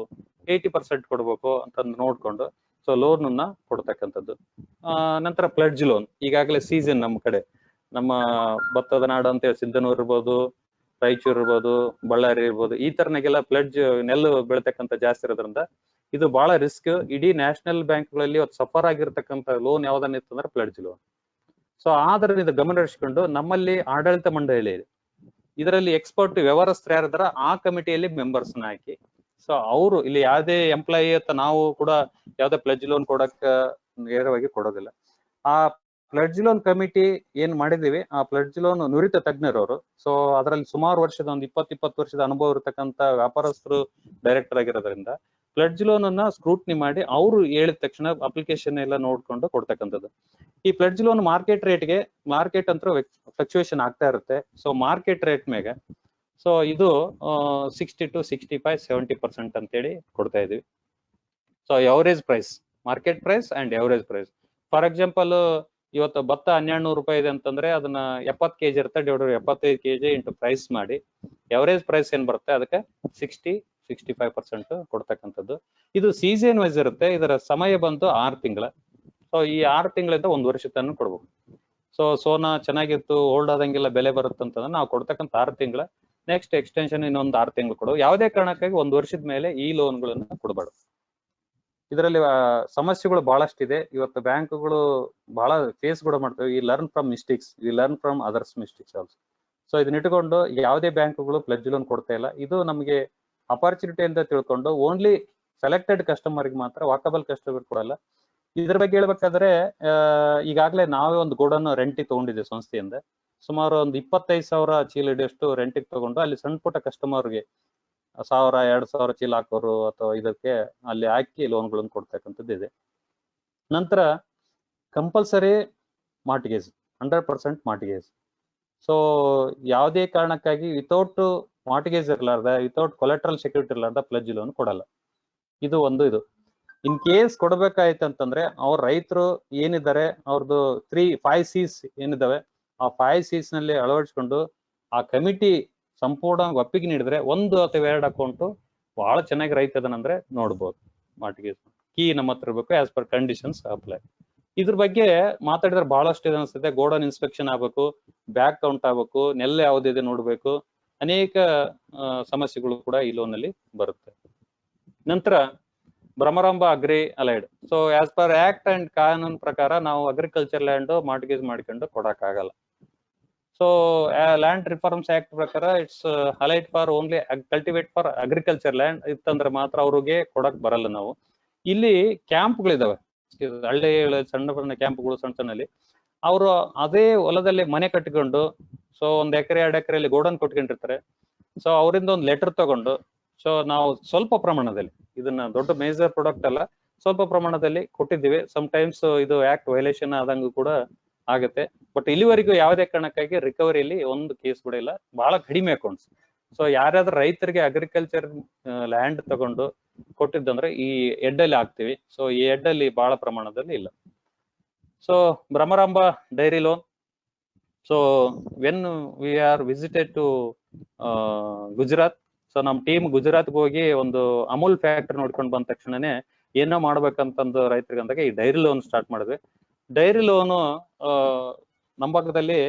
S1: 80% ಕೊಡ್ಬೇಕು ಅಂತ ನೋಡ್ಕೊಂಡು ಸೊ ಲೋನ್ ಅನ್ನ ಕೊಡ್ತಕ್ಕಂಥದ್ದು. ನಂತರ ಪ್ಲೆಡ್ಜ್ ಲೋನ್, ಈಗಾಗಲೇ ಸೀಸನ್ ನಮ್ಮ ಕಡೆ ನಮ್ಮ ಭತ್ತದ ನಾಡು ಅಂತ ಹೇಳಿ ಸಿಂಧನೂರು ಇರ್ಬೋದು, ರಾಯಚೂರು ಇರ್ಬೋದು, ಬಳ್ಳಾರಿ ಇರ್ಬೋದು, ಈ ತರನಾಗೆಲ್ಲ ಪ್ಲೆಡ್ಜ್ ನೆಲ್ಲು ಬೆಳತಕ್ಕಂಥ ಜಾಸ್ತಿ ಇರೋದ್ರಿಂದ ಇದು ಬಹಳ ರಿಸ್ಕ್. ಇಡೀ ನ್ಯಾಷನಲ್ ಬ್ಯಾಂಕ್ಗಳಲ್ಲಿ ಸಫರ್ ಆಗಿರ್ತಕ್ಕಂಥ ಲೋನ್ ಯಾವ್ದನ್ನ ಇತ್ತು ಅಂದ್ರೆ ಪ್ಲೆಡ್ಜ್ ಲೋನ್. ಸೊ ಆದ್ರೆ ಇದು ಗಮನಹರಿಸಿಕೊಂಡು ನಮ್ಮಲ್ಲಿ ಆಡಳಿತ ಮಂಡಳಿ ಇದೆ, ಇದರಲ್ಲಿ ಎಕ್ಸ್ಪರ್ಟ್ ವ್ಯವಹಾರಸ್ಥರು ಯಾರಿದಾರ ಆ ಕಮಿಟಿಯಲ್ಲಿ ಮೆಂಬರ್ಸ್ ಹಾಕಿ ಸೊ ಅವರು ಇಲ್ಲಿ ಯಾವುದೇ ಎಂಪ್ಲಾಯಿ ಅಂತ ನಾವು ಕೂಡ ಯಾವ್ದೇ ಪ್ಲೆಡ್ಜ್ ಲೋನ್ ಕೊಡಕ್ ನೇರವಾಗಿ ಕೊಡೋದಿಲ್ಲ. ಆ ಪ್ಲೆಡ್ಜ್ ಲೋನ್ ಕಮಿಟಿ ಏನ್ ಮಾಡಿದೀವಿ, ಆ ಪ್ಲೆಡ್ಜ್ ಲೋನ್ ನುರಿತ ತಜ್ಞರವರು. ಸೊ ಅದರಲ್ಲಿ ಸುಮಾರು ವರ್ಷದ ಒಂದು 20 ವರ್ಷದ ಅನುಭವ ಇರತಕ್ಕಂತ ವ್ಯಾಪಾರಸ್ಥರು ಡೈರೆಕ್ಟರ್ ಆಗಿರೋದ್ರಿಂದ ಪ್ಲೆಡ್ಜ್ ಲೋನ್ ಅನ್ನ ಸ್ಕ್ರೂಟ್ನಿ ಮಾಡಿ ಅವರು ಹೇಳಿದ ತಕ್ಷಣ ಅಪ್ಲಿಕೇಶನ್ ಎಲ್ಲ ನೋಡ್ಕೊಂಡು ಕೊಡ್ತಕ್ಕಂಥದ್ದು. ಈ ಪ್ಲೆಡ್ಜ್ ಲೋನ್ ಮಾರ್ಕೆಟ್ ಅಂತೂ ಫ್ಲಕ್ಚುಯೇಷನ್ ಆಗ್ತಾ ಇರುತ್ತೆ. ಸೊ ಮಾರ್ಕೆಟ್ ರೇಟ್ ಮೇಲೆ ಸೊ ಇದು 60 to 65, 70% ಅಂತೇಳಿ ಕೊಡ್ತಾ ಇದೀವಿ. So average price, market price and average price. For example ಇವತ್ತು ಭತ್ತ 1200 ರೂಪಾಯಿ ಇದೆ ಅಂತಂದ್ರೆ ಅದನ್ನ 70 kg ಇರುತ್ತೆ, 75 kg ಇಂಟು ಪ್ರೈಸ್ ಮಾಡಿ ಎವರೇಜ್ ಪ್ರೈಸ್ ಏನ್ ಬರುತ್ತೆ ಅದಕ್ಕೆ 60-65% ಕೊಡ್ತಕ್ಕಂಥದ್ದು. ಇದು ಸೀಸನ್ ವೈಸ್ ಇರುತ್ತೆ. ಇದರ ಸಮಯ ಬಂತು 6 ತಿಂಗಳ. ಸೊ ಈ 6 ತಿಂಗಳಿಂದ 1 ವರ್ಷ ತನಕ ಕೊಡ್ಬೇಕು. ಸೊ ಸೋನಾ ಚೆನ್ನಾಗಿತ್ತು, ಓಲ್ಡ್ ಆದಂಗೆಲ್ಲ ಬೆಲೆ ಬರುತ್ತೆ ಅಂತಂದ್ರೆ ನಾವು ಕೊಡ್ತಕ್ಕಂಥ 6 ತಿಂಗಳ, ನೆಕ್ಸ್ಟ್ ಎಕ್ಸ್ಟೆನ್ಷನ್ ಇನ್ನೊಂದು 6 ತಿಂಗಳು ಕೊಡು. ಯಾವುದೇ ಕಾರಣಕ್ಕಾಗಿ 1 ವರ್ಷದ ಮೇಲೆ ಈ ಲೋನ್ಗಳನ್ನ ಕೊಡಬಾರ್ದು. ಇದರಲ್ಲಿ ಸಮಸ್ಯೆಗಳು ಬಹಳಷ್ಟಿದೆ. ಇವತ್ತು ಬ್ಯಾಂಕ್ಗಳು ಬಹಳ ಫೇಸ್ ಕೂಡ ಮಾಡ್ತವೆ. ಈ ಲರ್ನ್ ಫ್ರಮ್ ಮಿಸ್ಟೇಕ್ಸ್, ಈ learn from others mistakes also. So ಇದನ್ನ ಇಟ್ಕೊಂಡು ಯಾವುದೇ ಬ್ಯಾಂಕ್ಗಳು ಪ್ಲೆಡ್ಜ್ ಲೋನ್ ಕೊಡ್ತಾ ಇಲ್ಲ. ಇದು ನಮಗೆ ಅಪಾರ್ಚುನಿಟಿ ಅಂತ ತಿಳ್ಕೊಂಡು ಓನ್ಲಿ ಸೆಲೆಕ್ಟೆಡ್ ಕಸ್ಟಮರ್ಗೆ ಮಾತ್ರ, ವಾಕಬಲ್ ಕಸ್ಟಮರ್ ಕೊಡಲ್ಲ. ಇದ್ರ ಬಗ್ಗೆ ಹೇಳ್ಬೇಕಾದ್ರೆ ಈಗಾಗಲೇ ನಾವೇ ಒಂದು ಗೋಡನ್ನು ರೆಂಟಿಗೆ ತಗೊಂಡಿದ್ದೆ ಸಂಸ್ಥೆಯಿಂದ. ಸುಮಾರು ಒಂದು 25,000 ಚೀಲ ಹಿಡಿಯಷ್ಟು ರೆಂಟಿಗೆ ತಗೊಂಡು ಅಲ್ಲಿ ಸಣ್ಣ ಪುಟ್ಟ ಕಸ್ಟಮರ್ಗೆ 1000-2000 ಚೀಲ ಹಾಕೋರು ಅಥವಾ ಇದಕ್ಕೆ ಅಲ್ಲಿ ಹಾಕಿ ಲೋನ್ಗಳನ್ನು ಕೊಡ್ತಕ್ಕಂಥದ್ದು ಇದೆ. ನಂತರ ಕಂಪಲ್ಸರಿ ಮಾರ್ಟ್ಗೇಜ್, 100% ಮಾರ್ಟ್ಗೇಜ್. ಸೊ ಯಾವುದೇ ಕಾರಣಕ್ಕಾಗಿ ವಿತೌಟ್ ಮಾರ್ಟ್ಗೇಜ್ ಇರಲಾರ್ದ, ವಿತೌಟ್ ಕೊಲೆಟ್ರಲ್ ಸೆಕ್ಯೂರಿಟಿ ಇರಲಾರ್ದ ಪ್ಲೆಡ್ಜ್ ಲೋನ್ ಕೊಡಲ್ಲ. ಇದು ಇದು ಇನ್ ಕೇಸ್ ಕೊಡ್ಬೇಕಾಯ್ತು ಅಂತಂದ್ರೆ ಅವ್ರ ರೈತರು ಏನಿದ್ದಾರೆ ಅವ್ರದ್ದು 5 C's ಏನಿದಾವೆ ಆ 5 C's ನಲ್ಲಿ ಅಳವಡಿಸ್ಕೊಂಡು ಆ ಕಮಿಟಿ ಸಂಪೂರ್ಣ ಒಪ್ಪಿಗೆ ನೀಡಿದ್ರೆ 1 ಅಥವಾ 2 ಅಕೌಂಟು ಬಹಳ ಚೆನ್ನಾಗಿ ರೈತ ಅದನಂದ್ರೆ ನೋಡ್ಬೋದು. ಮಾರ್ಟ್ಗೇಜ್ ಕೀ ನಮ್ಮ ಹತ್ರ ಇರ್ಬೇಕು, ಆಸ್ ಪರ್ ಕಂಡೀಷನ್ಸ್ ಅಪ್ಲೈ. ಇದ್ರ ಬಗ್ಗೆ ಮಾತಾಡಿದ್ರೆ ಬಹಳಷ್ಟು ಇದೆ ಅನ್ಸುತ್ತೆ. ಗೋಡನ್ ಇನ್ಸ್ಪೆಕ್ಷನ್ ಆಗ್ಬೇಕು, ಬ್ಯಾಕ್ ಕೌಂಟ್ ಆಗ್ಬೇಕು, ನೆಲ್ಲ ಯಾವ್ದಿದೆ ನೋಡ್ಬೇಕು, ಅನೇಕ ಸಮಸ್ಯೆಗಳು ಕೂಡ ಈ ಲೋನ್ ಅಲ್ಲಿ ಬರುತ್ತೆ. ನಂತರ Bhramaramba agri allied. So as per act and ಕಾನೂನ್ ಪ್ರಕಾರ ನಾವು ಅಗ್ರಿಕಲ್ಚರ್ ಲ್ಯಾಂಡ್ ಮಾರ್ಟ್ಗೇಜ್ ಮಾಡ್ಕೊಂಡು ಕೊಡಕ್ ಆಗಲ್ಲ. ಸೊ ಲ್ಯಾಂಡ್ ರಿಫಾರ್ಮ್ಸ್ ಆಕ್ಟ್ ಪ್ರಕಾರ it's allied for only cultivate for agriculture land ಇತ್ತಂದ್ರೆ ಮಾತ್ರ ಅವ್ರಿಗೆ ಕೊಡಕ್ ಬರಲ್ಲ. ನಾವು ಇಲ್ಲಿ ಕ್ಯಾಂಪ್ಗಳಿದಾವೆ, ಹಳ್ಳಿ ಸಣ್ಣ ಕ್ಯಾಂಪ್ಗಳು ಸಣ್ಣಲ್ಲಿ ಅವರು ಅದೇ ಹೊಲದಲ್ಲಿ ಮನೆ ಕಟ್ಟಿಕೊಂಡು ಸೊ 1 ಎಕರೆ 2 ಎಕರೆಯಲ್ಲಿ ಗೋಡನ್ ಕೊಟ್ಕೊಂಡಿರ್ತಾರೆ. ಸೊ ಅವರಿಂದ ಒಂದು ಲೆಟರ್ ತಗೊಂಡು ಸೊ ನಾವು ಸ್ವಲ್ಪ ಪ್ರಮಾಣದಲ್ಲಿ, ಇದನ್ನ ದೊಡ್ಡ ಮೇಜರ್ ಪ್ರಾಡಕ್ಟ್ ಅಲ್ಲ, ಸ್ವಲ್ಪ ಪ್ರಮಾಣದಲ್ಲಿ ಕೊಟ್ಟಿದ್ದೀವಿ. ಸಮ್ ಟೈಮ್ಸ್ ಇದು ಆಕ್ಟ್ ವೈಲೇಷನ್ ಆದಂಗೂ ಕೂಡ ಆಗುತ್ತೆ. ಬಟ್ ಇಲ್ಲಿವರೆಗೂ ಯಾವುದೇ ಕಾರಣಕ್ಕಾಗಿ ರಿಕವರಿಯಲ್ಲಿ ಒಂದು ಕೇಸ್ ಕೂಡ ಇಲ್ಲ, ಬಹಳ ಕಡಿಮೆ ಅಕೌಂಟ್ಸ್. ಸೊ ಯಾರಾದ್ರೂ ರೈತರಿಗೆ ಅಗ್ರಿಕಲ್ಚರ್ ಲ್ಯಾಂಡ್ ತಗೊಂಡು ಕೊಟ್ಟಿದ್ದಂದ್ರೆ ಈ ಎಡ್ಡಲ್ಲಿ ಹಾಕ್ತಿವಿ. ಸೊ ಈ ಎಡ್ಡಲ್ಲಿ ಬಹಳ ಪ್ರಮಾಣದಲ್ಲಿ ಇಲ್ಲ. So Bhramaramba dairy loan. So when we are visited to Gujarat, so ನಮ್ ಟೀಮ್ ಗುಜರಾತ್ಗೆ ಹೋಗಿ ಒಂದು ಅಮೂಲ್ ಫ್ಯಾಕ್ಟರಿ ನೋಡ್ಕೊಂಡು ಬಂದ ತಕ್ಷಣನೇ ಏನೋ ಮಾಡ್ಬೇಕಂತಂದು ರೈತರಿಗೆ ಅಂದಾಗ ಈ ಡೈರಿ ಲೋನ್ ಸ್ಟಾರ್ಟ್ ಮಾಡಿದ್ವಿ. ಡೈರಿ ಲೋನು ನಮ್ಮ ಭಾಗದಲ್ಲಿ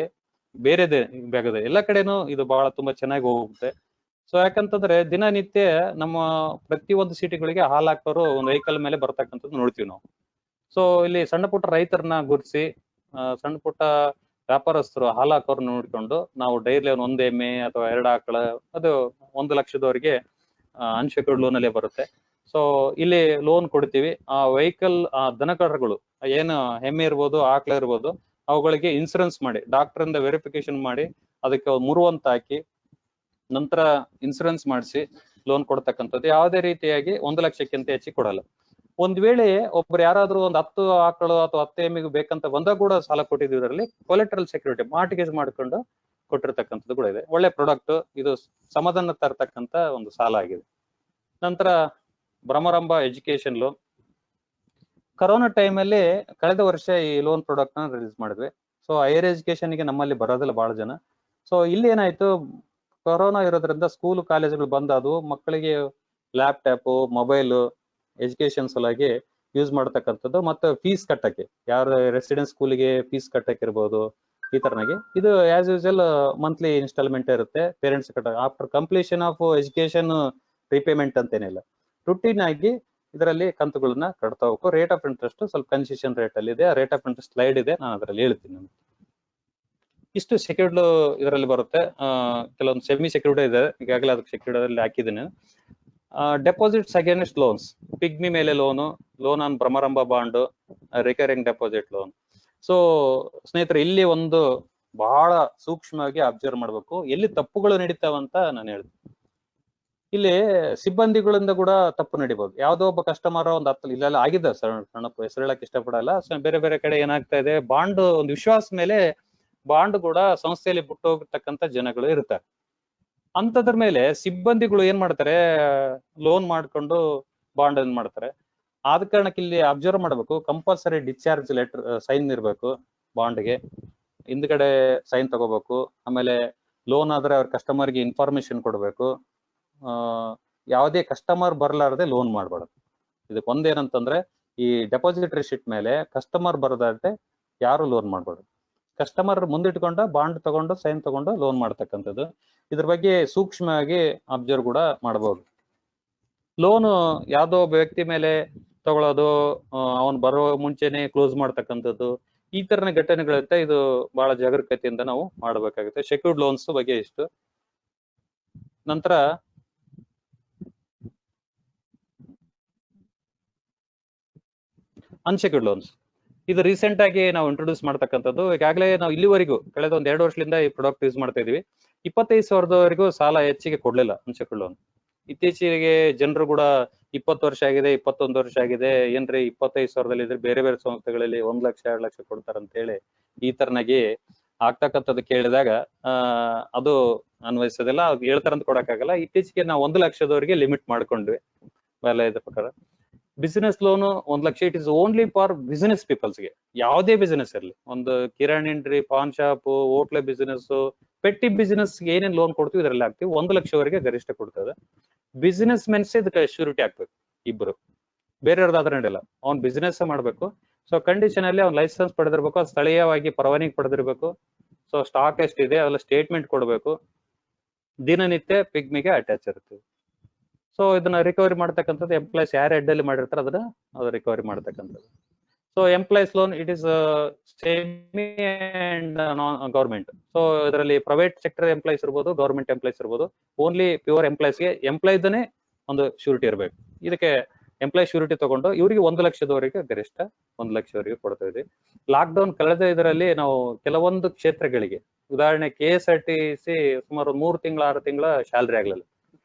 S1: ಬೇರೆದೆ ಭಾಗದ ಎಲ್ಲ ಕಡೆನೂ ಇದು ಬಹಳ ತುಂಬಾ ಚೆನ್ನಾಗಿ ಹೋಗುತ್ತೆ. ಸೊ ಯಾಕಂತಂದ್ರೆ ದಿನನಿತ್ಯ ನಮ್ಮ ಪ್ರತಿಯೊಂದು ಸಿಟಿಗಳಿಗೆ ಹಾಲು ಹಾಕೋರು ಒಂದು ವೆಹಿಕಲ್ ಮೇಲೆ ಬರ್ತಕ್ಕಂಥದ್ದು ನೋಡ್ತೀವಿ ನಾವು. ಸೊ ಇಲ್ಲಿ ಸಣ್ಣ ಪುಟ್ಟ ರೈತರನ್ನ ಗುರುತಿಸಿ ಸಣ್ಣ ಪುಟ್ಟ ವ್ಯಾಪಾರಸ್ಥರು ಹಾಲು ಹಾಕೋರು ನೋಡ್ಕೊಂಡು ನಾವು ಡೈರಿ ಲೋನ್ 1 ಎಮ್ಮೆ ಅಥವಾ 2 ಆಕಳ ಅದು 1 ಲಕ್ಷದವರೆಗೆ ಅನ್ಸೆಕ್ಯೂರ್ಡ್ ಲೋನ್ ಅಲ್ಲೇ ಬರುತ್ತೆ. ಸೊ ಇಲ್ಲಿ ಲೋನ್ ಕೊಡ್ತೀವಿ. ಆ ವೆಹಿಕಲ್, ಆ ದನಕರುಗಳು ಏನು ಎಮ್ಮೆ ಇರ್ಬೋದು, ಆಕಳ ಇರ್ಬೋದು, ಅವುಗಳಿಗೆ ಇನ್ಸೂರೆನ್ಸ್ ಮಾಡಿ, ಡಾಕ್ಟರ್ ಇಂದ ವೆರಿಫಿಕೇಶನ್ ಮಾಡಿ, ಅದಕ್ಕೆ ಮುರುವಂತ ಹಾಕಿ, ನಂತರ ಇನ್ಸೂರೆನ್ಸ್ ಮಾಡಿಸಿ ಲೋನ್ ಕೊಡ್ತಕ್ಕಂಥದ್ದು. ಯಾವುದೇ ರೀತಿಯಾಗಿ 1 ಲಕ್ಷಕ್ಕಿಂತ ಹೆಚ್ಚಿಗೆ ಕೊಡಲ್ಲ. ಒಂದ್ ವೇಳೆ ಒಬ್ರು ಯಾರಾದ್ರೂ ಒಂದು 10 ಆಕಳು ಅಥವಾ 10 ಎಮ್ಮೆಗೆ ಬೇಕಂತ ಬಂದಾಗ ಕೂಡ ಸಾಲ ಕೊಟ್ಟಿದ್ವಿ. ಇದರಲ್ಲಿ ಕೊಲೆಟ್ರಲ್ ಸೆಕ್ಯೂರಿಟಿ ಮಾರ್ಟ್ಗೇಜ್ ಮಾಡ್ಕೊಂಡು ಕೊಟ್ಟಿರ್ತಕ್ಕಂಥದ್ದು ಕೂಡ ಇದೆ. ಒಳ್ಳೆ ಪ್ರಾಡಕ್ಟ್ ಇದು, ಸಮಾಧಾನ ತರ್ತಕ್ಕಂಥ ಒಂದು ಸಾಲ ಆಗಿದೆ. ನಂತರ ಭ್ರಮರಂಭ ಎಜುಕೇಶನ್ ಲೋನ್. ಕರೋನಾ ಟೈಮಲ್ಲಿ ಕಳೆದ ವರ್ಷ ಈ ಲೋನ್ ಪ್ರಾಡಕ್ಟ್ ನ ರಿಲೀಸ್ ಮಾಡಿದ್ವಿ. ಸೊ ಹೈಯರ್ ಎಜುಕೇಶನ್ ಗೆ ನಮ್ಮಲ್ಲಿ ಬರೋದಿಲ್ಲ ಬಹಳ ಜನ. ಸೊ ಇಲ್ಲಿ ಏನಾಯ್ತು, ಕೊರೋನಾ ಇರೋದ್ರಿಂದ ಸ್ಕೂಲ್ ಕಾಲೇಜುಗಳು ಬಂದ್ ಆದವು. ಮಕ್ಕಳಿಗೆ ಲ್ಯಾಪ್ಟಾಪ್, ಮೊಬೈಲ್ ಎಜುಕೇಶನ್ ಸಲುವಾಗಿ ಯೂಸ್ ಮಾಡ್ತಕ್ಕಂಥದ್ದು, ಮತ್ತೆ ಫೀಸ್ ಕಟ್ಟಕ್ಕೆ, ಯಾರು ರೆಸಿಡೆನ್ಸ್ ಸ್ಕೂಲಿಗೆ ಫೀಸ್ ಕಟ್ಟಕ್ಕೆ ಇರ್ಬೋದು, ಈ ತರನಾಗಿ ಇದು ಆಸ್ ಯೂಶಲ್ ಮಂತ್ಲಿ ಇನ್ಸ್ಟಾಲ್ಮೆಂಟ್ ಇರುತ್ತೆ. ಪೇರೆಂಟ್ಸ್ ಕಟ್ಟ after completion of education repayment ಅಂತೇನಿಲ್ಲ, ರುಟೀನ್ ಆಗಿ ಇದರಲ್ಲಿ ಕಂತುಗಳನ್ನ ಕಟ್ತಾ ಹೋಗ್ಬೇಕು. ರೇಟ್ ಆಫ್ ಇಂಟ್ರೆಸ್ಟ್ ಸ್ವಲ್ಪ ಕನ್ಸೆಷನ್ ರೇಟ್ ಅಲ್ಲಿ ಇದೆ. ರೇಟ್ ಆಫ್ ಇಂಟ್ರೆಸ್ಟ್ ಸ್ಲೈಡ್ ಇದೆ, ನಾನು ಅದರಲ್ಲಿ ಹೇಳ್ತೀನಿ. ಇಷ್ಟು ಸೆಕ್ಯೂರ್ಡ್ ಇದರಲ್ಲಿ ಬರುತ್ತೆ. ಕೆಲವೊಂದು ಸೆಮಿ ಸೆಕ್ಯೂರ್ಡ್ ಇದೆ, ಈಗಾಗಲೇ ಅದಕ್ಕೆ ಸೆಕ್ಯೂರ್ಡ್ ಅಲ್ಲಿ ಹಾಕಿದ್ದೀನಿ. ಡೆಪಾಸಿಟ್ಸ್ ಅಗೇನ್ಸ್ಟ್ ಲೋನ್ಸ್, ಪಿಗ್ಮಿ ಮೇಲೆ loan on Bhramaramba bond, recurring deposit loan. So ಸ್ನೇಹಿತರೆ, ಇಲ್ಲಿ ಒಂದು ಬಹಳ ಸೂಕ್ಷ್ಮವಾಗಿ ಅಬ್ಸರ್ವ್ ಮಾಡ್ಬೇಕು, ಎಲ್ಲಿ ತಪ್ಪುಗಳು ನಡೀತಾವಂತ ನಾನು ಹೇಳ್ತೀನಿ. ಇಲ್ಲಿ ಸಿಬ್ಬಂದಿಗಳಿಂದ ಕೂಡ ತಪ್ಪು ನಡಿಬಹುದು. ಯಾವ್ದೋ ಒಬ್ಬ ಕಸ್ಟಮರ್ ಒಂದು 10 ಇಲ್ಲೆಲ್ಲ ಆಗಿದೆ, ಸಣ್ಣ ಹೆಸರು ಹೇಳಕ್ ಇಷ್ಟಪಡಲ್ಲ. ಬೇರೆ ಬೇರೆ ಕಡೆ ಏನಾಗ್ತಾ ಇದೆ, ಬಾಂಡ್ ಒಂದು ವಿಶ್ವಾಸ ಮೇಲೆ ಬಾಂಡ್ ಕೂಡ ಸಂಸ್ಥೆಯಲ್ಲಿ ಬಿಟ್ಟು ಹೋಗತಕ್ಕಂತ ಜನಗಳು ಇರ್ತಾರೆ. ಅಂತದ್ರ ಮೇಲೆ ಸಿಬ್ಬಂದಿಗಳು ಏನ್ ಮಾಡ್ತಾರೆ, ಲೋನ್ ಮಾಡ್ಕೊಂಡು ಬಾಂಡ್ ಏನ್ ಮಾಡ್ತಾರೆ. ಆದ ಕಾರಣಕ್ಕೆ ಇಲ್ಲಿ ಅಬ್ಸರ್ವ್ ಮಾಡ್ಬೇಕು, ಕಂಪಲ್ಸರಿ ಡಿಸ್ಚಾರ್ಜ್ ಲೆಟರ್ ಸೈನ್ ಇರ್ಬೇಕು ಬಾಂಡ್ಗೆ, ಹಿಂದ್ಗಡೆ ಸೈನ್ ತಗೋಬೇಕು. ಆಮೇಲೆ ಲೋನ್ ಆದ್ರೆ ಅವ್ರ ಕಸ್ಟಮರ್ಗೆ ಇನ್ಫಾರ್ಮೇಶನ್ ಕೊಡ್ಬೇಕು. ಯಾವುದೇ ಕಸ್ಟಮರ್ ಬರ್ಲಾರದೆ ಲೋನ್ ಮಾಡ್ಬಾರ್ದು. ಇದಕ್ಕೆ ಒಂದೇನಂತಂದ್ರೆ, ಈ ಡೆಪಾಸಿಟರಿ ಶೀಟ್ ಮೇಲೆ ಕಸ್ಟಮರ್ ಬರದಾದ್ರೆ ಯಾರು ಲೋನ್ ಮಾಡ್ಬಾರ್ದು. ಕಸ್ಟಮರ್ ಮುಂದಿಟ್ಕೊಂಡ ಬಾಂಡ್ ತಗೊಂಡು ಸೈನ್ ತಗೊಂಡು ಲೋನ್ ಮಾಡ್ತಕ್ಕಂಥದ್ದು. ಇದ್ರ ಬಗ್ಗೆ ಸೂಕ್ಷ್ಮವಾಗಿ ಅಬ್ಸರ್ವ್ ಕೂಡ ಮಾಡಬಹುದು. ಲೋನ್ ಯಾವ್ದೋ ಒಬ್ಬ ವ್ಯಕ್ತಿ ಮೇಲೆ ತಗೊಳ್ಳೋದು, ಅವನ್ ಬರೋ ಮುಂಚೆನೆ ಕ್ಲೋಸ್ ಮಾಡ್ತಕ್ಕಂಥದ್ದು, ಈ ತರನ ಘಟನೆಗಳಿರುತ್ತೆ. ಇದು ಬಹಳ ಜಾಗರೂಕತೆಯಿಂದ ನಾವು ಮಾಡಬೇಕಾಗುತ್ತೆ. ಸೆಕ್ಯೂರ್ಡ್ ಲೋನ್ಸ್ ಬಗ್ಗೆ ಇಷ್ಟು. ನಂತರ ಅನ್ಸೆಕ್ಯೂರ್ಡ್ ಲೋನ್ಸ್, ಇದು ರೀಸೆಂಟ್ ಆಗಿ ನಾವು ಇಂಟ್ರೊಡ್ಯೂಸ್ ಮಾಡ್ತಕ್ಕಂಥದ್ದು. ಈಗಾಗಲೇ ನಾವು ಇಲ್ಲಿವರೆಗೂ ಕಳೆದ ಒಂದ್ 2 ವರ್ಷದಿಂದ ಈ ಪ್ರಾಡಕ್ಟ್ ಯೂಸ್ ಮಾಡ್ತಾ ಇದೀವಿ. 25,000ದವರೆಗೂ ಸಾಲ ಹೆಚ್ಚಿಗೆ ಕೊಡ್ಲಿಲ್ಲ ಅನ್ಸೆಕ್ಯೂರ್ಡ್ ಲೋನ್. ಇತ್ತೀಚೆಗೆ ಜನರು ಕೂಡ 20 ವರ್ಷ ಆಗಿದೆ, 21 ವರ್ಷ ಆಗಿದೆ, ಏನ್ರಿ 25,000ದಲ್ಲಿ ಇದ್ರೆ ಬೇರೆ ಬೇರೆ ಸಂಸ್ಥೆಗಳಲ್ಲಿ 1 ಲಕ್ಷ 2 ಲಕ್ಷ ಕೊಡ್ತಾರಂತ ಹೇಳಿ ಈ ತರನಾಗಿ ಆಗ್ತಕ್ಕಂಥದ್ದು ಕೇಳಿದಾಗ ಅದು ಅನ್ವಯಿಸೋದಿಲ್ಲ. ಹೇಳ್ತಾರಂತ ಕೊಡಕ್ಕಾಗಲ್ಲ. ಇತ್ತೀಚೆಗೆ ನಾವು 1 ಲಕ್ಷದವರೆಗೆ ಲಿಮಿಟ್ ಮಾಡ್ಕೊಂಡ್ವಿ ವಲಯದ ಪ್ರಕಾರ. Business loan 1 lakh, it is only for business ಪೀಪಲ್ಸ್ಗೆ. ಯಾವುದೇ ಬಿಸಿನೆಸ್ ಇರಲಿ, ಒಂದು ಕಿರಾಣಿ ಅಂಗಡಿ, ಪಾನ್ ಶಾಪ್, ಹೋಟ್ಲೆ ಬಿಸಿನೆಸ್, ಪೆಟ್ಟಿ ಬಿಸಿನೆಸ್ ಏನೇನ್ ಲೋನ್ ಕೊಡ್ತೀವಿ ಇದರಲ್ಲಿ ಹಾಕ್ತಿವಿ. 1 ಲಕ್ಷವರೆಗೆ ಗರಿಷ್ಠ ಕೊಡ್ತದೆ. ಬಿಸಿನೆಸ್ ಮೆನ್ಸ್ ಇದಕ್ಕೆ ಶ್ಯೂರಿಟಿ ಹಾಕ್ಬೇಕು ಇಬ್ರು, ಬೇರೆಯವ್ರದಾದ್ರೆ ನಡೆಯಲ್ಲ. ಅವ್ನ್ ಬಿಸಿನೆಸ್ ಮಾಡ್ಬೇಕು. ಸೊ ಕಂಡೀಷನ್ ಅಲ್ಲಿ ಅವ್ನ್ ಲೈಸೆನ್ಸ್ ಪಡೆದಿರ್ಬೇಕು, ಸ್ಥಳೀಯವಾಗಿ ಪರವಾನಗಿ ಪಡೆದಿರ್ಬೇಕು. ಸೊ ಸ್ಟಾಕ್ ಎಷ್ಟಿದೆ ಅದೆಲ್ಲ ಸ್ಟೇಟ್ಮೆಂಟ್ ಕೊಡ್ಬೇಕು. ದಿನನಿತ್ಯ ಪಿಗ್ಮಿಗೆ ಅಟ್ಯಾಚ್ ಇರುತ್ತೆ. ಸೊ ಇದನ್ನ ರಿಕವರಿ ಮಾಡ್ತಕ್ಕಂಥದ್ದು ಎಂಪ್ಲಾಯ್ಸ್ ಯಾರು ಹೆಡ್ ಅಲ್ಲಿ ಮಾಡಿರ್ತಾರೆ ಅದು ರಿಕವರಿ ಮಾಡ್ತಕ್ಕಂಥದ್ದು. So employees loan it is semi and government. So ಇದರಲ್ಲಿ ಪ್ರೈವೇಟ್ ಸೆಕ್ಟರ್ ಎಂಪ್ಲಾಯ್ಸ್ ಇರ್ಬೋದು, ಗೌರ್ಮೆಂಟ್ ಎಂಪ್ಲಾಯ್ಸ್ ಇರ್ಬೋದು. ಓನ್ಲಿ ಪ್ಯೂರ್ ಎಂಪ್ಲಾಯ್ಸ್ಗೆ ಎಂಪ್ಲಾಯ್ದನೇ ಒಂದು ಶ್ಯೂರಿಟಿ ಇರಬೇಕು. ಇದಕ್ಕೆ ಎಂಪ್ಲಾಯ್ ಶ್ಯೂರಿಟಿ ತಗೊಂಡು ಇವರಿಗೆ 1 ಲಕ್ಷದವರೆಗೆ ಗರಿಷ್ಠ 1 ಲಕ್ಷವರೆಗೆ ಕೊಡ್ತಾ ಇದ್ವಿ. ಲಾಕ್ಡೌನ್ ಕಳೆದ ಇದರಲ್ಲಿ ನಾವು ಕೆಲವೊಂದು ಕ್ಷೇತ್ರಗಳಿಗೆ, ಉದಾಹರಣೆ KSRTC ಸುಮಾರು 3 ತಿಂಗಳ 6 ತಿಂಗಳ ಸ್ಯಾಲರಿ ಆಗ್ಲಿಲ್ಲ.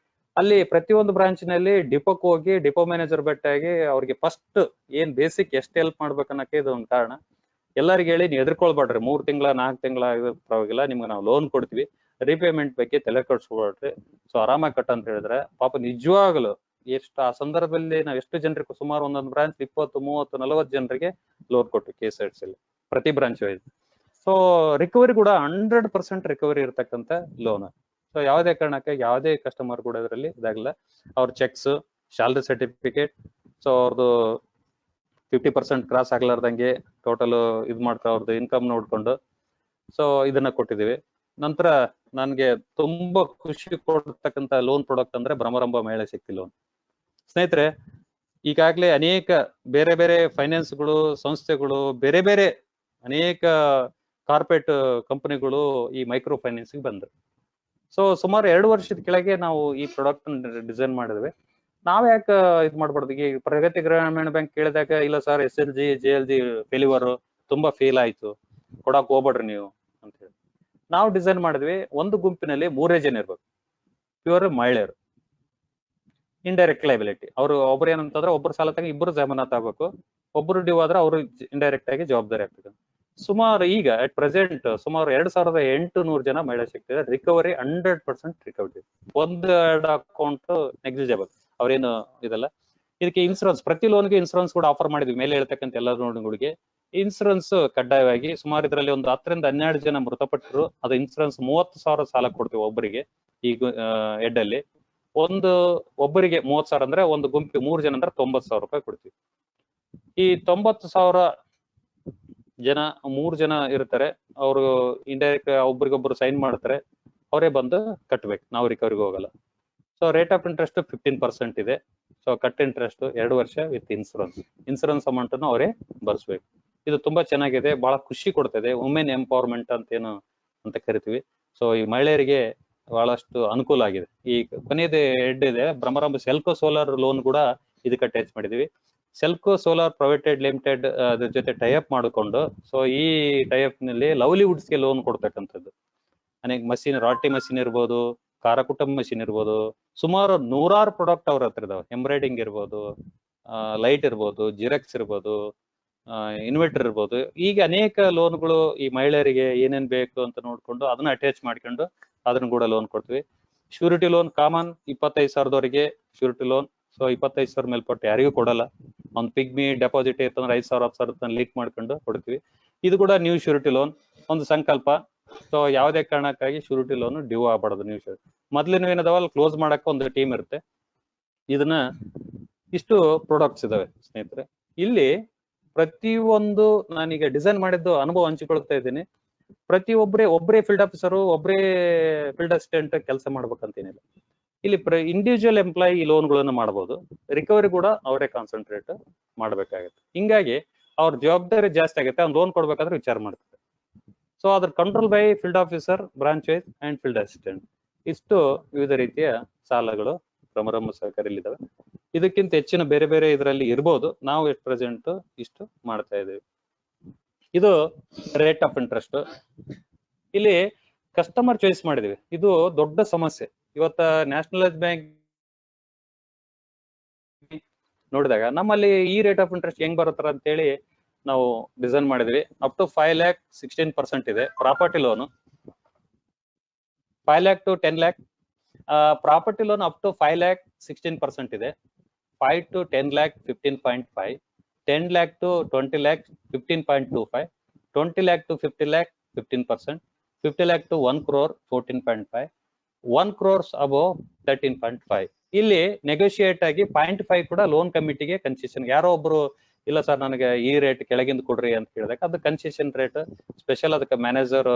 S1: ಅಲ್ಲಿ ಪ್ರತಿಯೊಂದು ಬ್ರಾಂಚ್ ನಲ್ಲಿ ಡಿಪೋಕ್ ಹೋಗಿ ಡಿಪೋ ಮ್ಯಾನೇಜರ್ ಭೇಟಿಯಾಗಿ ಅವ್ರಿಗೆ ಫಸ್ಟ್ ಏನ್ ಬೇಸಿಕ್ ಎಷ್ಟು ಹೆಲ್ಪ್ ಮಾಡ್ಬೇಕನ್ನಕ್ಕೆ ಇದು ಒಂದು ಕಾರಣ. ಎಲ್ಲರಿಗೆ ಹೇಳಿ ನೀವು ಎದುರ್ಕೊಳ್ಬೇಡ್ರಿ, 3 ತಿಂಗಳ 4 ತಿಂಗಳ ಪರವಾಗಿಲ್ಲ, ನಿಮ್ಗೆ ನಾವು ಲೋನ್ ಕೊಡ್ತೀವಿ, ರಿಪೇಮೆಂಟ್ ಬಗ್ಗೆ ತಲೆ ಕೆಡಿಸ್ಕೊಳ್ರಿ, ಸೊ ಆರಾಮಾಗಿ ಕಟ್ಟ ಅಂತ ಹೇಳಿದ್ರೆ ಪಾಪ ನಿಜವಾಗಲು ಎಷ್ಟು ಆ ಸಂದರ್ಭದಲ್ಲಿ ನಾವು ಎಷ್ಟು ಜನರಿಗೆ, ಸುಮಾರು ಒಂದೊಂದು ಬ್ರಾಂಚ್ 20, 30, 40 ಜನರಿಗೆ ಲೋನ್ ಕೊಟ್ಟು KSRTC ಪ್ರತಿ ಬ್ರಾಂಚ್ ವೈಸ್. ಸೊ ರಿಕವರಿ ಕೂಡ 100% ರಿಕವರಿ ಇರತಕ್ಕಂತ ಲೋನ್. ಸೊ ಯಾವುದೇ ಕಾರಣಕ್ಕೆ ಯಾವುದೇ ಕಸ್ಟಮರ್ ಕೂಡ ಇದರಲ್ಲಿ ಇದಾಗಲ್ಲ. ಅವ್ರ ಚೆಕ್ಸ್, ಸ್ಯಾಲರಿ ಸರ್ಟಿಫಿಕೇಟ್, ಸೊ ಅವ್ರದ್ದು 50% ಕ್ರಾಸ್ ಆಗ್ಲಾರ್ದಂಗೆ ಟೋಟಲ್ ಇದು ಮಾಡ್ತಾ ಅವ್ರದ್ದು ಇನ್ಕಮ್ ನೋಡ್ಕೊಂಡು ಸೊ ಇದನ್ನ ಕೊಟ್ಟಿದ್ದೀವಿ. ನಂತರ ನನ್ಗೆ ತುಂಬಾ ಖುಷಿ ಕೊಡ್ತಕ್ಕಂತ ಲೋನ್ ಪ್ರಾಡಕ್ಟ್ ಅಂದ್ರೆ ಭ್ರಮರಂಭ ಮಹಿಳಾ ಶಕ್ತಿ ಲೋನ್. ಸ್ನೇಹಿತರೆ, ಈಗಾಗಲೇ ಅನೇಕ ಬೇರೆ ಬೇರೆ ಫೈನಾನ್ಸ್ಗಳು, ಸಂಸ್ಥೆಗಳು, ಬೇರೆ ಬೇರೆ ಅನೇಕ ಕಾರ್ಪೊರೇಟ್ ಕಂಪನಿಗಳು ಈ ಮೈಕ್ರೋ ಫೈನಾನ್ಸ್ಗೆ ಬಂದ್ರು. ಸೊ ಸುಮಾರು 2 ವರ್ಷದ ಕೆಳಗೆ ನಾವು ಈ ಪ್ರಾಡಕ್ಟ್ ಡಿಸೈನ್ ಮಾಡಿದ್ವಿ. ನಾವ್ ಯಾಕೆ ಇದ್ ಮಾಡ್ಬಾರ್ದು? ಈಗ ಪ್ರಗತಿ ಗ್ರಾಮೀಣ ಬ್ಯಾಂಕ್ ಕೇಳಿದಾಗ ಇಲ್ಲ ಸರ್ SLG JLG ಫೇಲ್ಯೂರ್ ತುಂಬಾ ಫೇಲ್ ಆಯ್ತು, ಕೊಡಕ್ ಹೋಗ್ಬೇಡ್ರಿ ನೀವು ಅಂತ ಹೇಳಿ ನಾವು ಡಿಸೈನ್ ಮಾಡಿದ್ವಿ. ಒಂದು ಗುಂಪಿನಲ್ಲಿ 3 ಜನ ಇರ್ಬೇಕು, ಪ್ಯೂರ್ ಮಹಿಳೆಯರು. ಇಂಡೈರೆಕ್ಟ್ ಲೈಬಿಲಿಟಿ ಅವರು ಒಬ್ರು ಏನಂತಂದ್ರೆ ಒಬ್ರು ಸಾಲ ತಗ ಇಬ್ರು ಜಮಾನತ್ ಆಗ್ಬೇಕು, ಒಬ್ರು ಡ್ಯೂ ಆದ್ರೆ ಅವ್ರು ಇಂಡೈರೆಕ್ಟ್ ಆಗಿ ಜವಾಬ್ದಾರಿ ಆಗ್ತದೆ. ಸುಮಾರು ಈಗ ಅಟ್ ಪ್ರೆಸೆಂಟ್ ಸುಮಾರು 2800 ಜನ ಮಹಿಳಾ ಶಕ್ತಿ ರಿಕವರಿ 100% ರಿಕವರಿ. ಒಂದೆರಡು ಅಕೌಂಟ್ ನೆಗ್ಲಿಜಬಲ್, ಅವ್ರೇನು ಇದಲ್ಲ. ಇದಕ್ಕೆ ಇನ್ಸೂರೆನ್ಸ್, ಪ್ರತಿ ಲೋನ್ಗೆ ಇನ್ಸೂರೆನ್ಸ್ ಕೂಡ ಆಫರ್ ಮಾಡಿದ್ವಿ. ಮೇಲೆ ಹೇಳ್ತಕ್ಕಂಥ ಎಲ್ಲ ಲೋನ್ಗಳಿಗೆ ಇನ್ಸೂರೆನ್ಸ್ ಕಡ್ಡಾಯವಾಗಿ. ಸುಮಾರು ಇದರಲ್ಲಿ ಒಂದು 10 ರಿಂದ 12 ಜನ ಮೃತಪಟ್ಟರು, ಅದು ಇನ್ಸೂರೆನ್ಸ್ 30,000 ಸಾಲ ಕೊಡ್ತೀವಿ ಒಬ್ಬರಿಗೆ. ಈಗ ಹೆಡ್ ಒಬ್ಬರಿಗೆ 30,000 ಅಂದ್ರೆ ಒಂದು ಗುಂಪಿಗೆ 3 ಜನ ಅಂದ್ರೆ 90,000 ರೂಪಾಯಿ ಕೊಡ್ತೀವಿ. ಈ 90,000 ಜನ 3 ಜನ ಇರ್ತಾರೆ, ಅವರು ಇಂಡೈರೆಕ್ಟ್ ಒಬ್ರಿಗೊಬ್ರು ಸೈನ್ ಮಾಡ್ತಾರೆ, ಅವರೇ ಬಂದು ಕಟ್ಬೇಕು, ನಾವು ರಿಕವರಿಗೆ ಹೋಗಲ್ಲ. ಸೊ ರೇಟ್ ಆಫ್ ಇಂಟ್ರೆಸ್ಟ್ 15% ಇದೆ. ಸೊ ಕಟ್ ಇಂಟ್ರೆಸ್ಟ್ 2 ವರ್ಷ ವಿತ್ ಇನ್ಸೂರೆನ್ಸ್ ಅಮೌಂಟ್ ಅನ್ನು ಅವರೇ ಬರ್ಸ್ಬೇಕು. ಇದು ತುಂಬಾ ಚೆನ್ನಾಗಿದೆ, ಬಹಳ ಖುಷಿ ಕೊಡ್ತದೆ. ವುಮೆನ್ ಎಂಪವರ್ಮೆಂಟ್ ಅಂತ ಕರಿತೀವಿ. ಸೊ ಈ ಮಹಿಳೆಯರಿಗೆ ಬಹಳಷ್ಟು ಅನುಕೂಲ ಆಗಿದೆ. ಈ ಕೊನೆಯದು ಹೆಡ್ ಇದೆ ಭ್ರಮರಾಂಬ ಸೆಲ್ಕೋ ಸೋಲಾರ್ ಲೋನ್ ಕೂಡ ಇದಕ್ಕೆ ಅಟ್ಯಾಚ್ ಮಾಡಿದೀವಿ. ಸೆಲ್ಕೋ ಸೋಲಾರ್ ಪ್ರೈವೇಟೆಡ್ ಲಿಮಿಟೆಡ್ ಅದ್ರ ಜೊತೆ ಟೈಅಪ್ ಮಾಡಿಕೊಂಡು, ಸೊ ಈ ಟೈಅಪ್ ನಲ್ಲಿ ಲವ್ಲಿವುಡ್ಸ್ಗೆ ಲೋನ್ ಕೊಡ್ತಕ್ಕಂಥದ್ದು. ಅನೇಕ ಮಷೀನ್, ರಾಟಿ ಮಷೀನ್ ಇರ್ಬೋದು, ಕಾರಕುಟುಂಬ ಮಷೀನ್ ಇರ್ಬೋದು, ಸುಮಾರು 100 ಪ್ರಾಡಕ್ಟ್ ಅವ್ರ ಹತ್ರ ಇದಾವೆ. ಎಂಬ್ರಾಯ್ಡಿಂಗ್ ಇರ್ಬೋದು, ಲೈಟ್ ಇರ್ಬೋದು, ಜಿರೆಕ್ಸ್ ಇರ್ಬೋದು, ಇನ್ವರ್ಟರ್ ಇರ್ಬೋದು. ಈಗ ಅನೇಕ ಲೋನ್ಗಳು ಈ ಮಹಿಳೆಯರಿಗೆ ಏನೇನ್ ಬೇಕು ಅಂತ ನೋಡ್ಕೊಂಡು ಅದನ್ನ ಅಟ್ಯಾಚ್ ಮಾಡ್ಕೊಂಡು ಅದನ್ನ ಕೂಡ ಲೋನ್ ಕೊಡ್ತೀವಿ. ಶ್ಯೂರಿಟಿ ಲೋನ್ ಕಾಮನ್ 25,000ದವರೆಗೆ ಶ್ಯೂರಿಟಿ ಲೋನ್. ಸೊ 25,000 ಮೇಲ್ಪಟ್ಟು ಯಾರಿಗೂ ಕೊಡಲ್ಲ. ಒಂದು ಪಿಗ್ಮಿ ಡೆಪಾಸಿಟ್ ಇರ್ತಂದ್ರೆ 5,000 10,000 ಲೀಕ್ ಮಾಡ್ಕೊಂಡು ಕೊಡ್ತೀವಿ. ಇದು ಕೂಡ ನ್ಯೂ ಶ್ಯೂರಿಟಿ ಲೋನ್, ಒಂದು ಸಂಕಲ್ಪ. ಸೊ ಯಾವುದೇ ಕಾರಣಕ್ಕಾಗಿ ಶ್ಯೂರಿಟಿ ಲೋನ್ ಡ್ಯೂ ಆಗ್ಬಾರ್ದು. ನ್ಯೂ ಶ್ಯೂರಿಟಿ ಮೊದ್ಲಿನ ಏನದಾವಲ್ಲ ಕ್ಲೋಸ್ ಮಾಡಕ್ಕೆ ಒಂದು ಟೀಮ್ ಇರುತ್ತೆ. ಇದನ್ನ ಇಷ್ಟು ಪ್ರಾಡಕ್ಟ್ಸ್ ಇದಾವೆ ಸ್ನೇಹಿತರೆ. ಇಲ್ಲಿ ಪ್ರತಿಯೊಂದು ನಾನೀಗ ಡಿಸೈನ್ ಮಾಡಿದ್ದು ಅನುಭವ ಹಂಚಿಕೊಳ್ತಾ ಇದ್ದೀನಿ. ಒಬ್ಬರೇ ಫೀಲ್ಡ್ ಆಫೀಸರು, ಒಬ್ಬರೇ ಫೀಲ್ಡ್ ಅಸಿಸ್ಟೆಂಟ್ ಕೆಲಸ ಮಾಡ್ಬೇಕಂತೇನಿಲ್ಲ. ಇಲ್ಲಿ ಇಂಡಿವಿಜುವಲ್ ಎಂಪ್ಲಾಯಿ ಈ ಲೋನ್ಗಳನ್ನು ಮಾಡಬಹುದು. ರಿಕವರಿ ಕೂಡ ಅವರೇ ಕಾನ್ಸಂಟ್ರೇಟ್ ಮಾಡ್ಬೇಕಾಗತ್ತೆ. ಹಿಂಗಾಗಿ ಅವ್ರ ಜವಾಬ್ದಾರಿ ಜಾಸ್ತಿ ಆಗುತ್ತೆ. ಅವ್ನು ಲೋನ್ ಕೊಡ್ಬೇಕಾದ್ರೆ ವಿಚಾರ ಮಾಡ್ತಾರೆ. ಸೊ ಅದ್ರ control by field officer, branch wise and field assistant. ಇಷ್ಟು ವಿವಿಧ ರೀತಿಯ ಸಾಲಗಳು ಭ್ರಮರಾಂಬ ಸಹಕಾರಿಯಲ್ಲಿದ್ದಾವೆ. ಇದಕ್ಕಿಂತ ಹೆಚ್ಚಿನ ಬೇರೆ ಬೇರೆ ಇದರಲ್ಲಿ ಇರ್ಬೋದು. ನಾವು ಎಟ್ ಪ್ರೆಸೆಂಟ್ ಇಷ್ಟು ಮಾಡ್ತಾ ಇದ್ದೀವಿ. ಇದು ರೇಟ್ ಆಫ್ ಇಂಟ್ರೆಸ್ಟ್. ಇಲ್ಲಿ ಕಸ್ಟಮರ್ ಚಾಯ್ಸ್ ಮಾಡಿದೀವಿ. ಇದು ದೊಡ್ಡ ಸಮಸ್ಯೆ. ಇವತ್ತ ನ್ಯಾಷನಲೈಸ್ ಬ್ಯಾಂಕ್ ನೋಡಿದಾಗ ನಮ್ಮಲ್ಲಿ ಈ ರೇಟ್ ಆಫ್ ಇಂಟ್ರೆಸ್ಟ್ ಹೆಂಗ್ ಬರುತ್ತಾರ ಅಂತೇಳಿ ನಾವು ಡಿಸೈನ್ ಮಾಡಿದ್ವಿ. ಅಪ್ ಟು 5 lakh 16% ಇದೆ property loan. 5 lakh to 10 lakh property loan up to 5 lakh 16% ಇದೆ. 5 to 10 lakh 15.5, 10 lakh to 20 lakh 15.25, 20 lakh to 50 lakh 15%, 50 lakh to 1 crore 14.5, 1 crores above 13.5. ಇಲ್ಲಿ ನೆಗೋಷಿಯೇಟ್ ಆಗಿ 0.5 ಕೂಡ loan ಕಮಿಟಿಗೆ concession. ಯಾರೋ ಒಬ್ರು ಇಲ್ಲ ಸರ್ ನನಗೆ ಈ ರೇಟ್ ಕೆಳಗಿಂದ ಕೊಡ್ರಿ ಅಂತ ಕೇಳಿದಾಗ ಅದು ಕನ್ಸೆಷನ್ ರೇಟ್ ಸ್ಪೆಷಲ್. ಅದಕ್ಕೆ ಮ್ಯಾನೇಜರ್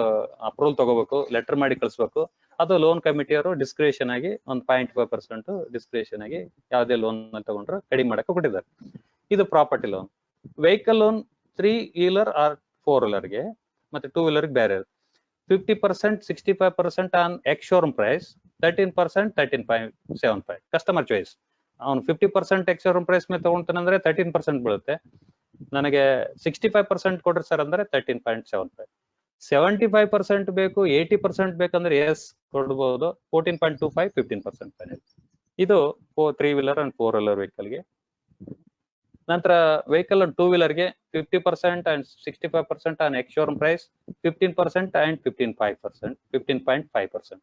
S1: ಅಪ್ರೂವಲ್ ತಗೋಬೇಕು, ಲೆಟರ್ ಮಾಡಿ ಕಳಿಸ್ಬೇಕು. ಅದು ಲೋನ್ ಕಮಿಟಿಯವರು ಡಿಸ್ಕ್ರಿಷನ್ ಆಗಿ ಒಂದು 0.5% ಡಿಸ್ಕ್ರಿಷನ್ ಆಗಿ ಯಾವುದೇ ಲೋನ್ ತಗೊಂಡ್ರೆ ಕಡಿಮೆ ಮಾಡಕ್ಕೆ ಕೊಟ್ಟಿದ್ದಾರೆ. ಇದು property loan. Vehicle loan 3 wheeler or 4 wheelerಗೆ ಮತ್ತೆ 2 wheeler ಬೇರೆ 50%, 65% on ex showroom price, 13%, 13.75 customer choice. ಅವನು 50% ಎಕ್ಸ್ ಶೋರೂಮ್ ಪ್ರೈಸ್ ಮೇಲೆ ತಗೊಂತಾನಂದ್ರೆ 13% ಬೀಳುತ್ತೆ. ನನಗೆ 65% ಕೊಡ್ರಿ ಸರ್ ಅಂದ್ರೆ 13.75. 75% ಬೇಕು, 80% ಬೇಕಂದ್ರೆ ಎಸ್ ಕೊಡ್ಬೋದು. 14.25, 15% ಫೈನಲ್. ಇದು 3 wheeler ಅಂಡ್ 4 wheeler ವೆಹಿಕಲ್ಗೆ. ನಂತರ ವೆಹಿಕಲ್ 2 wheelerಗೆ 50% and 65% on ex showroom price, 15% and 15.5%.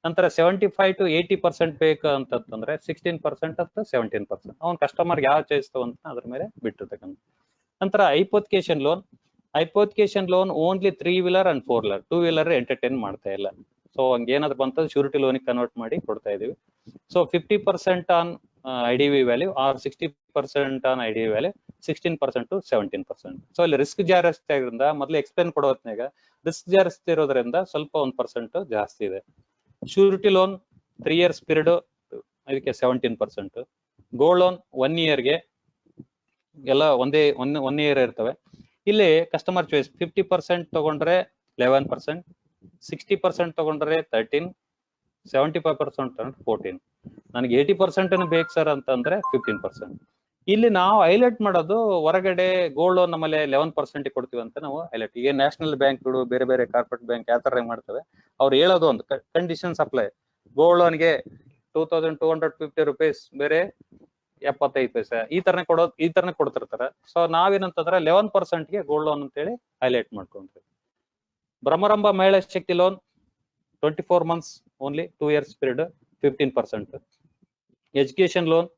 S1: ನಂತರ 75 to 80% ಬೇಕು ಅಂತಂದ್ರೆ 16% ಅಥವಾ 17%. ಅವ್ನ ಕಸ್ಟಮರ್ಗೆ ಯಾವ ಚಾಯ್ಸ್ ತಗೊಂತ ಅದ್ರ ಮೇಲೆ ಬಿಟ್ಟಿರ್ತಕ್ಕಂಥ. ನಂತರ hypothecation loan only 3 wheeler and 4 wheeler. 2 wheeler entertain ಮಾಡ್ತಾ ಇಲ್ಲ. ಸೊ ಹಂಗೇನಾದ್ರು ಬಂತ ಶ್ಯೂರಿಟಿ ಲೋನಿಗೆ ಕನ್ವರ್ಟ್ ಮಾಡಿ ಕೊಡ್ತಾ ಇದೀವಿ. So 50% on IDV value or 60% on IDV value, 16% to 17%. So ಇಲ್ಲಿ ರಿಸ್ಕ್ ಜಾಸ್ತಿ ಆಗಿರೋದ್ರಿಂದ ಮೊದಲು ಎಕ್ಸ್ಪ್ಲೇನ್ ಕೊಡೋ ಹೊತ್ನಾಗ ರಿಸ್ಕ್ ಜಾಸ್ತಿ ಇರೋದ್ರಿಂದ ಸ್ವಲ್ಪ 1% ಜಾಸ್ತಿ ಇದೆ. ಶ್ಯೂರಿಟಿ ಲೋನ್ 3 years ಪೀರಿಯಡ್, ಅದಕ್ಕೆ 17%. ಗೋಲ್ಡ್ ಲೋನ್ 1 yearಗೆ ಎಲ್ಲ ಒನ್ ಇಯರ್ ಇರ್ತವೆ. ಇಲ್ಲಿ ಕಸ್ಟಮರ್ ಚಾಯ್ಸ್ 50% ತಗೊಂಡ್ರೆ 11%, 60% ತಗೊಂಡ್ರೆ 13, 75% ಅಂದ್ರೆ 14, ನನಗೆ 80% ಬೇಕು ಸರ್ ಅಂತಂದ್ರೆ 15%. ಇಲ್ಲಿ ನಾವು ಹೈಲೈಟ್ ಮಾಡೋದು ಹೊರಗಡೆ ಗೋಲ್ಡ್ ಲೋನ್ ನಮ್ಮಲ್ಲಿ 11% ಕೊಡ್ತೀವಿ ಅಂತ ನಾವು ಹೈಲೈಟ್. ಈಗ ನ್ಯಾಷನಲ್ ಬ್ಯಾಂಕ್ಗಳು ಬೇರೆ ಬೇರೆ ಕಾರ್ಪೊರೇಟ್ ಬ್ಯಾಂಕ್ ಯಾವ ತರ ಮಾಡ್ತವೆ, ಅವ್ರು ಹೇಳೋದು ಒಂದು ಕಂಡೀಷನ್ಸ್ ಅಪ್ಲೈ. ಗೋಲ್ಡ್ ಲೋನ್ಗೆ 2250 rupees ಬೇರೆ 75 ಪೈಸೆ ಈ ತರನೇ ಕೊಡ್ತಿರ್ತಾರೆ. ಸೊ ನಾವೇನಂತಂದ್ರೆ 11%ಗೆ ಗೋಲ್ಡ್ ಲೋನ್ ಅಂತೇಳಿ ಹೈಲೈಟ್ ಮಾಡ್ಕೊಂಡ್ರಿ. Bhramaramba Mahila Shakti loan 24 months only, 2 years period 15%. Education loan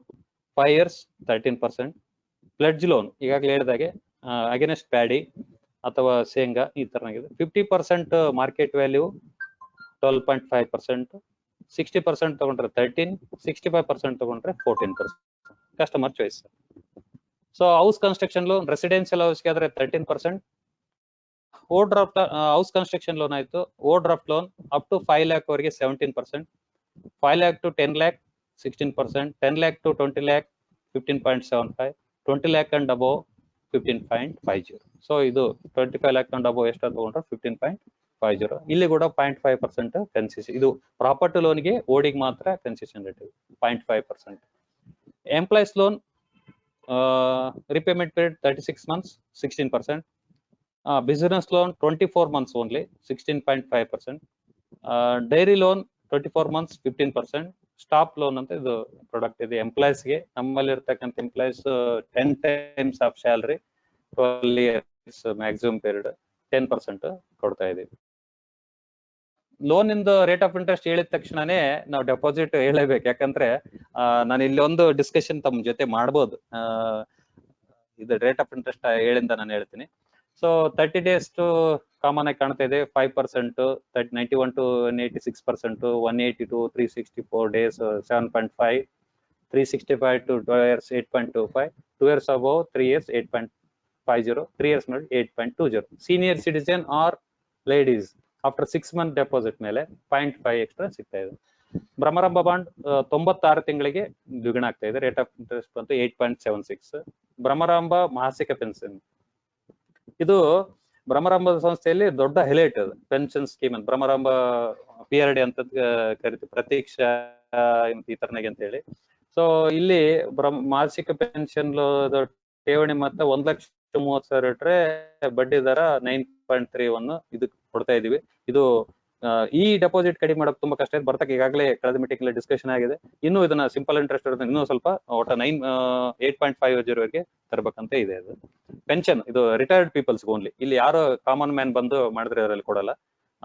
S1: 5 years 13%. Pledge loan ಈಗಾಗಲೇ ಹೇಳಿದಾಗೆ ಅಗೇನೆಸ್ಟ್ ಪ್ಯಾಡಿ ಅಥವಾ ಶೇಂಗಾ ಈ ತರನಾಗಿದೆ. 50% ಮಾರ್ಕೆಟ್ ವ್ಯಾಲ್ಯೂ 12.5%. 60% ತಗೊಂಡ್ರೆ 13, 65% ತಗೊಂಡ್ರೆ 14%. Customer choice. So house construction loan residential ಹೌಸ್ಗೆ ಆದ್ರೆ 13%. Overdraft house construction loan ಆಯ್ತು. Overdraft loan up to 5 lakh ವರೆಗೆ 17%, 5 lakh to 10 lakh 16%, 10 lakh to 20 lakh 15.75, 20 lakh and above 15.50. So ಇದು 25 lakh and above ಎಷ್ಟು ತಗೊಂಡ್ರೆ 15.50. ಇಲ್ಲಿ ಕೂಡ 0.5% concession. ಇದು ಪ್ರಾಪರ್ಟಿ ಲೋನ್ಗೆ ಓಡಿಗೆ ಮಾತ್ರ concession rate 0.5%. Employees loan repayment period 36 months 16%. Business loan 24 months only 16.5%. Dairy loan 24 months 15%. Stop loan ಅಂತ ಇದು product ಇದೆ ಎಂಪ್ಲಾಯ್ಸ್ಗೆ. ನಮ್ಮಲ್ಲಿ ಇರ್ತಕ್ಕಂಥ employees 10 times of salary 12 years maximum period 10% ಕೊಡ್ತಾ ಇದೀವಿ. ಲೋನ್ ಇಂದ ರೇಟ್ ಆಫ್ ಇಂಟ್ರೆಸ್ಟ್ ಹೇಳಿದ ತಕ್ಷಣನೇ ನಾವು ಡೆಪಾಸಿಟ್ ಹೇಳಬೇಕು. ಯಾಕಂದ್ರೆ ನಾನು ಇಲ್ಲಿ ಒಂದು ಡಿಸ್ಕಷನ್ ತಮ್ಮ ಜೊತೆ ಮಾಡ್ಬೋದು. ಇದು ರೇಟ್ ಆಫ್ ಇಂಟ್ರೆಸ್ಟ್ ಹೇಳಿಂದ ನಾನು ಹೇಳ್ತೀನಿ. ಸೊ 30 days ಟು ಕಾಮನ್ ಆಗಿ ಕಾಣ್ತಾ ಇದೆ 5%, 91 to 86%, 180 to 364 days 7.5, 365 to 2 years 8.25, 2 years above 3 years 8.50, 3 years ಮೇಲೆ 8.20. Senior citizen or ladies after 6 month deposit ಮೇಲೆ 0.5 ಎಕ್ಸ್ಟ್ರಾ ಸಿಗ್ತಾ ಇದೆ. ಬ್ರಹ್ಮರಂಭ ಬಾಂಡ್ 96 ತಿಂಗಳಿಗೆ ದ್ವಿಗುಣ ಆಗ್ತಾ ಇದೆ. ರೇಟ್ ಆಫ್ ಇಂಟ್ರೆಸ್ಟ್ ಬಂತು 8.76. ಬ್ರಹ್ಮರಂಭ ಮಾಸಿಕ ಪೆನ್ಷನ್ ಇದು ಬ್ರಹ್ಮರಂಭ ಸಂಸ್ಥೆಯಲ್ಲಿ ದೊಡ್ಡ ಹೈಲೈಟ್ ಅದು ಪೆನ್ಷನ್ ಸ್ಕೀಮ್ ಅಂತ. ಬ್ರಹ್ಮರಂಭ PRD ಅಂತ ಕರಿತೀವಿ, ಪ್ರತೀಕ್ಷಾ ಈ ತರನಾಗಿ ಅಂತ ಹೇಳಿ. ಸೊ ಇಲ್ಲಿ ಮಾಸಿಕ ಪೆನ್ಷನ್ ಠೇವಣಿ ಮೊತ್ತ 1,30,30,000 ಇಟ್ರೆ ಬಡ್ಡಿ ದರ 9.31 ಇದು ಕೊಡ್ತಾ ಇದೀವಿ. ಇದು ಈ ಡೆಪಾಸಿಟ್ ಕಡಿಮೆ ಮಾಡೋಕೆ ತುಂಬಾ ಕಷ್ಟ ಇದೆ. ಬರ್ತಕ್ಕೆ ಈಗಾಗಲೇ ಕಳೆದ ಮೀಟಿಂಗ್ ಡಿಸ್ಕಷನ್ ಆಗಿದೆ. ಇನ್ನು ಇದನ್ನ ಸಿಂಪಲ್ ಇಂಟ್ರೆಸ್ಟ್ ಇನ್ನೂ ಸ್ವಲ್ಪ ಒಟ್ಟ 8.50 ವರೆಗೆ ತರಬೇಕಂತ ಇದೆ. ಅದು ಪೆನ್ಷನ್ ಇದು ರಿಟೈರ್ಡ್ ಪೀಪಲ್ಸ್ ಓನ್ಲಿ. ಇಲ್ಲಿ ಯಾರು ಕಾಮನ್ ಮ್ಯಾನ್ ಬಂದು ಮಾಡಿದ್ರೆ ಅದರಲ್ಲಿ ಕೊಡಲ್ಲ,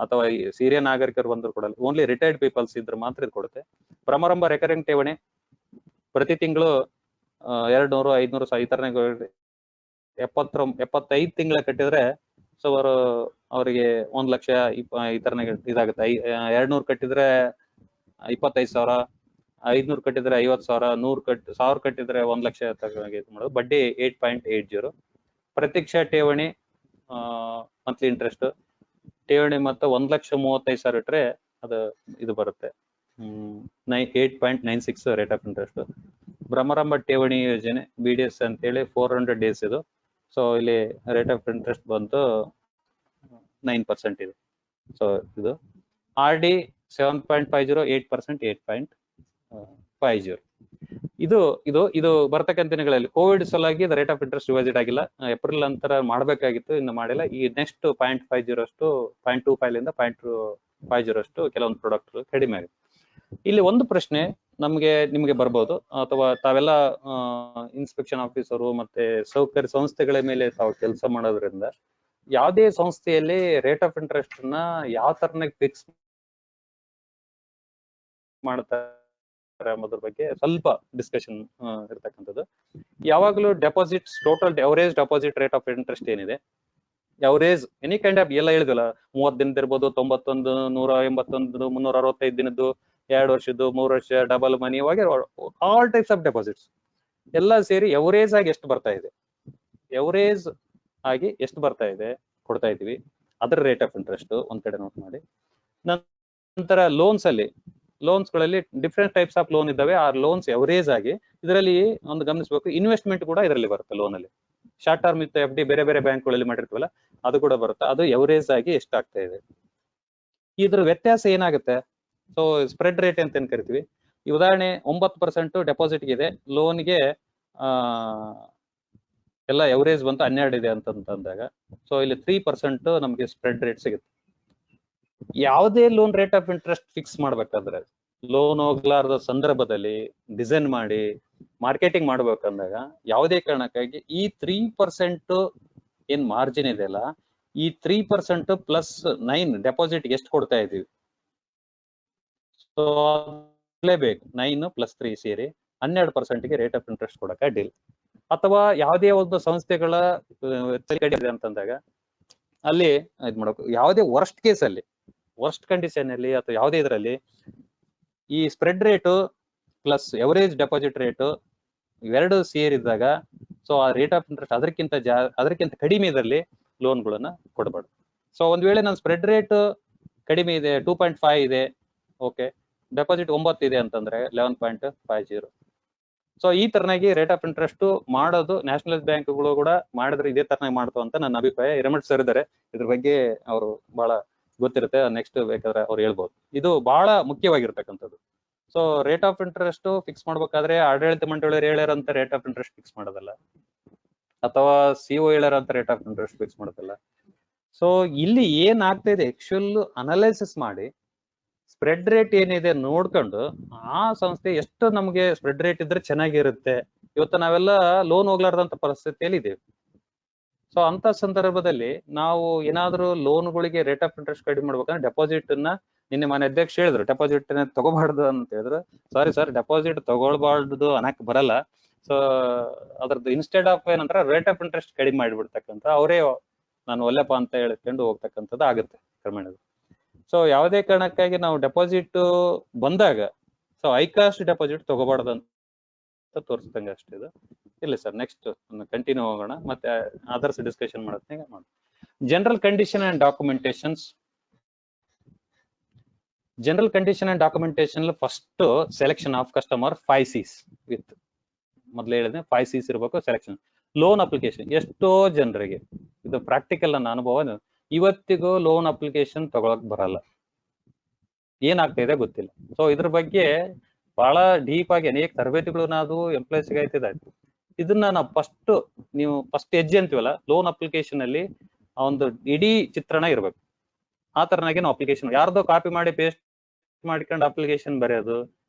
S1: ಅಥವಾ ಹಿರಿಯ ನಾಗರಿಕರು ಬಂದ್ರು ಕೊಡಲ್ಲ. ಓನ್ಲಿ ರಿಟೈರ್ಡ್ ಪೀಪಲ್ಸ್ ಇದ್ರೆ ಮಾತ್ರ ಇದು ಕೊಡುತ್ತೆ. ಬ್ರಹ್ಮರಂಭ ರೆಕರಿಂಗ್ ಠೇವಣಿ ಪ್ರತಿ ತಿಂಗಳು 200, 500 ಈ ತರ 75 ತಿಂಗಳ ಕಟ್ಟಿದ್ರೆ ಸೊ ಅವರಿಗೆ 1 ಲಕ್ಷ ಈ ತರ ಇದಾಗುತ್ತೆ. 200 ಕಟ್ಟಿದ್ರೆ 25,000, 500 ಕಟ್ಟಿದ್ರೆ 50,000, 100,000 ಕಟ್ಟಿದ್ರೆ 1 ಲಕ್ಷ ಮಾಡೋದು. ಬಡ್ಡಿ 8.80. ಪ್ರತೀಕ್ಷಾ ಠೇವಣಿ ಮಂತ್ಲಿ ಇಂಟ್ರೆಸ್ಟ್ ಠೇವಣಿ ಮೊತ್ತ 1,35,000 ಇಟ್ರೆ ಅದು ಇದು ಬರುತ್ತೆ 8.96 ರೇಟ್ ಆಫ್ ಇಂಟ್ರೆಸ್ಟ್. ಬ್ರಹ್ಮರಂಭ ಠೇವಣಿ ಯೋಜನೆ BDS ಅಂತೇಳಿ 400 days ಇದು. ಸೊ ಇಲ್ಲಿ ರೇಟ್ ಆಫ್ ಇಂಟ್ರೆಸ್ಟ್ ಬಂತು 9% ಇದೆ. ಸೊ ಇದು RD 7.50, 8%, 8.50. ಇದು ಇದು ಇದು ಬರ್ತಕ್ಕಂಥ ದಿನಗಳಲ್ಲಿ ಕೋವಿಡ್ ಸಲುವಾಗಿ ರೇಟ್ ಆಫ್ ಇಂಟ್ರೆಸ್ಟ್ ರಿವೈಸ್ಡ್ ಆಗಿಲ್ಲ. ಏಪ್ರಿಲ್ ನಂತರ ಮಾಡಬೇಕಾಗಿತ್ತು, ಇನ್ನು ಮಾಡಿಲ್ಲ. ಈ ನೆಕ್ಸ್ಟ್ 0.50 ಅಷ್ಟು 0.25 0.50 ಅಷ್ಟು ಕೆಲವೊಂದು ಪ್ರಾಡಕ್ಟ್ ಕಡಿಮೆ ಆಗಿದೆ. ಇಲ್ಲಿ ಒಂದು ಪ್ರಶ್ನೆ ನಿಮಗೆ ಬರ್ಬೋದು, ಅಥವಾ ತಾವೆಲ್ಲ ಇನ್ಸ್ಪೆಕ್ಷನ್ ಆಫೀಸರು ಮತ್ತೆ ಸೌಕರ್ಯ ಸಂಸ್ಥೆಗಳ ಮೇಲೆ ತಾವು ಕೆಲಸ ಮಾಡೋದ್ರಿಂದ ಯಾವುದೇ ಸಂಸ್ಥೆಯಲ್ಲಿ ರೇಟ್ ಆಫ್ ಇಂಟ್ರೆಸ್ಟ್ ನ ಯಾವ ತರನಾಗಿ ಫಿಕ್ಸ್ ಮಾಡ್ತಾರೆ ಅನ್ನೋದ್ರ ಬಗ್ಗೆ ಸ್ವಲ್ಪ ಡಿಸ್ಕಷನ್ ಇರ್ತಕ್ಕಂಥದ್ದು. ಯಾವಾಗಲೂ deposits total average deposit rate of interest ಏನಿದೆ, ಎವರೇಜ್ ಎನಿ ಕೈಂಡ್ ಆಫ್ ಎಲ್ಲ ಹೇಳಿದ್ವಲ್ಲ, 30 ದಿನದ ಇರ್ಬೋದು, 91, 181, 365 ದಿನದ್ದು, 2 ವರ್ಷದ್ದು, 3 ವರ್ಷ, double money, all types of deposits ಎಲ್ಲ ಸೇರಿ ಎವರೇಜ್ ಆಗಿ ಎಷ್ಟು ಬರ್ತಾ ಇದೆ, ಎವರೇಜ್ ಆಗಿ ಎಷ್ಟು ಬರ್ತಾ ಇದೆ ಕೊಡ್ತಾ ಇದೀವಿ. ಅದರ ರೇಟ್ ಆಫ್ ಇಂಟ್ರೆಸ್ಟ್ ಒಂದ್ ಕಡೆ ನೋಟ್ ಮಾಡಿ. ನಂತರ ಲೋನ್ಸ್ ಗಳಲ್ಲಿ ಡಿಫ್ರೆಂಟ್ ಟೈಪ್ಸ್ ಆಫ್ ಲೋನ್ ಇದ್ದಾವೆ. ಆ ಲೋನ್ಸ್ ಎವರೇಜ್ ಆಗಿ ಇದರಲ್ಲಿ ಒಂದು ಗಮನಿಸಬೇಕು, ಇನ್ವೆಸ್ಟ್ಮೆಂಟ್ ಕೂಡ ಇದರಲ್ಲಿ ಬರುತ್ತೆ. ಲೋನ್ ಅಲ್ಲಿ ಶಾರ್ಟ್ ಟರ್ಮ್ ಇತ್ತು, FD ಬೇರೆ ಬೇರೆ ಬ್ಯಾಂಕ್ಗಳಲ್ಲಿ ಮಾಡಿರ್ತೀವಲ್ಲ ಅದು ಕೂಡ ಬರುತ್ತೆ. ಅದು ಎವರೇಜ್ ಆಗಿ ಎಷ್ಟಾಗ್ತಾ ಇದೆ. ಇದ್ರ ವ್ಯತ್ಯಾಸ ಏನಾಗುತ್ತೆ, ಸೊ ಸ್ಪ್ರೆಡ್ ರೇಟ್ ಅಂತ ಏನ್ ಕರಿತೀವಿ, ಈ ಉದಾಹರಣೆ 9% ಡೆಪಾಸಿಟ್ಗೆ ಇದೆ, ಲೋನ್ಗೆ ಎಲ್ಲ ಎವರೇಜ್ ಬಂತು 12 ಇದೆ ಅಂತಂದಾಗ, ಸೊ ಇಲ್ಲಿ 3% ನಮಗೆ ಸ್ಪ್ರೆಡ್ ರೇಟ್ ಸಿಗುತ್ತೆ. ಯಾವುದೇ loan rate of interest fix ಮಾಡ್ಬೇಕಾದ್ರೆ ಲೋನ್ ಹೋಗ್ಲಾರ್ದ ಸಂದರ್ಭದಲ್ಲಿ ಡಿಸೈನ್ ಮಾಡಿ ಮಾರ್ಕೆಟಿಂಗ್ ಮಾಡ್ಬೇಕಂದಾಗ ಯಾವುದೇ ಕಾರಣಕ್ಕಾಗಿ ಈ 3% ಏನ್ ಮಾರ್ಜಿನ್ ಇದೆಯಲ್ಲ, ಈ 3% ಪ್ಲಸ್ 9 ಡೆಪಾಸಿಟ್ ಎಷ್ಟು ಕೊಡ್ತಾ ಇದೀವಿ, ಸೊ ಬೇಕು 9 ಪ್ಲಸ್ 3 ಸೇರಿ 12%ಗೆ ರೇಟ್ ಆಫ್ ಇಂಟ್ರೆಸ್ಟ್ ಕೊಡಕ ಡೀಲ್. ಅಥವಾ ಯಾವುದೇ ಒಂದು ಸಂಸ್ಥೆಗಳ ಅಂತಂದಾಗ ಅಲ್ಲಿ ಇದ್ ಮಾಡಬೇಕು, ಯಾವುದೇ ವರ್ಸ್ಟ್ ಕೇಸ್ ಅಲ್ಲಿ, ವರ್ಸ್ಟ್ ಕಂಡೀಷನ್ ಅಲ್ಲಿ ಅಥವಾ ಯಾವುದೇ ಇದರಲ್ಲಿ ಈ spread rate plus average deposit rate ಇವೆರಡು ಸೇರಿದಾಗ ಸೊ ಆ ರೇಟ್ ಆಫ್ ಇಂಟ್ರೆಸ್ಟ್ ಅದಕ್ಕಿಂತ ಕಡಿಮೆ ಇದರಲ್ಲಿ ಲೋನ್ಗಳನ್ನ ಕೊಡಬಾರ್ದು. ಸೊ ಒಂದ್ ವೇಳೆ ನನ್ನ ಸ್ಪ್ರೆಡ್ ರೇಟ್ ಕಡಿಮೆ ಇದೆ, 2.5 ಇದೆ, ಓಕೆ, ಡೆಪಾಸಿಟ್ 9 ಇದೆ ಅಂತಂದ್ರೆ 11.50. ಸೊ ಈ ತರನಾಗಿ ರೇಟ್ ಆಫ್ ಇಂಟ್ರೆಸ್ಟ್ ಮಾಡೋದು ನ್ಯಾಷನಲ್ ಬ್ಯಾಂಕ್ಗಳು ಕೂಡ ಮಾಡಿದ್ರೆ ಇದೇ ತರನಾಗಿ ಮಾಡ್ತಾವ ಅಂತ ನನ್ನ ಅಭಿಪ್ರಾಯ. ಹಿರೇಮಠ್ ಸರ್ ಇದ್ದಾರೆ, ಇದ್ರ ಬಗ್ಗೆ ಅವರು ಬಹಳ ಗೊತ್ತಿರುತ್ತೆ, ನೆಕ್ಸ್ಟ್ ಬೇಕಾದ್ರೆ ಅವ್ರು ಹೇಳ್ಬೋದು. ಇದು ಬಹಳ ಮುಖ್ಯವಾಗಿರ್ತಕ್ಕಂಥದ್ದು. So rate of interest fix ಮಾಡ್ಬೇಕಾದ್ರೆ ಆಡಳಿತ ಮಂಡಳಿಯವರು ಹೇಳ್ಯಾರಂತ ರೇಟ್ ಆಫ್ ಇಂಟ್ರೆಸ್ಟ್ ಫಿಕ್ಸ್ ಮಾಡೋದಲ್ಲ, ಅಥವಾ ಸಿಒ ಹೇಳ್ಯಾರಂತ ರೇಟ್ ಆಫ್ ಇಂಟ್ರೆಸ್ಟ್ ಫಿಕ್ಸ್ ಮಾಡೋದಲ್ಲ. ಸೊ ಇಲ್ಲಿ ಏನ್ ಆಗ್ತಾ ಇದೆ ಆಕ್ಚುಲ್ ಅನಲೈಸಿಸ್ ಮಾಡಿ ಸ್ಪ್ರೆಡ್ ರೇಟ್ ಏನಿದೆ ನೋಡ್ಕೊಂಡು ಆ ಸಂಸ್ಥೆ ಎಷ್ಟು ನಮಗೆ ಸ್ಪ್ರೆಡ್ ರೇಟ್ ಇದ್ರೆ ಚೆನ್ನಾಗಿರುತ್ತೆ. ಇವತ್ತು ನಾವೆಲ್ಲ ಲೋನ್ ಹೋಗ್ಲಾರ್ದಂತ ಪರಿಸ್ಥಿತಿಯಲ್ಲಿ ಇದ್ದೇವೆ. ಸೊ ಅಂತ ಸಂದರ್ಭದಲ್ಲಿ ನಾವು ಏನಾದ್ರೂ ಲೋನ್ಗಳಿಗೆ ರೇಟ್ ಆಫ್ ಇಂಟ್ರೆಸ್ಟ್ ಕಡಿಮೆ ಮಾಡ್ಬೇಕಂದ್ರೆ ಡೆಪಾಸಿಟ್ ನ, ನಿನ್ನೆ ಮನೆ ಅಧ್ಯಕ್ಷ ಹೇಳಿದ್ರು ಡೆಪಾಸಿಟ್ ತಗೋಬಾರ್ದು ಅಂತ ಹೇಳಿದ್ರು. ಸಾರಿ ಸರ್, ಡೆಪಾಸಿಟ್ ತಗೊಳ್ಬಾರ್ದು ಅನ್ನಕ್ ಬರಲ್ಲ. ಸೊ ಅದ್ರದ್ದು ಇನ್ಸ್ಟೆಡ್ ಆಫ್ ಏನಂದ್ರೆ ರೇಟ್ ಆಫ್ ಇಂಟ್ರೆಸ್ಟ್ ಕಡಿಮೆ ಮಾಡಿಬಿಡ್ತಕ್ಕಂಥ, ಅವರೇ ನಾನು ಒಲ್ಲೆಪ್ಪ ಅಂತ ಹೇಳ್ಕೊಂಡು ಹೋಗ್ತಕ್ಕಂಥದ್ದು ಆಗುತ್ತೆ ಕ್ರಮೇಣ. ಸೊ ಯಾವುದೇ ಕಾರಣಕ್ಕಾಗಿ ನಾವು ಡೆಪಾಸಿಟ್ ಬಂದಾಗ ಸೊ ಹೈ ಕಾಸ್ಟ್ ಡೆಪಾಸಿಟ್ ತಗೋಬಾರ್ದು ಅಂತ ತೋರಿಸ್ದಂಗೆ ಅಷ್ಟೇ ಇದು. ಇಲ್ಲ ಸರ್, ನೆಕ್ಸ್ಟ್ ಕಂಟಿನ್ಯೂ ಹೋಗೋಣ, ಮತ್ತೆ ಅದರ್ಸ್ ಡಿಸ್ಕಷನ್ ಮಾಡೋದ್ನಾಗ ಮಾಡಿ. General condition and documentations. General condition and documentation first selection of customer 5 C's with, ಮೊದಲೇ ಹೇಳಿದ್ರೆ 5 C's ಇರಬೇಕು ಸೆಲೆಕ್ಷನ್. ಲೋನ್ ಅಪ್ಲಿಕೇಶನ್ ಎಷ್ಟೋ ಜನರಿಗೆ ಇದು ಪ್ರಾಕ್ಟಿಕಲ್ ನನ್ನ ಅನುಭವ, ಇವತ್ತಿಗೂ ಲೋನ್ ಅಪ್ಲಿಕೇಶನ್ ತಗೊಳಕ್ ಬರಲ್ಲ, ಏನಾಗ್ತಾ ಇದೆ ಗೊತ್ತಿಲ್ಲ. ಸೊ ಇದ್ರ ಬಗ್ಗೆ ಬಹಳ ಡೀಪ್ ಆಗಿ ಅನೇಕ ತರಬೇತಿಗಳು ನಾವು ಎಂಪ್ಲಾಯ್ಸ್ ಆಯ್ತಿದೆ. ಇದನ್ನ ನಾವು ನೀವು ಫಸ್ಟ್ ಹೆಜ್ಜೆ ಅಂತೀವಲ್ಲ, ಲೋನ್ ಅಪ್ಲಿಕೇಶನ್ ಅಲ್ಲಿ ಒಂದು ಇಡೀ ಚಿತ್ರಣ ಇರ್ಬೇಕು. ಆ ತರನಾಗಿ ನಾವು ಅಪ್ಲಿಕೇಶನ್ ಯಾರ್ದೋ ಕಾಪಿ ಮಾಡಿ ಪೇಸ್ಟ್ ಮಾಡ್ಕೊಂಡು ಅಪ್ಲಿಕೇಶನ್ ಬರೆಯೋದು,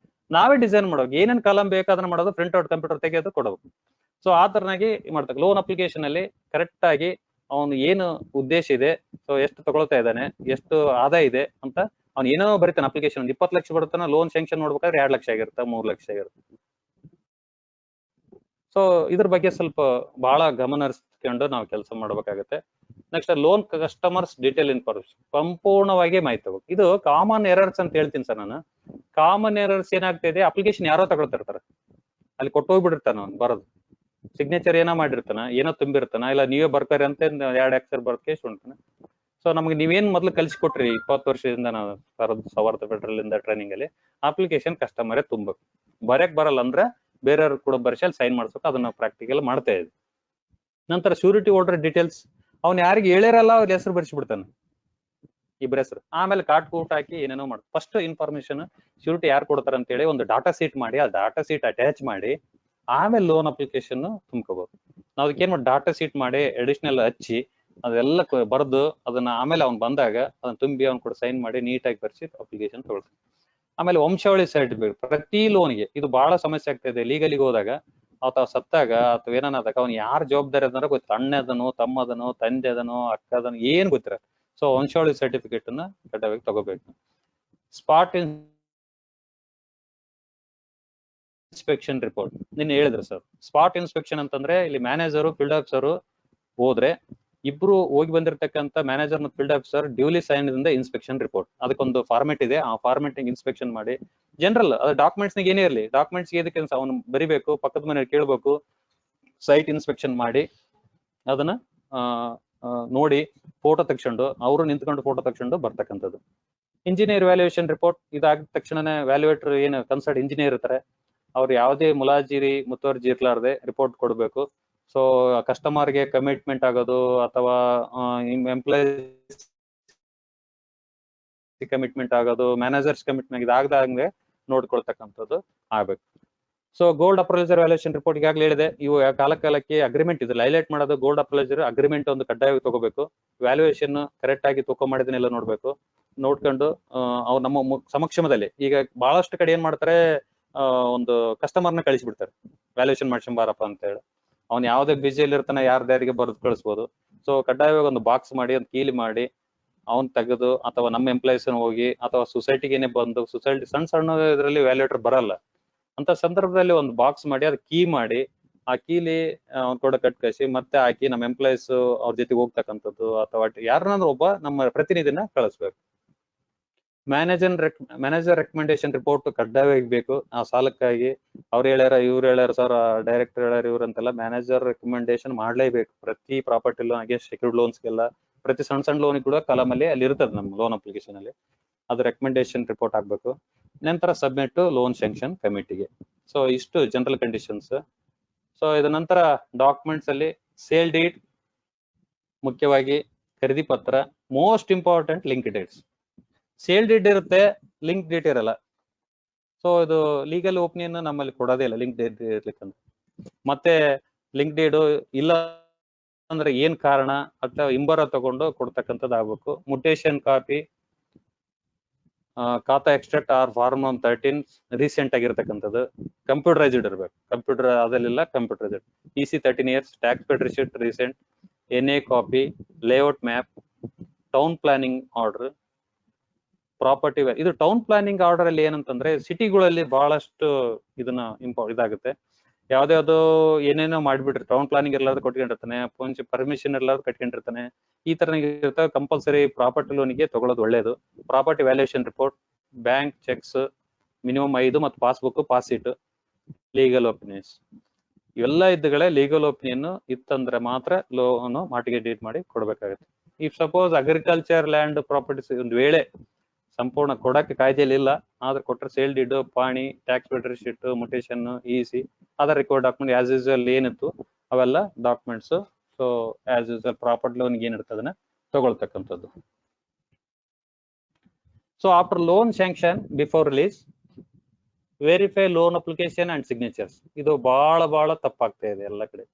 S1: ನಾವೇ ಡಿಸೈನ್ ಮಾಡೋದು, ಏನೇನ್ ಕಾಲಮ್ ಬೇಕಾದನ್ನ ಮಾಡೋದು, ಪ್ರಿಂಟ್ ಔಟ್ ಕಂಪ್ಯೂಟರ್ ತೆಗೆಯೋದು ಕೊಡಬೇಕು. ಸೊ ಆ ತರನಾಗಿ ಮಾಡ್ತಾರೆ. ಲೋನ್ ಅಪ್ಲಿಕೇಶನ್ ಅಲ್ಲಿ ಕರೆಕ್ಟ್ ಆಗಿ ಅವನು ಏನು ಉದ್ದೇಶ ಇದೆ, ಸೊ ಎಷ್ಟು ತಗೊಳ್ತಾ ಇದ್ದಾನೆ, ಎಷ್ಟು ಆದಾಯ ಇದೆ ಅಂತ ಅವ್ನು ಏನೋ ಬರೀತಾನೆ. ಅಪ್ಲಿಕೇಶನ್ 20 ಲಕ್ಷ ಬರುತ್ತಾನ, ಲೋನ್ ಸ್ಯಾಂಕ್ಷನ್ ನೋಡ್ಬೇಕಾದ್ರೆ 2 ಲಕ್ಷ ಆಗಿರುತ್ತೆ, 3 ಲಕ್ಷ ಆಗಿರುತ್ತೆ. ಸೊ ಇದ್ರ ಬಗ್ಗೆ ಸ್ವಲ್ಪ ಬಹಳ ಗಮನ ಹರಿಸ್ಕೊಂಡು ನಾವು ಕೆಲಸ ಮಾಡ್ಬೇಕಾಗತ್ತೆ. Next loan customers detail information, ಸಂಪೂರ್ಣವಾಗಿ ಮಾಹಿತಿ ತಗೋ. ಇದು ಕಾಮನ್ ಎರರ್ಸ್ ಅಂತ ಹೇಳ್ತೀನಿ ಸರ್ ನಾನು. ಕಾಮನ್ ಎರರ್ಸ್ ಏನಾಗ್ತಾ ಇದೆ, ಅಪ್ಲಿಕೇಶನ್ ಯಾರೋ ತಗೊಳ್ತಿರ್ತಾರೆ, ಅಲ್ಲಿ ಕೊಟ್ಟೋಗ್ಬಿಟ್ಟಿರ್ತಾನ ಅವ್ನು ಬರೋದು, ಸಿಗ್ನೇಚರ್ ಏನೋ ಮಾಡಿರ್ತಾನ, ಏನೋ ತುಂಬಿರ್ತಾನ, ಇಲ್ಲ ನೀವೇ ಬರ್ತಾರೆ ಅಂತ 2 ಅಕ್ಷರ ಬರ್ಕೆ ಉಂಟಾನ. ಸೊ ನಮ್ಗೆ ನೀವೇನ್ ಮೊದ್ಲು ಕಲಿಸ್ಕೊಟ್ರಿ 20 ವರ್ಷದಿಂದ ನಾವು ಸವರ್ಥ ಫೆಡರಲ್ ಇಂದ ಟ್ರೈನಿಂಗ್ ಅಲ್ಲಿ, ಅಪ್ಲಿಕೇಶನ್ ಕಸ್ಟಮರೇ ತುಂಬಬೇಕು, ಬರೆಯಕ್ ಬರಲ್ಲ ಅಂದ್ರೆ ಬೇರೆಯವ್ರು ಕೂಡ ಬರ್ಸಲ್ಲಿ ಸೈನ್ ಮಾಡ್ಸಬೇಕು, ಅದನ್ನ ಪ್ರಾಕ್ಟಿಕಲ್ ಮಾಡ್ತಾ ಇದ್ವಿ. ನಂತರ ಶ್ಯೂರಿಟಿ ಹೋಲ್ಡರ್ ಡೀಟೇಲ್ಸ್, ಅವ್ನು ಯಾರಿಗೆ ಹೇಳಿರಲ್ಲ ಅವ್ರ ಹೆಸರು ಬರ್ಸಿಬಿಡ್ತಾನೆ, ಇಬ್ಬರ ಹೆಸರು, ಆಮೇಲೆ ಕೂಟ್ ಹಾಕಿ ಏನೇನೋ ಮಾಡಿ. ಫಸ್ಟ್ ಇನ್ಫಾರ್ಮೇಶನ್ ಶ್ಯೂರಿಟಿ ಯಾರು ಕೊಡ್ತಾರ ಅಂತ ಹೇಳಿ ಒಂದು ಡಾಟಾ ಶೀಟ್ ಮಾಡಿ, ಆ ಡಾಟಾ ಶೀಟ್ ಅಟ್ಯಾಚ್ ಮಾಡಿ ಆಮೇಲೆ ಲೋನ್ ಅಪ್ಲಿಕೇಶನ್ ತುಂಬ್ಕೋಬಹುದು. ನಾವು ಅದಕ್ಕೆ ಏನ್ ಮಾಡಿ ಡಾಟಾ ಶೀಟ್ ಮಾಡಿ ಅಡಿಷನಲ್ ಹಚ್ಚಿ ಅದೆಲ್ಲ ಬರೆದು ಅದನ್ನ ಆಮೇಲೆ ಅವ್ನು ಬಂದಾಗ ಅದನ್ನ ತುಂಬಿ ಅವ್ನು ಕೂಡ ಸೈನ್ ಮಾಡಿ ನೀಟಾಗಿ ಬರ್ಸಿ ಅಪ್ಲಿಕೇಶನ್ ತಗೊಳ್ತಾನೆ. ಆಮೇಲೆ ವಂಶಾವಳಿ ಸರ್ಟಿಫಿಕೇಟ್ ಪ್ರತಿ ಲೋನ್ಗೆ, ಇದು ಬಹಳ ಸಮಸ್ಯೆ ಆಗ್ತಾ ಇದೆ. ಲೀಗಲಿಗೆ ಹೋದಾಗ ಅಥವಾ ಸತ್ತಾಗ ಅಥವಾ ಏನಾದಾಗ ಅವ್ನು ಯಾರು ಜವಾಬ್ದಾರಿ ಅದನ್ನ ಗೊತ್ತಿಲ್ಲ, ಅಣ್ಣದನೋ ತಮ್ಮದನೋ ತಂದೆದನೋ ಅಕ್ಕದನೋ ಏನ್ ಗೊತ್ತಿರ. ಸೊ ವಂಶಾವಳಿ ಸರ್ಟಿಫಿಕೇಟ್ ಅನ್ನ ಕಡ್ಡಾಯವಾಗಿ ತಗೋಬೇಕು. ಸ್ಪಾಟ್ ಇನ್ಸ್ಪೆಕ್ಷನ್ ರಿಪೋರ್ಟ್ ನಿನ್ನೆ ಹೇಳಿದ್ರು ಸರ್. ಸ್ಪಾಟ್ ಇನ್ಸ್ಪೆಕ್ಷನ್ ಅಂತಂದ್ರೆ ಇಲ್ಲಿ ಮ್ಯಾನೇಜರು ಫೀಲ್ಡ್ ಆಫೀಸರು ಹೋದ್ರೆ ಇಬ್ರು ಹೋಗಿ ಬಂದಿರತಕ್ಕಂತ ಮ್ಯಾನೇಜರ್ ಮತ್ತು ಫೀಲ್ಡ್ ಆಫೀಸರ್ ಡ್ಯೂಲಿ ಸೈನ್ ಇಂದ ಇನ್ಸ್ಪೆಕ್ಷನ್ ರಿಪೋರ್ಟ್, ಅದಕ್ಕೊಂದು ಫಾರ್ಮೆಟ್ ಇದೆ, ಆ ಫಾರ್ಮೆಟ್ ಇನ್ಸ್ಪೆಕ್ಷನ್ ಮಾಡಿ ಜನರಲ್ ಅದು ಡಾಕ್ಯುಮೆಂಟ್ಸ್ ಏನೇ ಇರಲಿ, ಡಾಕ್ಯುಮೆಂಟ್ಸ್ ಇದಕ್ಕೆ ಅವನು ಬರಿಬೇಕು, ಪಕ್ಕದ ಮನೆಯವ್ರು ಕೇಳ್ಬೇಕು, ಸೈಟ್ ಇನ್ಸ್ಪೆಕ್ಷನ್ ಮಾಡಿ ಅದನ್ನ ನೋಡಿ ಫೋಟೋ ತೆಗೆಸ್ಕೊಂಡು ಅವರು ನಿಂತ್ಕೊಂಡು ಫೋಟೋ ತೆಗೆಸ್ಕೊಂಡು ಬರ್ತಕ್ಕಂಥದ್ದು. ಇಂಜಿನಿಯರ್ ವ್ಯಾಲ್ಯೂಯೇಷನ್ ರಿಪೋರ್ಟ್, ಇದಾದ ತಕ್ಷಣನೇ ವ್ಯಾಲ್ಯೂಯೇಟರ್ ಏನು ಕನ್ಸಲ್ಟ್ ಇಂಜಿನಿಯರ್ ಇರ್ತಾರೆ, ಅವ್ರು ಯಾವುದೇ ಮುಲಾಜಿರಿ ಮುತುವರ್ಜಿ ಇರ್ಲಾರ್ದೆ ರಿಪೋರ್ಟ್ ಕೊಡ್ಬೇಕು. ಸೊ ಕಸ್ಟಮರ್ಗೆ ಕಮಿಟ್ಮೆಂಟ್ ಆಗೋದು ಅಥವಾ ಎಂಪ್ಲಾಯೀಸ್ ಕಮಿಟ್ಮೆಂಟ್ ಆಗೋದು, ಮ್ಯಾನೇಜರ್ಸ್ ಕಮಿಟ್ಮೆಂಟ್ ಇದಾಗದಂಗೆ ನೋಡ್ಕೊಳ್ತಕ್ಕಂಥದ್ದು ಆಗ್ಬೇಕು. ಸೊ ಗೋಲ್ಡ್ ಅಪ್ರೈಸರ್ ವ್ಯಾಲ್ಯೂಯೇಷನ್ ರಿಪೋರ್ಟ್ ಈಗಾಗಲೇ ಹೇಳಿದೆ, ಇವು ಕಾಲಕ್ಕೆ ಅಗ್ರಿಮೆಂಟ್ ಇದೆ ಹೈಲೈಟ್ ಮಾಡೋದು. ಗೋಲ್ಡ್ ಅಪ್ರೈಸರ್ ಅಗ್ರಿಮೆಂಟ್ ಒಂದು ಕಡ್ಡಾಯವಾಗಿ ತಗೋಬೇಕು, ವ್ಯಾಲ್ಯೂಯೇಷನ್ ಕರೆಕ್ಟ್ ಆಗಿ ತೂಕ ಮಾಡಿದನ್ನೆಲ್ಲ ನೋಡ್ಬೇಕು. ನೋಡ್ಕೊಂಡು ಅವ್ರು ನಮ್ಮ ಸಮಕ್ಷಮದಲ್ಲಿ, ಈಗ ಬಹಳಷ್ಟು ಕಡೆ ಏನ್ ಮಾಡ್ತಾರೆ, ಒಂದು ಕಸ್ಟಮರ್ನ ಕಳಿಸ್ಬಿಡ್ತಾರೆ ವ್ಯಾಲ್ಯೂಯೇಷನ್ ಮಾಡ್ಸಂಬಾರಪ್ಪ ಅಂತ ಹೇಳಿ. ಅವ್ನು ಯಾವ್ದೇ ಬಿಜಿಯಲ್ಲಿ ಇರ್ತಾನೆ, ಯಾರ್ದಾರಿಗೆ ಬರೆದು ಕಳಿಸ್ಬೋದು. ಸೊ ಕಡ್ಡಾಯವಾಗಿ ಒಂದು ಬಾಕ್ಸ್ ಮಾಡಿ, ಒಂದು ಕೀಲಿ ಮಾಡಿ ಅವ್ನ್ ತೆಗೆದು, ಅಥವಾ ನಮ್ಮ ಎಂಪ್ಲಾಯೀಸ್ ಹೋಗಿ, ಅಥವಾ ಸೊಸೈಟಿಗೇನೆ ಬಂದು, ಸೊಸೈಟಿ ಸಣ್ಣ ಇದರಲ್ಲಿ ವ್ಯಾಲ್ಯೂಟರ್ ಬರಲ್ಲ ಅಂತ ಸಂದರ್ಭದಲ್ಲಿ ಒಂದು ಬಾಕ್ಸ್ ಮಾಡಿ, ಅದು ಕೀ ಮಾಡಿ, ಆ ಕೀಲಿ ಅವ್ನ್ ಕೂಡ ಕಟ್ಕಳಿಸಿ ಮತ್ತೆ ಹಾಕಿ ನಮ್ಮ ಎಂಪ್ಲಾಯೀಸ್ ಅವ್ರ ಜೊತೆಗೆ ಹೋಗ್ತಕ್ಕಂಥದ್ದು, ಅಥವಾ ಯಾರನ್ನಾದ್ರೂ ಒಬ್ಬ ನಮ್ಮ ಪ್ರತಿನಿಧಿನ ಕಳಿಸ್ಬೇಕು. ಮ್ಯಾನೇಜರ್ ರೆಕಮೆಂಡೇಶನ್ ರಿಪೋರ್ಟ್ ಕಡ್ಡಾಯವಾಗಿ ಬೇಕು. ಆ ಸಾಲಕ್ಕಾಗಿ ಅವ್ರು ಹೇಳ್ಯಾರ, ಇವ್ರು ಹೇಳ್ಯಾರ, ಸರ್ ಡೈರೆಕ್ಟರ್ ಹೇಳ್ಯಾರ, ಇವ್ರು ಅಂತೆಲ್ಲ ಮ್ಯಾನೇಜರ್ ರೆಕಮೆಂಡೇಶನ್ ಮಾಡ್ಲೇಬೇಕು. ಪ್ರತಿ ಪ್ರಾಪರ್ಟಿ ಲೋನ್ ಆಗಿ ಸೆಕ್ಯೂರ್ಡ್ ಲೋನ್ಸ್ಗೆಲ್ಲ, ಪ್ರತಿ ಸಣ್ಣ ಲೋನ್ ಕೂಡ ಕಾಲಮಲ್ಲಿ ಅಲ್ಲಿ ಇರ್ತದೆ ನಮ್ಮ ಲೋನ್ ಅಪ್ಲಿಕೇಶನ್ ಅಲ್ಲಿ. ಅದು ರೆಕಮೆಂಡೇಶನ್ ರಿಪೋರ್ಟ್ ಆಗ್ಬೇಕು. ನಂತರ ಸಬ್ಮಿಟ್ ಲೋನ್ ಸ್ಯಾಂಕ್ಷನ್ ಕಮಿಟಿಗೆ. ಸೊ ಇಷ್ಟು ಜನರಲ್ ಕಂಡೀಷನ್ಸ್. ಸೊ ಇದ ನಂತರ ಡಾಕ್ಯುಮೆಂಟ್ಸ್ ಅಲ್ಲಿ ಸೇಲ್ ಡೀಡ್, ಮುಖ್ಯವಾಗಿ ಖರೀದಿ ಪತ್ರ, most important link dates. Sale deed ಇರುತ್ತೆ, ಲಿಂಕ್ ಡೇಟ್ ಇರಲ್ಲ. ಸೊ ಇದು ಲೀಗಲ್ ಒಪಿನಿಯನ್ ನಮ್ಮಲ್ಲಿ ಕೊಡೋದೇ ಇಲ್ಲ ಲಿಂಕ್ ಡೇಟ್ ಇರ್ಲಿಕ್ಕಂದ್ರೆ. ಮತ್ತೆ ಲಿಂಕ್ ಡೇಟ್ ಇಲ್ಲ ಅಂದ್ರೆ ಏನ್ ಕಾರಣ, ಅಥವಾ ಇಂಬರ ತಗೊಂಡು ಕೊಡ್ತಕ್ಕಂಥದ್ದು ಆಗ್ಬೇಕು. Mutation copy, khata extract or form 13 recent ಆಗಿರ್ತಕ್ಕಂಥದ್ದು, ಕಂಪ್ಯೂಟರೈಸ್ಡ್ ಇರ್ಬೇಕು. ಕಂಪ್ಯೂಟರ್ ಅದೆಲ್ಲ computerised. EC 13 years, tax paid receipt recent, NA copy, layout map, town planning order, property. ಇದು ಟೌನ್ ಪ್ಲಾನಿಂಗ್ ಆರ್ಡರ್ ಅಲ್ಲಿ ಏನಂತಂದ್ರೆ, ಸಿಟಿಗಳಲ್ಲಿ ಬಹಳಷ್ಟು ಇದನ್ನ ಇದಾಗುತ್ತೆ. ಯಾವ್ದಾವ್ದು ಏನೇನೋ ಮಾಡ್ಬಿಟ್ರೆ, ಟೌನ್ ಪ್ಲಾನಿಂಗ್ ಎಲ್ಲಾದ್ರೂ ಕೊಟ್ಕೊಂಡಿರ್ತಾನೆ, ಪರ್ಮಿಷನ್ ಎಲ್ಲಾದ್ರೂ ಕಟ್ಕೊಂಡಿರ್ತಾನೆ, ಈ ತರ ಇರ್ತವೆ. ಕಂಪಲ್ಸರಿ ಪ್ರಾಪರ್ಟಿ ಲೋನಿಗೆ ತಗೊಳ್ಳೋದು ಒಳ್ಳೇದು. Property valuation report, bank cheques minimum 5 ಮತ್ತು ಪಾಸ್ಬುಕ್, ಪಾಸ್ಶೀಟ್, ಲೀಗಲ್ ಒಪಿನಿಯನ್ಸ್ ಇವೆಲ್ಲ ಇದ್ದುಗಳೇ. ಲೀಗಲ್ ಒಪಿನಿಯನ್ ಇತ್ತಂದ್ರೆ ಮಾತ್ರ ಲೋನ್ ಮಾರ್ಟಿಗೇಜ್ ಡೀಡ್ ಮಾಡಿ ಕೊಡ್ಬೇಕಾಗುತ್ತೆ. If suppose agriculture land properties ಒಂದು ವೇಳೆ ಸಂಪೂರ್ಣ ಕೊಡಕ್ಕೆ ಕಾಯ್ದೆಯಲ್ಲಿ ಇಲ್ಲ, ಆದ್ರೆ ಕೊಟ್ಟರೆ ಸೇಲ್ ಡೀಡ್, ಪಾಣಿ, tax paid receipt, mutation, EC, other record document as usual ಏನಿತ್ತು ಅವೆಲ್ಲ documents. So as usual property ಲೋನ್ಗೆ ಏನಿರ್ತದೆ ಅದನ್ನ ತಗೊಳ್ತಕ್ಕಂಥದ್ದು. So after loan sanction, before release, verify loan application and signatures. ಇದು ಬಹಳ ತಪ್ಪಾಗ್ತಾ ಇದೆ ಎಲ್ಲ ಕಡೆ,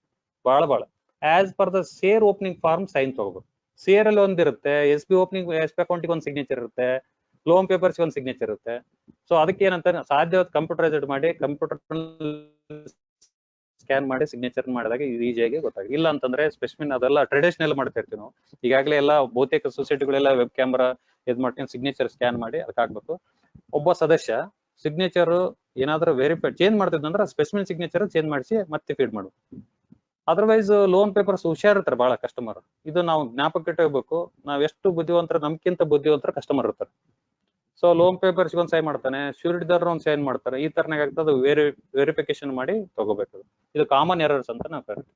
S1: ಬಹಳ. As per the share opening form sign ತಗೋಬೇಕು. ಸೇರ್ ಅಲ್ಲಿ ಒಂದಿರುತ್ತೆ, SB ಓಪನಿಂಗ್, SB ಅಕೌಂಟಿಗೆ ಒಂದು ಸಿಗ್ನೇಚರ್ ಇರುತ್ತೆ, ಲೋನ್ ಪೇಪರ್ಸ್ ಒಂದು ಸಿಗ್ನೇಚರ್ ಇರುತ್ತೆ. ಸೊ ಅದಕ್ಕೆ ಏನಂತ ಸಾಧ್ಯವಾದ ಕಂಪ್ಯೂಟರೈಸ್ಡ್ ಮಾಡಿ, ಕಂಪ್ಯೂಟರ್ ಸ್ಕ್ಯಾನ್ ಮಾಡಿ ಸಿಗ್ನೇಚರ್ ಮಾಡಿದಾಗ ಈಸಿಯಾಗಿ ಗೊತ್ತಾಗ. ಇಲ್ಲ ಅಂತಂದ್ರೆ ಸ್ಪೆಸಿಫಿನ್ ಅದೆಲ್ಲ ಟ್ರೆಡಿಷನಲ್ ಮಾಡ್ತಾ ಇರ್ತೀವಿ ನಾವು. ಈಗಾಗಲೇ ಎಲ್ಲ ಬಹುತೇಕ ಸೊಸೈಟಿಗಳೆಲ್ಲ ವೆಬ್ ಕ್ಯಾಮ್ರಾ ಇದ್ ಮಾಡ್ಕೊಂಡು ಸಿಗ್ನೇಚರ್ ಸ್ಕ್ಯಾನ್ ಮಾಡಿ ಅದಕ್ಕೆ ಹಾಕ್ಬೇಕು. ಒಬ್ಬ ಸದಸ್ಯ ಸಿಗ್ನೇಚರ್ ಏನಾದ್ರೂ ವೆರಿಫೈ ಚೇಂಜ್ ಮಾಡ್ತಿದ್ದಂದ್ರೆ ಸ್ಪೆಸಿಫಿನ್ ಸಿಗ್ನೇಚರ್ ಚೇಂಜ್ ಮಾಡಿಸಿ ಮತ್ತೆ ಫೀಡ್ ಮಾಡು. ಅದರ್ವೈಸ್ ಲೋನ್ ಪೇಪರ್ಸ್ ಹುಷಾರಿರ್ತಾರೆ ಬಹಳ ಕಸ್ಟಮರ್. ಇದು ನಾವು ಜ್ಞಾಪಕ ಇಟ್ಕೋಬೇಕು. ನಾವ್ ಎಷ್ಟು ಬುದ್ಧಿವಂತರ, ನಮ್ಗಿಂತ ಬುದ್ಧಿವಂತರ ಕಸ್ಟಮರ್ ಇರ್ತಾರೆ. ಸೊ ಲೋನ್ ಪೇಪರ್ಸ್ ಒಂದ್ ಸೈನ್ ಮಾಡ್ತಾನೆ, ಶ್ಯೂರಿಟಿದಾರರು ಒಂದ್ ಸೈನ್ ಮಾಡ್ತಾರೆ. ಈ ತರನಾಗ ಆಗ್ತದೆ, ವೆರಿಫಿಕೇಶನ್ ಮಾಡಿ ತಗೋಬೇಕು. ಇದು ಕಾಮನ್ ಎರರ್ಸ್ ಅಂತ ನಾವು ಕರಿತೀವಿ.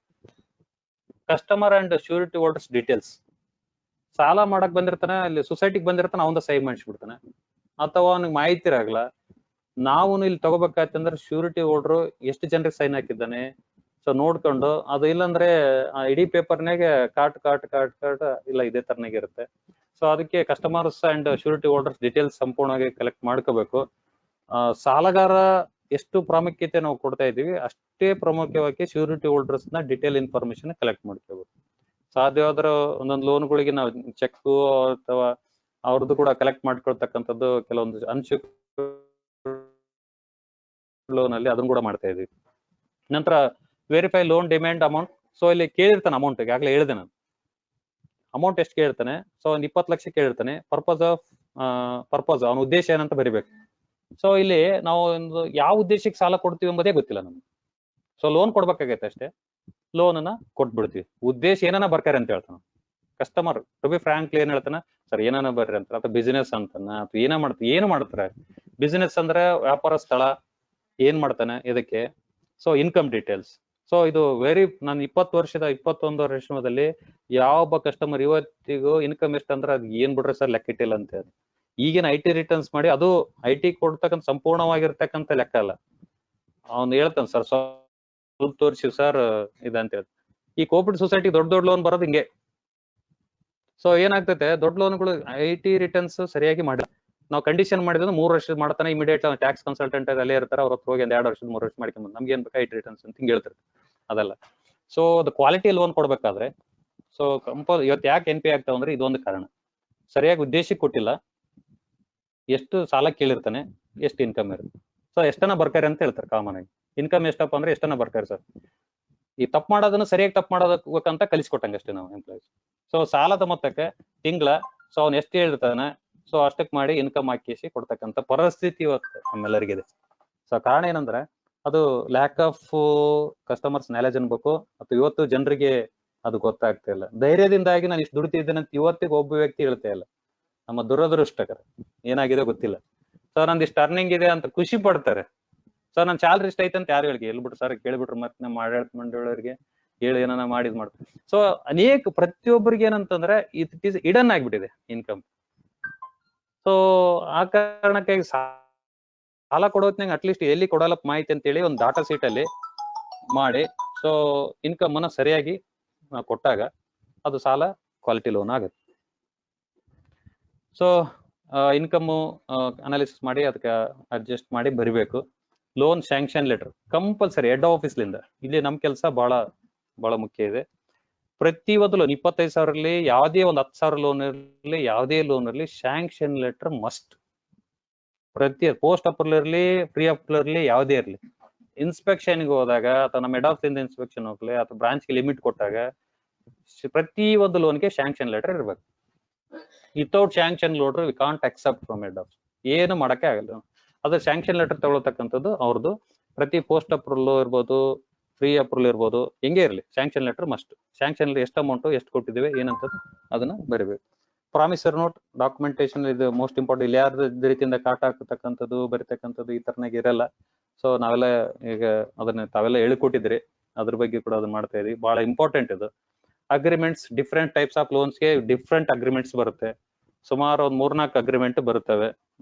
S1: Customer and surety holders details. ಸಾಲ ಮಾಡಕ್ ಬಂದಿರ್ತಾನೆ, ಅಲ್ಲಿ ಸೊಸೈಟಿಗೆ ಬಂದಿರ್ತಾನೆ, ಅವಂದ ಸೈನ್ ಮಾಡಿಸ್ಬಿಡ್ತಾನೆ, ಅಥವಾ ಅವ್ನಿಗೆ ಮಾಹಿತಿ ಇರಾಗಲ್ಲ. ನಾವು ಇಲ್ಲಿ ತಗೋಬೇಕಾಯ್ತಂದ್ರೆ ಶ್ಯೂರಿಟಿ ಹೋಲ್ಡರ್ ಎಷ್ಟು ಜನರಿಗೆ ಸೈನ್ ಹಾಕಿದ್ದಾನೆ, ಸೊ ನೋಡ್ಕೊಂಡು, ಅದು ಇಲ್ಲಾಂದ್ರೆ ಆ ಇಡೀ ಪೇಪರ್ನಾಗ ಕಾಟ್ ಇಲ್ಲ ಇದೇ ತರನಾಗ ಇರುತ್ತೆ. ಸೊ ಅದಕ್ಕೆ customers and surety holders details ಸಂಪೂರ್ಣವಾಗಿ ಕಲೆಕ್ಟ್ ಮಾಡ್ಕೋಬೇಕು. ಸಾಲಗಾರ ಎಷ್ಟು ಪ್ರಾಮುಖ್ಯತೆ ನಾವು ಕೊಡ್ತಾ ಇದೀವಿ, ಅಷ್ಟೇ ಪ್ರಾಮುಖ್ಯವಾಗಿ ಶ್ಯೂರಿಟಿ ಹೋಲ್ಡರ್ಸ್ ನ ಡೀಟೇಲ್ ಇನ್ಫಾರ್ಮೇಶನ್ ಕಲೆಕ್ಟ್ ಮಾಡ್ಕೋಬೇಕು. ಸಾಧ್ಯವಾದ್ರೆ ಒಂದೊಂದು ಲೋನ್ಗಳಿಗೆ ನಾವು ಚೆಕ್ ಅಥವಾ ಅವ್ರದ್ದು ಕೂಡ ಕಲೆಕ್ಟ್ ಮಾಡ್ಕೊಳ್ತಕ್ಕಂಥದ್ದು ಕೆಲವೊಂದು ಅನ್ಸೆಕ್ಯೂರ್ಡ್ ಲೋನ್ ಅಲ್ಲಿ ಅದನ್ನ ಕೂಡ ಮಾಡ್ತಾ ಇದೀವಿ. ನಂತರ verify loan demand amount. So ಇಲ್ಲಿ ಕೇಳಿರ್ತಾನೆ ಅಮೌಂಟ್, ಈಗಾಗಲೇ ಹೇಳಿದೆ ನಾನು ಅಮೌಂಟ್ ಎಷ್ಟು ಕೇಳ್ತಾನೆ. ಸೊ ಒಂದು 20 ಲಕ್ಷ ಕೇಳಿರ್ತಾನೆ. ಪರ್ಪಸ್ ಅವನ ಉದ್ದೇಶ ಏನಂತ ಬರಿಬೇಕು. ಸೊ ಇಲ್ಲಿ ನಾವು ಒಂದು ಯಾವ ಉದ್ದೇಶಕ್ಕೆ ಸಾಲ ಕೊಡ್ತೀವಿ ಎಂಬುದೇ ಗೊತ್ತಿಲ್ಲ ನಮ್ಗೆ. ಸೊ ಲೋನ್ ಕೊಡ್ಬೇಕಾಗೈತೆ ಅಷ್ಟೇ, ಲೋನ್ ಕೊಟ್ಬಿಡ್ತೀವಿ. ಉದ್ದೇಶ ಏನಾನ ಬರ್ತಾರೆ ಅಂತ ಹೇಳ್ತಾನೆ ಕಸ್ಟಮರ್. ಟು ಬಿ ಫ್ರಾಂಕ್ಲಿ ಏನ್ ಹೇಳ್ತಾನೆ, ಸರ್ ಏನಾನ ಬರ್ರಿ ಅಂತಾರೆ, ಅಥವಾ ಬಿಸಿನೆಸ್ ಅಂತಾನ, ಅಥವಾ ಏನು ಮಾಡ್ತಾರೆ. ಬಿಸಿನೆಸ್ ಅಂದ್ರೆ ವ್ಯಾಪಾರ ಸ್ಥಳ, ಏನ್ ಮಾಡ್ತಾನೆ, ಇದಕ್ಕೆ. So income details. ಸೊ ಇದು ನಾನು 21 ವರ್ಷದಲ್ಲಿ ಯಾವೊಬ್ಬ ಕಸ್ಟಮರ್ ಇವತ್ತಿಗೂ ಇನ್ಕಮ್ ಎಷ್ಟು ಅಂದ್ರೆ ಅದ್ ಏನ್ ಬಿಡ್ರಿ ಸರ್ ಲೆಕ್ಕ ಇಟ್ಟಿಲ್ಲ ಅಂತ ಹೇಳಿ. ಈಗಿನ IT ರಿಟರ್ನ್ಸ್ ಮಾಡಿ, ಅದು IT ಕೊಡ್ತಕ್ಕಂಥ ಸಂಪೂರ್ಣವಾಗಿರ್ತಕ್ಕಂಥ ಲೆಕ್ಕ ಅಲ್ಲ. ಅವ್ನು ಹೇಳ್ತಾನೆ, ಸರ್ ಸ್ವಲ್ಪ ತೋರಿಸಿ ಸರ್ ಇದಂತ ಹೇಳಿ. ಈ ಕೋಆಪರೇಟಿವ್ ಸೊಸೈಟಿ ದೊಡ್ಡ ಲೋನ್ ಬರೋದು ಹಿಂಗೆ. ಸೊ ಏನಾಗ್ತೈತೆ, ದೊಡ್ಡ ಲೋನ್ಗಳು IT ರಿಟರ್ನ್ಸ್ ಸರಿಯಾಗಿ ಮಾಡಿಲ್ಲ. ನಾವು ಕಂಡೀಷನ್ ಮಾಡಿದ್ರೆ 3 ವರ್ಷ ಮಾಡ್ತಾನೆ, ಇಮಿಡಿಯೇಟ್ ಟ್ಯಾಕ್ಸ್ ಕನ್ಸಲ್ಟೆಂಟ್ ಅಲ್ಲೇ ಇರ್ತಾರೆ, ಅವ್ರ ಹತ್ರ ಹೋಗಿ 2 ವರ್ಷದ 3 ವರ್ಷ ಮಾಡ್ಕೊಂಡ್ ನಮ್ಗೆ ಏನ್ ಬೇಕಾ ರಿಟರ್ನ್ಸ್ ಅಂತ ಹಿಂಗ್ ಹೇಳ್ತಾರೆ. ಅದಲ್ಲ. ಸೊ ಅದು ಕ್ವಾಲಿಟಿ ಲೋನ್ ಕೊಡ್ಬೇಕಾದ್ರೆ ಸೊ ಇವತ್ತು ಯಾಕೆ NPA ಆಗ್ತಾವ ಅಂದ್ರೆ ಇದೊಂದು ಕಾರಣ. ಸರಿಯಾಗಿ ಉದ್ದೇಶಕ್ಕೆ ಕೊಟ್ಟಿಲ್ಲ, ಎಷ್ಟು ಸಾಲ ಕೇಳಿರ್ತಾನೆ, ಎಷ್ಟು ಇನ್ಕಮ್ ಇರುತ್ತೆ. ಸೊ ಎಷ್ಟನ ಬರ್ತಾರೆ ಅಂತ ಹೇಳ್ತಾರೆ ಕಾಮನ್ ಆಗಿ. ಇನ್ಕಮ್ ಎಷ್ಟಪ್ಪ ಅಂದ್ರೆ ಎಷ್ಟನ ಬರ್ತಾರೆ ಸರ್. ಈ ತಪ್ಪು ಮಾಡೋದನ್ನ ಸರಿಯಾಗಿ ತಪ್ಪು ಮಾಡೋದಕ್ಕಂತ ಕಲಿಸ್ಕೊಟ್ಟಂಗೆ ಅಷ್ಟೇ ನಾವು ಎಂಪ್ಲಾಯೀಸ್. ಸೊ ಸಾಲದ ಮೊತ್ತಕ್ಕೆ ತಿಂಗಳ ಸೊ ಅವ್ನು ಎಷ್ಟು ಹೇಳಿರ್ತಾನೆ ಸೊ ಅಷ್ಟಕ್ಕೆ ಮಾಡಿ ಇನ್ಕಮ್ ಹಾಕಿಸಿ ಕೊಡ್ತಕ್ಕಂಥ ಪರಿಸ್ಥಿತಿ ಇವತ್ತು ನಮ್ಮೆಲ್ಲರಿಗಿದೆ. ಸೊ ಕಾರಣ ಏನಂದ್ರೆ ಅದು ಲ್ಯಾಕ್ ಆಫ್ ಕಸ್ಟಮರ್ಸ್ ನಾಲೆಜ್ ಅನ್ಬೇಕು, ಅಥವಾ ಇವತ್ತು ಜನರಿಗೆ ಅದು ಗೊತ್ತಾಗ್ತಾ ಇಲ್ಲ. ಧೈರ್ಯದಿಂದಾಗಿ ನಾನು ಇಷ್ಟು ದುಡಿತಿದ್ದೇನೆ ಅಂತ ಇವತ್ತಿಗೆ ಒಬ್ಬ ವ್ಯಕ್ತಿ ಹೇಳ್ತಾ ಇಲ್ಲ. ನಮ್ಮ ದುರದೃಷ್ಟಕರ ಏನಾಗಿದೆ ಗೊತ್ತಿಲ್ಲ. ಸೊ ನಂದು ಇಷ್ಟು ಅರ್ನಿಂಗ್ ಇದೆ ಅಂತ ಖುಷಿ ಪಡ್ತಾರೆ. ಸೊ ನನ್ ಸ್ಯಾಲ್ರಿ ಇಷ್ಟ ಐತೆ ಅಂತ ಯಾರು ಹೇಳಿ ಹೇಳ್ಬಿಟ್ರು ಸರ್, ಕೇಳ್ಬಿಟ್ರು ಮತ್ತೆ ನಮ್ಮ ಆಡಳಿತ ಮಂಡಳಿಯವರಿಗೆ ಹೇಳಿ ಏನಾನ ಮಾಡಿದ್ ಮಾಡ್ತಾರೆ. ಸೊ ಅನೇಕ ಪ್ರತಿಯೊಬ್ಬರಿಗೆ ಏನಂತಂದ್ರೆ ಇಟ್ ಈಸ್ ಇಡನ್ ಆಗ್ಬಿಟ್ಟಿದೆ ಇನ್ಕಮ್. ಸೊ ಆ ಕಾರಣಕ್ಕಾಗಿ ಸಾಲ ಕೊಡೋತ್ನಾಗ ಅಟ್ಲೀಸ್ಟ್ ಎಲ್ಲಿ ಕೊಡಲ್ಲಪ್ಪ ಮಾಹಿತಿ ಅಂತೇಳಿ ಒಂದು ಡಾಟಾ ಶೀಟ್ ಅಲ್ಲಿ ಮಾಡಿ ಸೊ ಇನ್ಕಮ್ ಅನ್ನ ಸರಿಯಾಗಿ ಕೊಟ್ಟಾಗ ಅದು ಸಾಲ ಕ್ವಾಲಿಟಿ ಲೋನ್ ಆಗುತ್ತೆ. ಸೊ ಇನ್ಕಮ್ ಅನಾಲಿಸಿಸ್ ಮಾಡಿ ಅದಕ್ಕೆ ಅಡ್ಜಸ್ಟ್ ಮಾಡಿ ಬರಿಬೇಕು. Loan sanction letter compulsory head ಆಫೀಸ್ಲಿಂದ. ಇಲ್ಲಿ ನಮ್ ಕೆಲಸ ಬಹಳ ಮುಖ್ಯ ಇದೆ. ಪ್ರತಿ ಒಂದು ಲೋನ್ 25,000 ಇರಲಿ, ಯಾವುದೇ ಒಂದು 10,000 ಲೋನ್ ಇರಲಿ, ಯಾವುದೇ ಲೋನ್ ಇರಲಿ, ಸ್ಯಾಂಕ್ಷನ್ ಲೆಟರ್ ಮಸ್ಟ್. ಪ್ರತಿ ಪೋಸ್ಟ್ ಅಪ್ರೂವಲ್ ಇರಲಿ, ಪ್ರೀ ಅಪ್ರೂವಲ್ ಇರಲಿ, ಯಾವುದೇ ಇರಲಿ, ಇನ್ಸ್ಪೆಕ್ಷನ್ಗೆ ಹೋದಾಗ ಅಥವಾ ನಮ್ಮ ಹೆಡ್ ಆಫೀಸ್ ಇಂದ ಇನ್ಸ್ಪೆಕ್ಷನ್ ಹೋಗ್ಲಿ ಅಥವಾ ಬ್ರಾಂಚ್ಗೆ ಲಿಮಿಟ್ ಕೊಟ್ಟಾಗ ಪ್ರತಿ ಒಂದು ಲೋನ್ಗೆ ಸ್ಯಾಂಕ್ಷನ್ ಲೆಟರ್ ಇರ್ಬೇಕು. Without sanction letter we can't accept from head office. ಏನು ಮಾಡಕ್ಕೆ ಆಗಲ್ಲ. ಅದ್ರ ಸ್ಯಾಂಕ್ಷನ್ ಲೆಟರ್ ತಗೊಳ್ತಕ್ಕಂಥದ್ದು ಅವ್ರದ್ದು. ಪ್ರತಿ ಪೋಸ್ಟ್ ಅಪ್ರೂವಲ್ ಇರ್ಬೋದು, ಫ್ರೀ ಅಪ್ರೂವಲ್ ಇರ್ಬೋದು, ಹೆಂಗೆ ಇರಲಿ ಸ್ಯಾಂಕ್ಷನ್ ಲೆಟರ್ ಮಸ್ಟ್. ಸ್ಯಾಂಕ್ಷನ್ ಎಷ್ಟು ಅಮೌಂಟ್ ಎಷ್ಟು ಕೊಟ್ಟಿದ್ದೀವಿ ಏನಂತ ಅದನ್ನ ಬರಿಬೇಕು. ಪ್ರಾಮಿಸರ್ ನೋಟ್ ಡಾಕ್ಯುಮೆಂಟೇಶನ್ ಇದು ಮೋಸ್ಟ್ ಇಂಪಾರ್ಟೆಂಟ್. ಇಲ್ಲಿ ಯಾರ್ದು ರೀತಿಯಿಂದ ಕಾಟ ಹಾಕತಕ್ಕಂಥದ್ದು ಬರಿತಕ್ಕಂಥದ್ದು ಈ ತರನಾಗಿ ಇರಲ್ಲ. ಸೊ ನಾವೆಲ್ಲ ಈಗ ಅದನ್ನ ತಾವೆಲ್ಲ ಹೇಳಿಕೊಟ್ಟಿದ್ರಿ, ಅದ್ರ ಬಗ್ಗೆ ಕೂಡ ಅದನ್ನ ಮಾಡ್ತಾ ಇದೀವಿ. ಬಹಳ ಇಂಪಾರ್ಟೆಂಟ್ ಇದು. ಅಗ್ರಿಮೆಂಟ್ಸ್, ಡಿಫ್ರೆಂಟ್ ಟೈಪ್ಸ್ ಆಫ್ ಲೋನ್ಸ್ಗೆ ಡಿಫ್ರೆಂಟ್ ಅಗ್ರಿಮೆಂಟ್ಸ್ ಬರುತ್ತೆ. ಸುಮಾರು ಒಂದು 3-4 ಅಗ್ರಿಮೆಂಟ್ ಬರುತ್ತವೆ.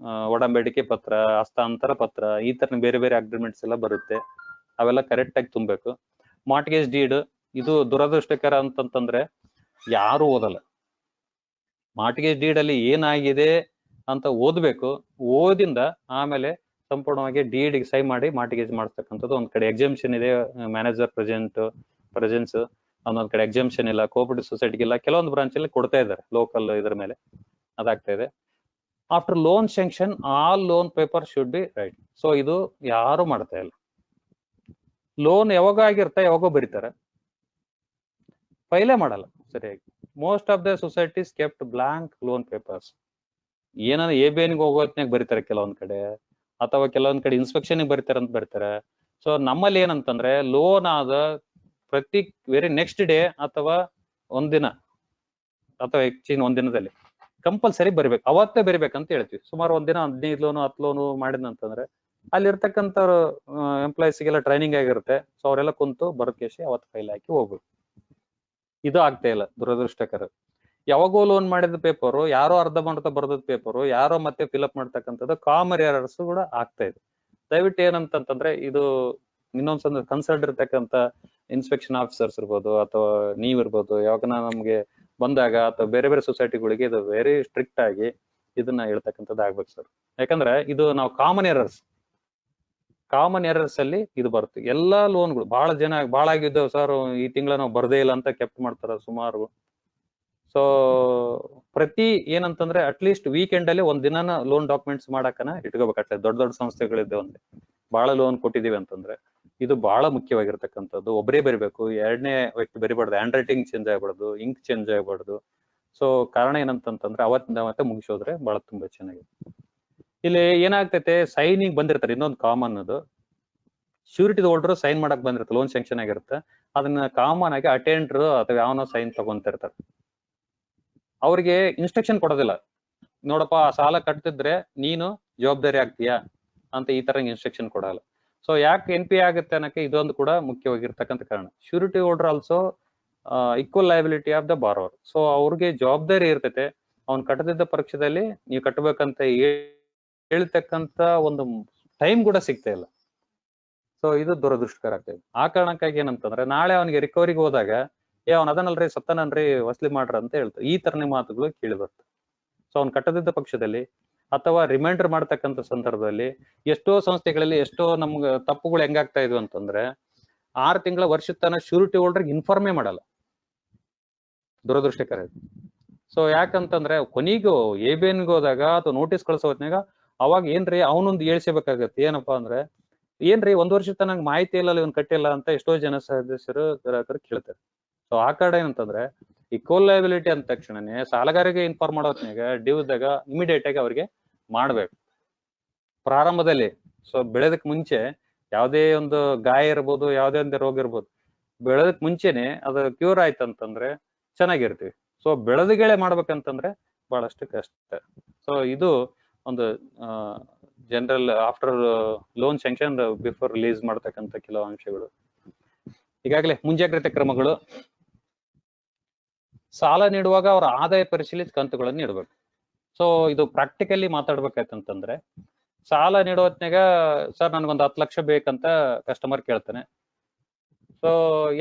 S1: ಒಡಂಬಡಿಕೆ ಪತ್ರ, ಹಸ್ತಾಂತರ ಪತ್ರ, ಈ ತರ ಬೇರೆ ಬೇರೆ ಅಗ್ರಿಮೆಂಟ್ಸ್ ಎಲ್ಲ ಬರುತ್ತೆ. ಅವೆಲ್ಲ ಕರೆಕ್ಟ್ ಆಗಿ ತುಂಬಬೇಕು. ಮಾರ್ಟ್ಗೇಜ್ ಡೀಡ್ ಇದು ದುರದೃಷ್ಟಕರ ಅಂತಂತಂದ್ರೆ ಯಾರು ಓದಲ್ಲ. ಮಾರ್ಟ್ಗೇಜ್ ಡೀಡ್ ಅಲ್ಲಿ ಏನಾಗಿದೆ ಅಂತ ಓದ್ಬೇಕು. ಓದಿಂದ ಆಮೇಲೆ ಸಂಪೂರ್ಣವಾಗಿ ಡೀಡ್ ಸೈ ಮಾಡಿ ಮಾರ್ಟ್ಗೇಜ್ ಮಾಡಿಸ್ತಕ್ಕಂಥದ್ದು. ಒಂದ್ ಕಡೆ ಎಕ್ಸಾಮ್ಷನ್ ಇದೆ, ಮ್ಯಾನೇಜರ್ ಪ್ರೆಸೆನ್ಸ್, ಒಂದೊಂದ್ ಕಡೆ ಎಕ್ಸಾಮ್ಷನ್ ಇಲ್ಲ, ಕೋಆಪರೇಟಿವ್ ಸೊಸೈಟಿಗಿಲ್ಲ, ಕೆಲವೊಂದು ಬ್ರಾಂಚ್ ಅಲ್ಲಿ ಕೊಡ್ತಾ ಇದ್ದಾರೆ ಲೋಕಲ್ ಇದ್ರ ಮೇಲೆ ಅದಾಗ್ತಾ ಇದೆ. After loan sanction all loan paper should be right. So ಇದು ಯಾರು ಮಾಡ್ತಾ ಇಲ್ಲ. ಲೋನ್ ಯಾವಾಗ ಆಗಿರ್ತಾ ಯಾವಾಗೋ ಬರೀತಾರೆ, ಫೈಲೇ ಮಾಡಲ್ಲ ಸರಿಯಾಗಿ. Most of the societies kept blank loan papers. ಏನಾದ್ರು ABNಗೆ ಹೋಗೋ ಹೊತ್ನಾಗ ಬರೀತಾರೆ ಕೆಲವೊಂದ್ ಕಡೆ, ಅಥವಾ ಕೆಲವೊಂದ್ ಕಡೆ ಇನ್ಸ್ಪೆಕ್ಷನ್ ಬರೀತಾರೆ ಅಂತ ಬರ್ತಾರೆ. ಸೊ ನಮ್ಮಲ್ಲಿ ಏನಂತಂದ್ರೆ ಲೋನ್ ಆದ ಪ್ರತಿ ವೆರಿ ನೆಕ್ಸ್ಟ್ ಡೇ ಅಥವಾ ಒಂದಿನ ಅಥವಾ ಹೆಚ್ಚಿನ ಒಂದಿನದಲ್ಲಿ ಕಂಪಲ್ಸರಿ ಬರಿಬೇಕು. ಅವತ್ತೇ ಬರಿಬೇಕಂತ ಹೇಳ್ತೀವಿ. ಸುಮಾರು ಒಂದಿನ 15 ಲೋನು 10 ಲೋನು ಮಾಡಿದಂತಂದ್ರೆ ಅಲ್ಲಿರ್ತಕ್ಕಂಥವ್ರು ಎಂಪ್ಲಾಯೀಸ್ಗೆಲ್ಲ ಟ್ರೈನಿಂಗ್ ಆಗಿರುತ್ತೆ. ಸೊ ಅವರೆಲ್ಲ ಕುಂತು ಬರೋದಕ್ಕೆ ಅವತ್ತು ಫೈಲ್ ಹಾಕಿ ಹೋಗ್ಬೇಕು. ಇದು ಆಗ್ತಾ ಇಲ್ಲ, ದುರದೃಷ್ಟಕರ. ಯಾವಾಗೋ ಲೋನ್ ಮಾಡಿದ ಪೇಪರು, ಯಾರೋ ಅರ್ಧ ಮಾಡ್ತಾ ಬರ್ದದ್ ಪೇಪರು, ಯಾರೋ ಮತ್ತೆ ಫಿಲ್ಅಪ್ ಮಾಡ್ತಕ್ಕಂಥದ್ದು ಕಾಮನ್ ಎರರ್ಸ್ ಕೂಡ ಆಗ್ತಾ ಇದೆ. ದಯವಿಟ್ಟು ಏನಂತಂದ್ರೆ ಇದು ಇನ್ನೊಂದ್ಸಲ ಕನ್ಸಲ್ಟ್ ಇರ್ತಕ್ಕಂಥ ಇನ್ಸ್ಪೆಕ್ಷನ್ ಆಫೀಸರ್ಸ್ ಇರ್ಬೋದು ಅಥವಾ ನೀವಿರ್ಬೋದು, ಯಾವಾಗ ನಮ್ಗೆ ಬಂದಾಗ ಅಥವಾ ಬೇರೆ ಬೇರೆ ಸೊಸೈಟಿಗಳಿಗೆ ಇದು ವೆರಿ ಸ್ಟ್ರಿಕ್ಟ್ ಆಗಿ ಇದನ್ನ ಹೇಳ್ತಕ್ಕಂಥದ್ದು ಆಗ್ಬೇಕು ಸರ್. ಯಾಕಂದ್ರೆ ಇದು ನಾವು ಕಾಮನ್ ಎರರ್ಸ್ ಅಲ್ಲಿ ಇದು ಬರುತ್ತೆ. ಎಲ್ಲಾ ಲೋನ್ಗಳು ಬಹಳ ಆಗಿದ್ದಾವೆ ಸರ್, ಈ ತಿಂಗಳ ನಾವು ಬರ್ದೇ ಇಲ್ಲ ಅಂತ ಕೆಪ್ಟ್ ಮಾಡ್ತಾರ ಸುಮಾರು. ಸೊ ಪ್ರತಿ ಏನಂತಂದ್ರೆ ಅಟ್ಲೀಸ್ಟ್ ವೀಕೆಂಡ್ ಅಲ್ಲಿ ಒಂದ್ ದಿನಾನ ಲೋನ್ ಡಾಕ್ಯುಮೆಂಟ್ಸ್ ಮಾಡಕ್ಕನ ಇಟ್ಕೋಬೇಕಟ್ಲೆ. ದೊಡ್ಡ ಸಂಸ್ಥೆಗಳಿದ್ದೇವೆ ಅಂದ್ರೆ ಬಹಳ ಲೋನ್ ಕೊಟ್ಟಿದೀವಿ ಅಂತಂದ್ರೆ ಇದು ಬಹಳ ಮುಖ್ಯವಾಗಿರ್ತಕ್ಕಂಥದ್ದು. ಒಬ್ಬರೇ ಬರಿಬೇಕು, ಎರಡನೇ ವ್ಯಕ್ತಿ ಬರಿಬಾರ್ದು, ಹ್ಯಾಂಡ್ ರೈಟಿಂಗ್ ಚೇಂಜ್ ಆಗ್ಬಾರ್ದು, ಇಂಕ್ ಚೇಂಜ್ ಆಗ್ಬಾರ್ದು. ಸೊ ಕಾರಣ ಏನಂತಂದ್ರೆ ಅವತ್ತಿಂದ ಮತ್ತೆ ಮುಗಿಸೋದ್ರೆ ಬಹಳ ತುಂಬಾ ಚೆನ್ನಾಗಿದೆ. ಇಲ್ಲಿ ಏನಾಗ್ತೈತೆ, ಸೈನಿಂಗ್ ಬಂದಿರ್ತಾರೆ. ಇನ್ನೊಂದು ಕಾಮನ್ ಅದು, ಶ್ಯೂರಿಟಿ ಹೋಲ್ಡರ್ ಸೈನ್ ಮಾಡಕ್ ಬಂದಿರುತ್ತೆ, ಲೋನ್ ಸ್ಯಾಂಕ್ಷನ್ ಆಗಿರುತ್ತೆ. ಅದನ್ನ ಕಾಮನ್ ಆಗಿ ಅಟೆಂಡರ್ ಅಥವಾ ಯಾವನೋ ಸೈನ್ ತಗೊಂತಿರ್ತಾರೆ. ಅವ್ರಿಗೆ ಇನ್ಸ್ಟ್ರಕ್ಷನ್ ಕೊಡೋದಿಲ್ಲ, ನೋಡಪ್ಪ ಸಾಲ ಕಟ್ತಿದ್ರೆ ನೀನು ಜವಾಬ್ದಾರಿ ಆಗ್ತೀಯಾ ಅಂತ ಈ ತರ ಇನ್ಸ್ಟ್ರಕ್ಷನ್ ಕೊಡಲ್ಲ. ಸೊ ಯಾಕೆ NPA ಆಗುತ್ತೆ ಅನ್ನಕ್ಕೆ ಇದೊಂದು ಕೂಡ ಮುಖ್ಯವಾಗಿರ್ತಕ್ಕಂಥ ಕಾರಣ. Surety holder also equal liability of the borrower. So ಅವ್ರಿಗೆ ಜವಾಬ್ದಾರಿ ಇರ್ತೈತೆ. ಅವ್ನ್ ಕಟ್ಟದಿದ್ದ ಪರೀಕ್ಷೆದಲ್ಲಿ ನೀವು ಕಟ್ಟಬೇಕಂತ ಹೇಳ್ತಕ್ಕಂತ ಒಂದು ಟೈಮ್ ಕೂಡ ಸಿಗ್ತಾ ಇಲ್ಲ. ಸೊ ಇದು ದುರದೃಷ್ಟಕರ ಆಗ್ತದೆ. ಆ ಕಾರಣಕ್ಕಾಗಿ ಏನಂತಂದ್ರೆ ನಾಳೆ ಅವನಿಗೆ ರಿಕವರಿಗೆ ಹೋದಾಗ ಅವ್ನ ಅದನ್ನಲ್ರಿ ಸತ್ತನನ್ರಿ ವಸೂಲಿ ಮಾಡ್ರ ಅಂತ ಹೇಳ್ತಾರೆ. ಈ ತರನೇ ಮಾತುಗಳು ಕೇಳಿ ಬರ್ತದೆ. ಸೊ ಅವ್ನ್ ಕಟ್ಟದಿದ್ದ ಪಕ್ಷದಲ್ಲಿ ಅಥವಾ ರಿಮೈಂಡರ್ ಮಾಡ್ತಕ್ಕಂಥ ಸಂದರ್ಭದಲ್ಲಿ ಎಷ್ಟೋ ಸಂಸ್ಥೆಗಳಲ್ಲಿ ಎಷ್ಟೋ ನಮ್ಗೆ ತಪ್ಪುಗಳು ಹೆಂಗಾಗ್ತಾ ಇದ್ವು ಅಂತಂದ್ರೆ 6 ತಿಂಗಳ ವರ್ಷದ ತನಕ ಶ್ಯೂರಿಟಿ ಹೋಲ್ಡರ್ಗೆ ಇನ್ಫಾರ್ಮೇ ಮಾಡಲ್ಲ, ದುರದೃಷ್ಟಕರ. ಸೊ ಯಾಕಂತಂದ್ರೆ ಕೊನೆಗೂ ABNಗೆ ಹೋದಾಗ ಅಥವಾ ನೋಟಿಸ್ ಕಳ್ಸೋ ಹೊತ್ನಾಗ ಅವಾಗ ಏನ್ರಿ ಅವನೊಂದು ಹೇಳ್ಸಬೇಕಾಗತ್ತೆ, ಏನಪ್ಪಾ ಅಂದ್ರೆ ಏನ್ರಿ 1 ವರ್ಷದ ತನಕ ಮಾಹಿತಿ ಇಲ್ಲ, ಇವನ್ ಕಟ್ಟಿಲ್ಲ ಅಂತ ಎಷ್ಟೋ ಜನ ಸದಸ್ಯರು ಗ್ರಾಹಕರು ಕೇಳ್ತಾರೆ. ಸೊ ಆ ಕಡೆ ಏನಂತಂದ್ರೆ ಈ ಕೋಲೈಬಿಲಿಟಿ ಅಂದ ತಕ್ಷಣನೇ ಸಾಲಗಾರರಿಗೆ ಇನ್ಫಾರ್ಮ್ ಮಾಡೋತ್ನಾಗ ಡ್ಯೂದಾಗ ಇಮಿಡಿಯೇಟ್ ಆಗಿ ಅವ್ರಿಗೆ ಮಾಡ್ಬೇಕು ಪ್ರಾರಂಭದಲ್ಲಿ. ಸೊ ಬೆಳೆದಕ್ ಮುಂಚೆ ಯಾವುದೇ ಒಂದು ಗಾಯ ಇರ್ಬೋದು, ಯಾವುದೇ ಒಂದು ರೋಗ ಇರ್ಬೋದು, ಬೆಳೆದಕ್ ಮುಂಚೆನೆ ಅದು ಕ್ಯೂರ್ ಆಯ್ತಂತಂದ್ರೆ ಚೆನ್ನಾಗಿರ್ತೀವಿ. ಸೊ ಬೆಳೆದಗಳೇ ಮಾಡ್ಬೇಕಂತಂದ್ರೆ ಬಹಳಷ್ಟು ಕಷ್ಟ. ಸೊ ಇದು ಒಂದು general after loan sanction before release ಮಾಡ್ತಕ್ಕಂಥ ಕೆಲವು ಅಂಶಗಳು. ಈಗಾಗಲೇ ಮುಂಜಾಗ್ರತೆ ಕ್ರಮಗಳು, ಸಾಲ ನೀಡುವಾಗ ಅವರ ಆದಾಯ ಪರಿಶೀಲಿಸಿ ಕಂತುಗಳನ್ನು ನೀಡಬೇಕು. ಸೊ ಇದು ಪ್ರಾಕ್ಟಿಕಲಿ ಮಾತಾಡ್ಬೇಕಾಯ್ತಂತಂದ್ರೆ ಸಾಲ ನೀಡೋ ಹೊತ್ನಾಗ ಸರ್ ನನ್ಗೊಂದು 10 ಲಕ್ಷ ಬೇಕಂತ ಕಸ್ಟಮರ್ ಕೇಳ್ತಾನೆ. ಸೊ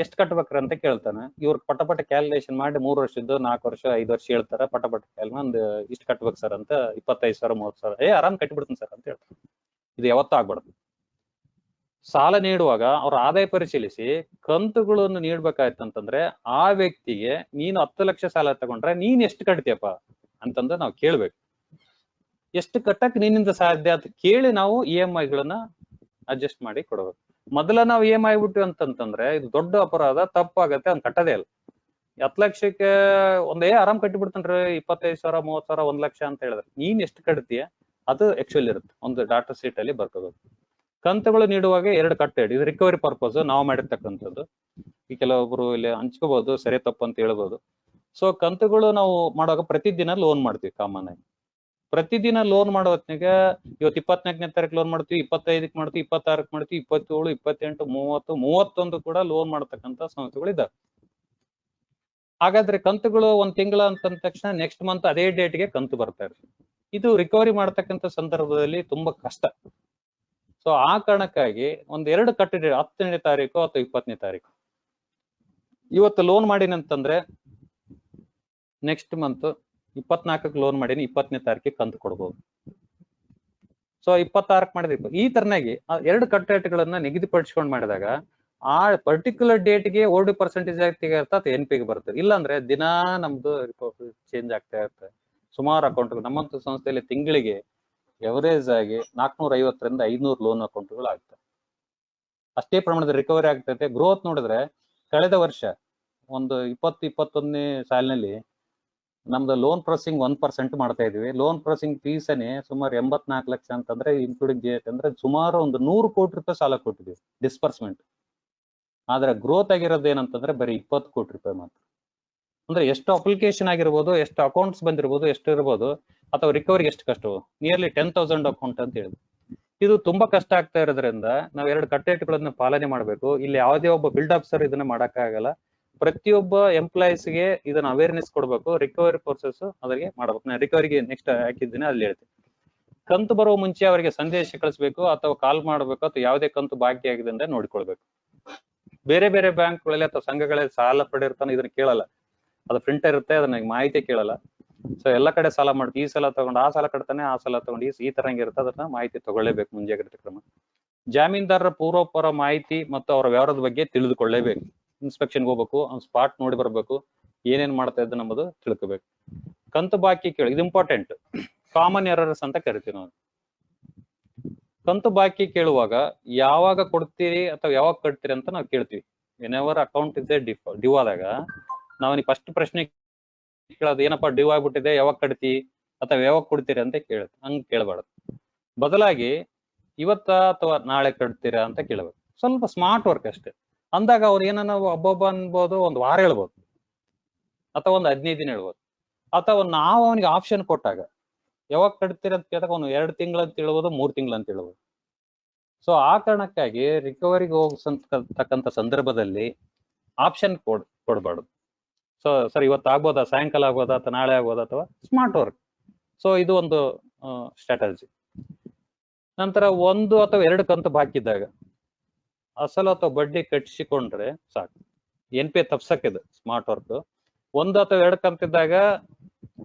S1: ಎಷ್ಟು ಕಟ್ಬೇಕ್ರಿ ಅಂತ ಕೇಳ್ತಾನೆ. ಇವ್ರ ಪಟ ಕ್ಯಾಲ್ಕುಲೇಷನ್ ಮಾಡಿ 3 ವರ್ಷದ್ದು 4 ವರ್ಷ 5 ವರ್ಷ ಹೇಳ್ತಾರ. ಪಟ ಕ್ಯಾಲ್ ಒಂದು ಇಷ್ಟು ಕಟ್ಬೇಕು ಸರ್ ಅಂತ 25,000 30,000 ಆರಾಮ್ ಕಟ್ಬಿಡ್ತೀನಿ ಸರ್ ಅಂತ ಹೇಳ್ತಾರೆ. ಇದು ಯಾವತ್ತೂ ಆಗ್ಬಾರ್ದು. ಸಾಲ ನೀಡುವಾಗ ಅವ್ರ ಆದಾಯ ಪರಿಶೀಲಿಸಿ ಕಂತುಗಳನ್ನು ನೀಡ್ಬೇಕಾಯ್ತಂತಂದ್ರೆ ಆ ವ್ಯಕ್ತಿಗೆ ನೀನು 10 ಲಕ್ಷ ಸಾಲ ತಗೊಂಡ್ರೆ ನೀನ್ ಎಷ್ಟು ಕಟ್ತೀಯಪ್ಪ ಅಂತಂದ್ರೆ ನಾವು ಕೇಳ್ಬೇಕು. ಎಷ್ಟು ಕಟ್ಟಕ್ ನಿನ್ನಿಂದ ಸಾಧ್ಯ ಅಂತ ಕೇಳಿ ನಾವು EMI ಗಳನ್ನ ಅಡ್ಜಸ್ಟ್ ಮಾಡಿ ಕೊಡ್ಬೇಕು. ಮೊದಲ ನಾವು EMI ಬಿಟ್ಟು ಅಂತಂತಂದ್ರೆ ಇದು ದೊಡ್ಡ ಅಪರಾಧ, ತಪ್ಪಾಗತ್ತೆ, ಅವ್ನು ಕಟ್ಟದೇ ಇಲ್ಲ. 10 ಲಕ್ಷಕ್ಕೆ ಒಂದೇ ಆರಾಮ್ ಕಟ್ಟಿಬಿಡ್ತಾನ್ರಿ, 25,000 30,000 1 ಲಕ್ಷ ಅಂತ ಹೇಳಿದ್ರೆ ನೀನ್ ಎಷ್ಟು ಕಟ್ತೀಯ ಅದು ಆಕ್ಚುಲಿ ಇರುತ್ತೆ, ಒಂದು ಡಾಟಾ ಶೀಟ್ ಅಲ್ಲಿ ಬರ್ಕೋಬೇಕು. ಕಂತುಗಳು ನೀಡುವಾಗ 2 ಕಟ್ಟೆಡ್, ಇದು ರಿಕವರಿ ಪರ್ಪಸ್ ನಾವು ಮಾಡಿರ್ತಕ್ಕಂಥದ್ದು. ಈ ಕೆಲವೊಬ್ರು ಇಲ್ಲಿ ಹಂಚ್ಕೋಬಹುದು, ಸರಿ ತಪ್ಪು ಅಂತ ಹೇಳ್ಬೋದು. ಸೊ ಕಂತುಗಳು ನಾವು ಮಾಡುವಾಗ ಪ್ರತಿದಿನ ಲೋನ್ ಮಾಡ್ತೀವಿ. ಕಾಮನ್ ಆಗಿ ಪ್ರತಿದಿನ ಲೋನ್ ಮಾಡೋ ಹೊತ್ನಾಗ ಇವತ್ತು 24ನೇ ತಾರೀಕು ಲೋನ್ ಮಾಡ್ತೀವಿ, 25ಕ್ಕೆ ಮಾಡ್ತೀವಿ, 26ಕ್ಕೆ ಮಾಡ್ತೀವಿ, 27, 28, 30, 31 ಕೂಡ ಲೋನ್ ಮಾಡತಕ್ಕಂಥ ಸಂಸ್ಥೆಗಳು ಇದಾವೆ. ಹಾಗಾದ್ರೆ ಕಂತುಗಳು 1 ತಿಂಗಳ ಅಂತಂದ ತಕ್ಷಣ ನೆಕ್ಸ್ಟ್ ಮಂತ್ ಅದೇ ಡೇಟ್ಗೆ ಕಂತು ಬರ್ತಾ ಇರುತ್ತೆ. ಇದು ರಿಕವರಿ ಮಾಡ್ತಕ್ಕಂಥ ಸಂದರ್ಭದಲ್ಲಿ ತುಂಬಾ ಕಷ್ಟ. ಸೊ ಆ ಕಾರಣಕ್ಕಾಗಿ 2 ಕಟ್ಟಿಡ 10ನೇ ತಾರೀಕು ಅಥವಾ 20ನೇ ತಾರೀಕು ಇವತ್ತು ಲೋನ್ ಮಾಡಿನಂತಂದ್ರೆ ನೆಕ್ಸ್ಟ್ ಮಂತ್ 24ಕ್ಕೆ ಲೋನ್ ಮಾಡೀನಿ, 20ನೇ ತಾರೀಕಿಗೆ ಕಂತು ಕೊಡ್ಬೋದು. ಸೊ 26ಕ್ಕೆ ಮಾಡಿದ್ರೆ ಈ ತರನಾಗಿ 2 ಕಟ್ಟಡಗಳನ್ನ ನಿಗದಿಪಡಿಸ್ಕೊಂಡು ಮಾಡಿದಾಗ ಆ ಪರ್ಟಿಕ್ಯುಲರ್ ಡೇಟ್ಗೆ ಓಲ್ಡ್ ಪರ್ಸೆಂಟೇಜ್ ಆಗ್ತಿಗೆ ಅಥವಾ NPಗೆ ಬರ್ತದೆ. ಇಲ್ಲಾಂದ್ರೆ ದಿನಾ ನಮ್ದು ಚೇಂಜ್ ಆಗ್ತಾ ಇರುತ್ತೆ. ಸುಮಾರು ಅಕೌಂಟ್ಗಳು ನಮ್ಮಂತ ಸಂಸ್ಥೆಯಲ್ಲಿ ತಿಂಗಳಿಗೆ ಎವರೇಜ್ ಆಗಿ 450ರಿಂದ 500 ಲೋನ್ ಅಕೌಂಟ್ಗಳು ಆಗ್ತವೆ. ಅಷ್ಟೇ ಪ್ರಮಾಣದ ರಿಕವರಿ ಆಗ್ತೈತೆ. ಗ್ರೋತ್ ನೋಡಿದ್ರೆ ಕಳೆದ ವರ್ಷ ಒಂದು 2021ನೇ ಸಾಲಿನಲ್ಲಿ ನಮ್ದು ಲೋನ್ ಪ್ರೊಸೆಸಿಂಗ್ 1% ಮಾಡ್ತಾ ಇದೀವಿ. ಲೋನ್ ಪ್ರೊಸೆಸಿಂಗ್ ಫೀಸ್ ಅನ್ನೇ ಸುಮಾರು 84 ಲಕ್ಷ ಅಂತಂದ್ರೆ ಇನ್ಕ್ಲೂಡಿಂಗ್ GST ಅಂದ್ರೆ ಸುಮಾರು ಒಂದು 100 ಕೋಟಿ ರೂಪಾಯಿ ಸಾಲ ಕೊಟ್ಟಿದ್ದೀವಿ ಡಿಸ್ಪರ್ಸ್ಮೆಂಟ್. ಆದ್ರೆ ಗ್ರೋತ್ ಆಗಿರೋದು ಏನಂತಂದ್ರೆ ಬರೀ 20 ಕೋಟಿ ರೂಪಾಯಿ ಮಾತ್ರ. ಅಂದ್ರೆ ಎಷ್ಟು ಅಪ್ಲಿಕೇಶನ್ ಆಗಿರ್ಬೋದು, ಎಷ್ಟು ಅಕೌಂಟ್ಸ್ ಬಂದಿರ್ಬೋದು, ಎಷ್ಟು ಇರ್ಬೋದು, ಅಥವಾ ರಿಕವರಿ ಎಷ್ಟು ಕಷ್ಟ, ನಿಯರ್ಲಿ 10,000 ಅಕೌಂಟ್ ಅಂತ ಹೇಳಿದ್ರು. ಇದು ತುಂಬಾ ಕಷ್ಟ ಆಗ್ತಾ ಇರೋದ್ರಿಂದ ನಾವು 2 ಕಟ್ಟೆಟ್ಟುಗಳನ್ನ ಪಾಲನೆ ಮಾಡ್ಬೇಕು. ಇಲ್ಲಿ ಯಾವುದೇ ಒಬ್ಬ ಬಿಲ್ಡ್ ಆಫೀಸರ್ ಇದನ್ನ ಮಾಡಕ್ಕಾಗಲ್ಲ. ಪ್ರತಿಯೊಬ್ಬ ಎಂಪ್ಲಾಯೀಸ್ಗೆ ಇದನ್ನ ಅವೇರ್ನೆಸ್ ಕೊಡ್ಬೇಕು. ರಿಕವರಿ ಪ್ರೋಸೆಸ್ ಅದರಿಗೆ ಮಾಡ್ಬೇಕು. ನಾನು ರಿಕವರಿಗೆ ನೆಕ್ಸ್ಟ್ ಹಾಕಿದ್ದೀನಿ ಅಲ್ಲಿ ಹೇಳ್ತೀನಿ. ಕಂತು ಬರುವ ಮುಂಚೆ ಅವರಿಗೆ ಸಂದೇಶ ಕಳಿಸ್ಬೇಕು ಅಥವಾ ಕಾಲ್ ಮಾಡ್ಬೇಕು, ಅಥವಾ ಯಾವುದೇ ಕಂತು ಬಾಕಿ ಆಗಿದೆ ಅಂದ್ರೆ ನೋಡ್ಕೊಳ್ಬೇಕು. ಬೇರೆ ಬೇರೆ ಬ್ಯಾಂಕ್ಗಳಲ್ಲಿ ಅಥವಾ ಸಂಘಗಳಲ್ಲಿ ಸಾಲ ಪಡೆದಿರ್ತಾನೆ ಇದನ್ನ ಕೇಳಲ್ಲ, ಅದು ಪ್ರಿಂಟರ್ ಇರುತ್ತೆ, ಅದನ್ನ ಮಾಹಿತಿ ಕೇಳಲ್ಲ. ಸೊ ಎಲ್ಲ ಕಡೆ ಸಾಲ ಮಾಡ್ತೀವಿ, ಈ ಸಲ ತಗೊಂಡು ಆ ಸಾಲ ಕಟ್ತಾನೆ, ಆ ಸಲ ತಗೊಂಡು ಈ ತರ ಇರುತ್ತೆ, ಅದನ್ನ ಮಾಹಿತಿ ತಗೊಳ್ಳೇಬೇಕು. ಮುಂಜಾಗ್ರತೆ ಕ್ರಮ. ಜಾಮೀನ್ದಾರರ ಪೂರ್ವಪರ ಮಾಹಿತಿ ಮತ್ತು ಅವರ ವ್ಯವಹಾರದ ಬಗ್ಗೆ ತಿಳಿದುಕೊಳ್ಳೇಬೇಕು. ಇನ್ಸ್ಪೆಕ್ಷನ್ಗೆ ಹೋಗ್ಬೇಕು, ಅವ್ನು ಸ್ಪಾಟ್ ನೋಡಿ ಬರ್ಬೇಕು, ಏನೇನ್ ಮಾಡ್ತಾ ಇದ್ದ ನಮ್ಮದು ತಿಳ್ಕೊಬೇಕು. ಕಂತು ಬಾಕಿ ಕೇಳಿ, ಇದು ಇಂಪಾರ್ಟೆಂಟ್. ಕಾಮನ್ ಎರರ್ಸ್ ಅಂತ ಕರಿತೀವಿ ನಾವು. ಕಂತು ಬಾಕಿ ಕೇಳುವಾಗ ಯಾವಾಗ ಕೊಡ್ತೀರಿ ಅಥವಾ ಯಾವಾಗ ಕಟ್ತೀರಿ ಅಂತ ನಾವು ಕೇಳ್ತೀವಿ. ವೆನೆವರ್ ಅಕೌಂಟ್ ಇದೆ ಡ್ಯೂ ಆದಾಗ ನಾವು ಫಸ್ಟ್ ಪ್ರಶ್ನೆ ಕೇಳೋದು ಏನಪ್ಪಾ ಡ್ಯೂ ಆಗ್ಬಿಟ್ಟಿದೆ, ಯಾವಾಗ ಕಟ್ತಿ ಅಥವಾ ಯಾವಾಗ ಕೊಡ್ತೀರಿ ಅಂತ ಹಂಗ್ ಕೇಳಬಾರ್ದು. ಬದಲಾಗಿ ಇವತ್ತ ಅಥವಾ ನಾಳೆ ಕಟ್ತೀರಾ ಅಂತ ಕೇಳಬೇಕು. ಸ್ವಲ್ಪ ಸ್ಮಾರ್ಟ್ ವರ್ಕ್ ಅಷ್ಟೇ. ಅಂದಾಗ ಅವ್ರು ಏನನ್ನ ಒಬ್ಬೊಬ್ಬ ಅನ್ಬೋದು, ಒಂದು ವಾರ ಹೇಳ್ಬೋದು ಅಥವಾ ಒಂದು 15 ದಿನ ಹೇಳ್ಬೋದು. ಅಥವಾ ನಾವು ಅವನಿಗೆ ಆಪ್ಷನ್ ಕೊಟ್ಟಾಗ ಯಾವಾಗ ಕಟ್ತೀರ ಅಂತ ಕೇಳಿದಾಗ ಅವ್ನು 2 ತಿಂಗಳು ಅಂತ ಹೇಳ್ಬೋದು, 3 ತಿಂಗಳು ಅಂತ ಹೇಳ್ಬೋದು. ಸೊ ಆ ಕಾರಣಕ್ಕಾಗಿ ರಿಕವರಿಗೆ ಹೋಗತಕ್ಕಂಥ ಸಂದರ್ಭದಲ್ಲಿ ಆಪ್ಷನ್ ಕೊಡ್ಬಾರ್ದು. ಸೊ ಸರ್ ಇವತ್ತು ಆಗ್ಬೋದಾ, ಸಾಯಂಕಾಲ ಆಗ್ಬೋದಾ, ಅಥವಾ ನಾಳೆ ಆಗ್ಬೋದಾ, ಅಥವಾ ಸ್ಮಾರ್ಟ್ ವರ್ಕ್. ಸೊ ಇದು ಒಂದು ಸ್ಟ್ರಾಟಜಿ. ನಂತರ 1 ಅಥವಾ 2 ಕಂತು ಬಾಕಿ ಇದ್ದಾಗ ಅಸಲು ಅಥವಾ ಬಡ್ಡಿ ಕಟ್ಟಿಸಿಕೊಂಡ್ರೆ ಸಾಕು. NPA ತಪ್ಸಕ್ಕಿದೆ smart work. 1 ಅಥವಾ 2 ಕಂತಿದ್ದಾಗ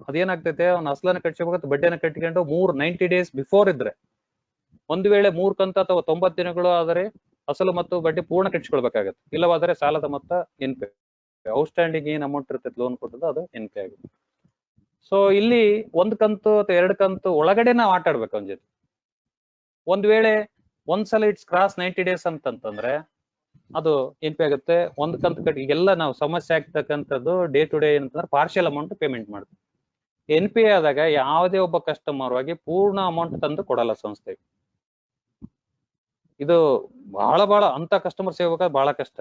S1: ಅದೇನಾಗ್ತೈತೆ, ಅವ್ನ ಅಸಲನ್ನ ಕಟ್ಸ್ಕೋಬೇಕು, ಬಡ್ಡಿಯನ್ನು ಕಟ್ಕೊಂಡು 90 days ಬಿಫೋರ್ ಇದ್ರೆ, ಒಂದು ವೇಳೆ 3 ಕಂತು ಅಥವಾ 90 ದಿನಗಳು ಆದರೆ ಅಸಲು ಮತ್ತು ಬಡ್ಡಿ ಪೂರ್ಣ ಕಟ್ಸ್ಕೊಳ್ಬೇಕಾಗತ್ತೆ. ಇಲ್ಲವಾದರೆ ಸಾಲದ ಮೊತ್ತ NPA, ಔಟ್ಸ್ಟ್ಯಾಂಡಿಂಗ್ ಏನ್ ಅಮೌಂಟ್ ಇರ್ತೈತೆ ಲೋನ್ ಕೊಟ್ಟದ್ದು ಅದು NPA ಆಗುತ್ತೆ. ಸೊ ಇಲ್ಲಿ 1 ಕಂತು ಅಥವಾ 2 ಕಂತು ಒಳಗಡೆ ನಾವು ಆಟ ಆಡ್ಬೇಕು ಅವನ ಜೊತೆ. ಒಂದ್ ವೇಳೆ ಒಂದ್ಸಲ ಇಟ್ಸ್ ಕ್ರಾಸ್ 90 days ಅಂತಂತಂದ್ರೆ ಅದು NPA ಆಗುತ್ತೆ. 1 ಕಂತು ಕಟ್ಟಿ ಎಲ್ಲ ನಾವು ಸಮಸ್ಯೆ ಆಗ್ತಕ್ಕಂಥದ್ದು ಡೇ ಟು ಡೇ ಏನಂತಂದ್ರೆ ಪಾರ್ಷಿಯಲ್ ಅಮೌಂಟ್ ಪೇಮೆಂಟ್ ಮಾಡ್ತೀವಿ. NPA ಆದಾಗ ಯಾವುದೇ ಒಬ್ಬ ಕಸ್ಟಮರ್ ಆಗಿ ಪೂರ್ಣ ಅಮೌಂಟ್ ತಂದು ಕೊಡಲ್ಲ ಸಂಸ್ಥೆಗೆ. ಇದು ಬಹಳ ಅಂತ ಕಸ್ಟಮರ್ ಸಿಗ್ಬೇಕಾದ್ರೆ ಬಹಳ ಕಷ್ಟ.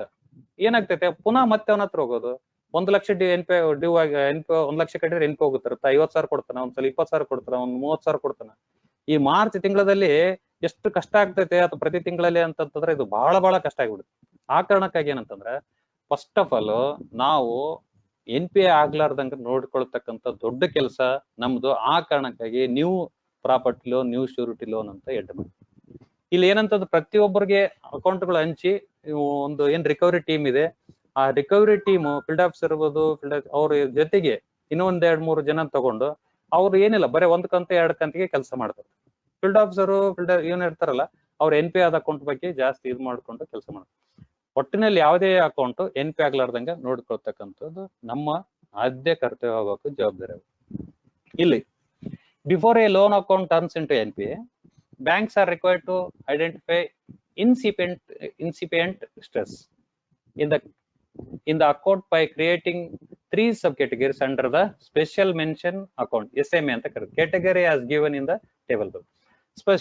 S1: ಏನಾಗ್ತೈತೆ, ಪುನಃ ಮತ್ತೆ ಅವನ ಹತ್ರ ಹೋಗೋದು. 1 ಲಕ್ಷ NPA ಡ್ಯೂ ಆಗಿ NPA 1 ಲಕ್ಷ ಕಟ್ಟಿದ್ರೆ NPA ಹೋಗುತ್ತಿರುತ್ತೆ, 50,000 ಕೊಡ್ತಾನೆ, ಒಂದ್ಸಲ 20,000 ಕೊಡ್ತಾನೆ, 30,000 ಕೊಡ್ತಾನೆ. ಈ ಮಾರ್ಚ್ ತಿಂಗಳಲ್ಲಿ ಎಷ್ಟು ಕಷ್ಟ ಆಗ್ತೈತೆ ಅಥವಾ ಪ್ರತಿ ತಿಂಗಳಲ್ಲಿ ಅಂತಂತಂದ್ರೆ ಇದು ಬಹಳ ಕಷ್ಟ ಆಗ್ಬಿಡುತ್ತೆ. ಆ ಕಾರಣಕ್ಕಾಗಿ ಏನಂತಂದ್ರೆ ಫಸ್ಟ್ ಆಫ್ ಆಲ್ ನಾವು NPA ಆಗ್ಲಾರ್ದಂಗ ನೋಡ್ಕೊಳ್ತಕ್ಕಂಥ ದೊಡ್ಡ ಕೆಲಸ ನಮ್ದು. ಆ ಕಾರಣಕ್ಕಾಗಿ new property loan, new surety loan ಅಂತ ಎಡ್ ಮಾಡಿ ಇಲ್ಲಿ ಏನಂತಂದ್ರೆ ಪ್ರತಿಯೊಬ್ಬರಿಗೆ ಅಕೌಂಟ್ಗಳು ಹಂಚಿ ಒಂದು ಏನ್ ರಿಕವರಿ ಟೀಮ್ ಇದೆ, ಆ ರಿಕವರಿ ಟೀಮ್ ಫೀಲ್ಡ್ ಆಫೀಸರ್ ಇರ್ಬೋದು, ಅವ್ರ ಜೊತೆಗೆ ಇನ್ನೊಂದ್ 2-3 ಜನ ತಗೊಂಡು ಅವ್ರು ಏನಿಲ್ಲ ಬರೀ 1 ಕಂತು 2 ಕಂತಿಗೆ ಕೆಲಸ ಮಾಡ್ತಾರೆ. ಫೀಲ್ಡ್ ಆಫೀಸರು ಇವನ್ ಇರ್ತಾರಲ್ಲ, ಅವ್ರ NPA ಆದ ಅಕೌಂಟ್ ಬಗ್ಗೆ ಜಾಸ್ತಿ ಇದು ಮಾಡ್ಕೊಂಡು ಕೆಲಸ ಮಾಡ್ತಾರೆ. ಒಟ್ಟಿನಲ್ಲಿ ಯಾವುದೇ ಅಕೌಂಟ್ NPA ಆಗ್ಲಾರ್ದಂಗ ನೋಡ್ಕೊಳ್ತಕ್ಕಂಥದ್ದು ನಮ್ಮ ಆದ್ಯ ಕರ್ತವ್ಯ ಆಗಬೇಕು, ಜವಾಬ್ದಾರಿ ಆಗಬೇಕು. ಇಲ್ಲಿ before A loan account turns into NPA, banks are required to identify incipient stress in the account by creating 3 subcategories under the special mention account, SMA ಅಂತ ಕರೀತಾರೆ. category as given in the table below.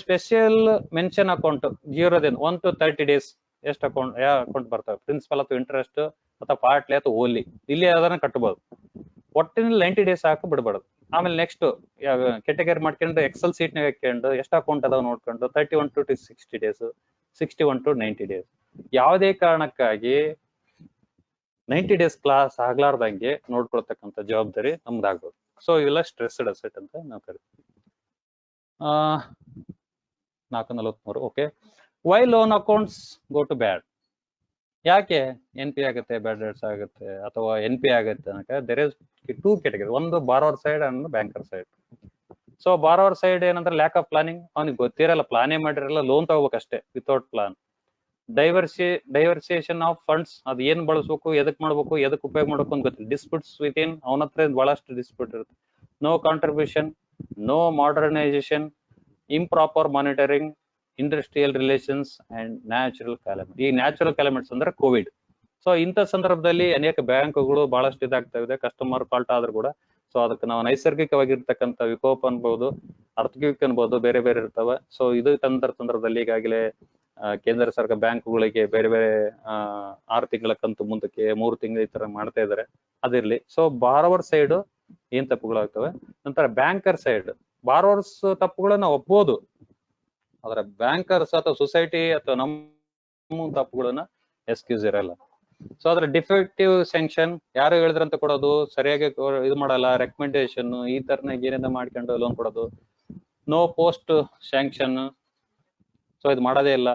S1: Special mention account 0 ದಿಂದ 1 to 30 days ಎಷ್ಟು account, ಯಾವ account ಬರ್ತವೆ, principal ಅಥವಾ interest ಅಥವಾ partly ಅಥವಾ only, ಇಲ್ಲಿ ಅದನ್ನ ಕಟ್ಟಬಹುದು. ಒಟ್ಟಿನಲ್ಲಿ 90 days ಹಾಕಿ ಬಿಡಬಾರ್ದು. ಆಮೇಲೆ ನೆಕ್ಸ್ಟ್ ಕೆಟಗರಿ ಮಾಡ್ಕೊಂಡು ಎಕ್ಸೆಲ್ ಸೀಟ್ ನಾಗ ಹಾಕೊಂಡು ಎಷ್ಟು ಅಕೌಂಟ್ ಅದಾವ ನೋಡ್ಕೊಂಡು 31 to 60 days, 61 to 90 days. ಯಾವುದೇ ಕಾರಣಕ್ಕಾಗಿ 90 days ಕ್ಲಾಸ್ ಆಗ್ಲಾರ್ದಂಗೆ ನೋಡ್ಕೊಳ್ತಕ್ಕಂಥ ಜವಾಬ್ದಾರಿ ನಮ್ದಾಗ್ಬೋದು. ಸೊ ಇವೆಲ್ಲ ಸ್ಟ್ರೆಸ್ಡ್ ಅಸೆಟ್ ಅಂತ ನಾವು ಕರಿತೀವಿ. 443. Okay, why loan accounts go to bad? ಯಾಕೆ NPA ಆಗುತ್ತೆ, ಬ್ಯಾಡ್ ಡೆಟ್ಸ್ ಆಗುತ್ತೆ ಅಥವಾ NPA ಆಗುತ್ತೆ ಅನ್ನಕ್ಕೆ ದೇರ್ ಇಸ್ 2 category. ಒಂದು borrower side and banker side. So borrower side ಏನಂದ್ರೆ ಲ್ಯಾಕ್ ಆಫ್ ಪ್ಲಾನಿಂಗ್, ಅವನಿಗೆ ಗೊತ್ತಿರಲ್ಲ, ಪ್ಲಾನೇ ಮಾಡಿರಲ್ಲ, ಲೋನ್ ತಗೋಬೇಕಷ್ಟೇ without plan. Diversion of funds, ಅದು ಏನ್ ಬಳಸ್ಬೇಕು, ಎದಕ್ ಮಾಡ್ಬೇಕು, ಎದಕ್ ಉಪಯೋಗ ಮಾಡ್ಬೇಕು ಅಂತ ಗೊತ್ತಿಲ್ಲ. ಡಿಸ್ಪ್ಯೂಟ್ಸ್ ವಿತ್ ಇನ್, ಅವನ ಹತ್ರ ಬಹಳಷ್ಟು ಡಿಸ್ಪ್ಯೂಟ್ ಇರುತ್ತೆ. No contribution, no modernisation, improper monitoring, industrial relations and natural calamity. ಈ ನ್ಯಾಚುರಲ್ ಕ್ಯಾಲಮಿಟೀಸ್ ಅಂದ್ರೆ ಕೋವಿಡ್. ಸೊ ಇಂಥ ಸಂದರ್ಭದಲ್ಲಿ ಅನೇಕ ಬ್ಯಾಂಕ್ಗಳು ಬಹಳಷ್ಟು ಇದಾಗ್ತಾ ಇದೆ, ಕಸ್ಟಮರ್ ಫಾಲ್ಟ್ ಆದ್ರೂ ಕೂಡ. ಸೊ ಅದಕ್ಕೆ ನಾವು ನೈಸರ್ಗಿಕವಾಗಿರ್ತಕ್ಕಂಥ ವಿಕೋಪ ಅನ್ಬಹುದು, ಅರ್ಥಕ್ವಿಕ್ ಅನ್ಬಹುದು, ಬೇರೆ ಬೇರೆ ಇರ್ತವೆ. ಸೊ ಇದು ಸಂದರ್ಭದಲ್ಲಿ ಈಗಾಗಲೇ ಕೇಂದ್ರ ಸರ್ಕಾರ ಬ್ಯಾಂಕ್ಗಳಿಗೆ ಬೇರೆ 6 ತಿಂಗಳ ಕಂತು ಮುಂದಕ್ಕೆ, 3 ತಿಂಗಳ ಈ ತರ ಮಾಡ್ತಾ ಇದಾರೆ. ಅದಿರ್ಲಿ. ಸೊ ಬಾರೋವರ್ ಸೈಡ್ ಏನ್ ತಪ್ಪುಗಳಾಗ್ತವೆ. ನಂತರ ಬ್ಯಾಂಕರ್ ಸೈಡ್ ಬಾರೋವರ್ಸ್ ತಪ್ಪುಗಳನ್ನ ಒಪ್ಬೋದು, ಆದ್ರೆ ಬ್ಯಾಂಕರ್ಸ್ ಅಥವಾ ಸೊಸೈಟಿ ಅಥವಾ ನಮ್ಮ ತಪ್ಪುಗಳನ್ನ ಎಕ್ಸ್ಕ್ಯೂಸ್ ಇರಲ್ಲ. ಸೊ ಅದ್ರ ಡಿಫೆಕ್ಟಿವ್ ಸ್ಯಾಂಕ್ಷನ್, ಯಾರು ಹೇಳಿದ್ರಂತ ಕೊಡೋದು, ಸರಿಯಾಗಿ ಇದು ಮಾಡಲ್ಲ, ರೆಕಮೆಂಡೇಶನ್ ಈ ತರನಾಗ ಏನೇನ ಮಾಡ್ಕೊಂಡು ಲೋನ್ ಕೊಡೋದು. ನೋ ಪೋಸ್ಟ್ ಸ್ಯಾಂಕ್ಷನ್, ಸೊ ಇದು ಮಾಡೋದೇ ಇಲ್ಲ.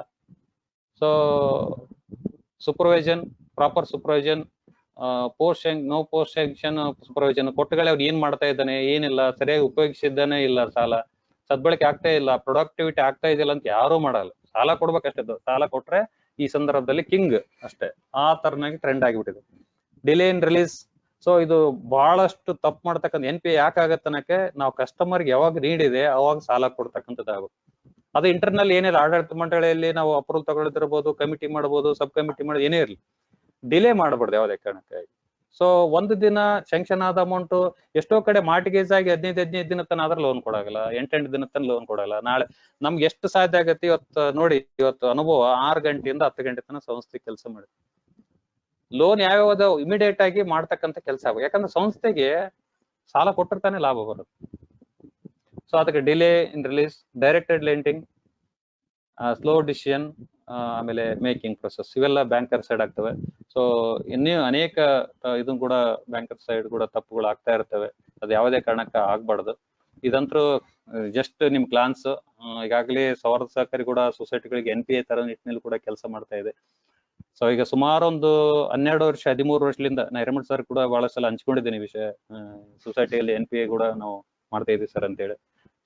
S1: So supervision, proper supervision, no post sanction supervision, ಕೊಟ್ಟಗಳೇ ಅವ್ನು ಏನ್ ಮಾಡ್ತಾ ಇದ್ದಾನೆ, ಏನಿಲ್ಲ, ಸರಿಯಾಗಿ ಉಪಯೋಗಿಸಿದ್ದಾನೆ ಇಲ್ಲ, ಸಾಲ ಸದ್ಬಳಕೆ ಆಗ್ತಾ ಇಲ್ಲ, ಪ್ರೊಡಕ್ಟಿವಿಟಿ ಆಗ್ತಾ ಇದೆಯಲ್ಲ ಅಂತ ಯಾರು ಮಾಡಲ್ಲ. ಸಾಲ ಕೊಡ್ಬೇಕಷ್ಟೇ, ಸಾಲ ಕೊಟ್ರೆ ಈ ಸಂದರ್ಭದಲ್ಲಿ ಕಿಂಗ್ ಅಷ್ಟೇ. ಆ ತರನಾಗಿ ಟ್ರೆಂಡ್ ಆಗಿಬಿಟ್ಟಿದೆ. ಡಿಲೇ ಇನ್ ರಿಲೀಸ್, ಸೊ ಇದು ಬಹಳಷ್ಟು ತಪ್ಪು ಮಾಡ್ತಕ್ಕಂಥ. NPA ಯಾಕಾಗತ್ತೆ ಅನ್ನಕ್ಕೆ, ನಾವು ಕಸ್ಟಮರ್ಗೆ ಯಾವಾಗ ನೀಡ್ ಇದೆ ಅವಾಗ ಸಾಲ ಕೊಡ್ತಕ್ಕಂಥದ್ದು. ಅದು ಇಂಟರ್ನಲ್ ಏನಿಲ್ಲ, ಆಡಳಿತ ಮಂಡಳಿಯಲ್ಲಿ ನಾವು ಅಪ್ರೂವಲ್ ತಗೊಳ್ತಿರ್ಬೋದು, ಕಮಿಟಿ ಮಾಡ್ಬೋದು, ಸಬ್ ಕಮಿಟಿ ಮಾಡೋದು, ಏನೇ ಇರಲಿ, ಡಿಲೇ ಮಾಡಬಾರ್ದು ಯಾವುದೇ ಕಾರಣಕ್ಕಾಗಿ. ಸೊ 1 ದಿನ ಸ್ಯಾಂಕ್ಷನ್ ಆದ ಅಮೌಂಟ್ ಎಷ್ಟೋ ಕಡೆ ಮಾರ್ಟಿಗೇಜ್ ಆಗಿ 15 ದಿನ ತನ ಆದ್ರೆ ಲೋನ್ ಕೊಡಾಗಲ್ಲ, 8 ದಿನ ತನ ಲೋನ್ ಕೊಡಲ್ಲ. ನಾಳೆ ನಮ್ಗೆ ಎಷ್ಟು ಸಾಧ್ಯ ಆಗತ್ತೆ, ಇವತ್ತು ನೋಡಿ, ಇವತ್ತು ಅನುಭವ 6 ಗಂಟೆಯಿಂದ 10 ಗಂಟೆ ತನಕ ಸಂಸ್ಥೆ ಕೆಲಸ ಮಾಡಿ ಲೋನ್ ಯಾವ್ಯಾವ್ದು ಇಮಿಡಿಯೇಟ್ ಆಗಿ ಮಾಡ್ತಕ್ಕಂಥ ಕೆಲಸ ಆಗ. ಯಾಕಂದ್ರೆ ಸಂಸ್ಥೆಗೆ ಸಾಲ ಕೊಟ್ಟಿರ್ತಾನೆ ಲಾಭ ಬರುತ್ತೆ. ಸೊ ಅದಕ್ಕೆ ಡಿಲೇ ಇನ್ release, directed lending, slow decision, ಆಮೇಲೆ ಮೇಕಿಂಗ್ ಪ್ರೊಸೆಸ್, ಇವೆಲ್ಲ ಬ್ಯಾಂಕರ್ ಸೈಡ್ ಆಗ್ತವೆ. ಸೊ ಇನ್ನೂ ಅನೇಕ ಇದನ್ ಕೂಡ ಬ್ಯಾಂಕರ್ ಸೈಡ್ ಕೂಡ ತಪ್ಪುಗಳು ಆಗ್ತಾ ಇರ್ತವೆ. ಅದು ಯಾವುದೇ ಕಾರಣಕ್ಕೆ ಆಗ್ಬಾರ್ದು. ಇದಂತೂ ಜಸ್ಟ್ ನಿಮ್ ಕ್ಲಾನ್ಸ್. ಈಗಾಗಲೇ ಸೌರ ಸಹಕಾರಿ ಕೂಡ ಸೊಸೈಟಿಗಳಿಗೆ NPA ತರ ನಿಟ್ಟಿನಲ್ಲಿ ಕೂಡ ಕೆಲಸ ಮಾಡ್ತಾ ಇದೆ. ಸೊ ಈಗ ಸುಮಾರು ಒಂದು 12 ವರ್ಷ 13 ವರ್ಷದಿಂದ ನಾ ಹಿರೇಮಠ್ ಸರ್ ಕೂಡ ಬಹಳ ಸಲ ಹಂಚ್ಕೊಂಡಿದ್ದೀನಿ ವಿಷಯ. ಸೊಸೈಟಿಯಲ್ಲಿ NPA ಕೂಡ ನಾವು ಮಾಡ್ತಾ ಇದೀವಿ ಸರ್ ಅಂತೇಳಿ.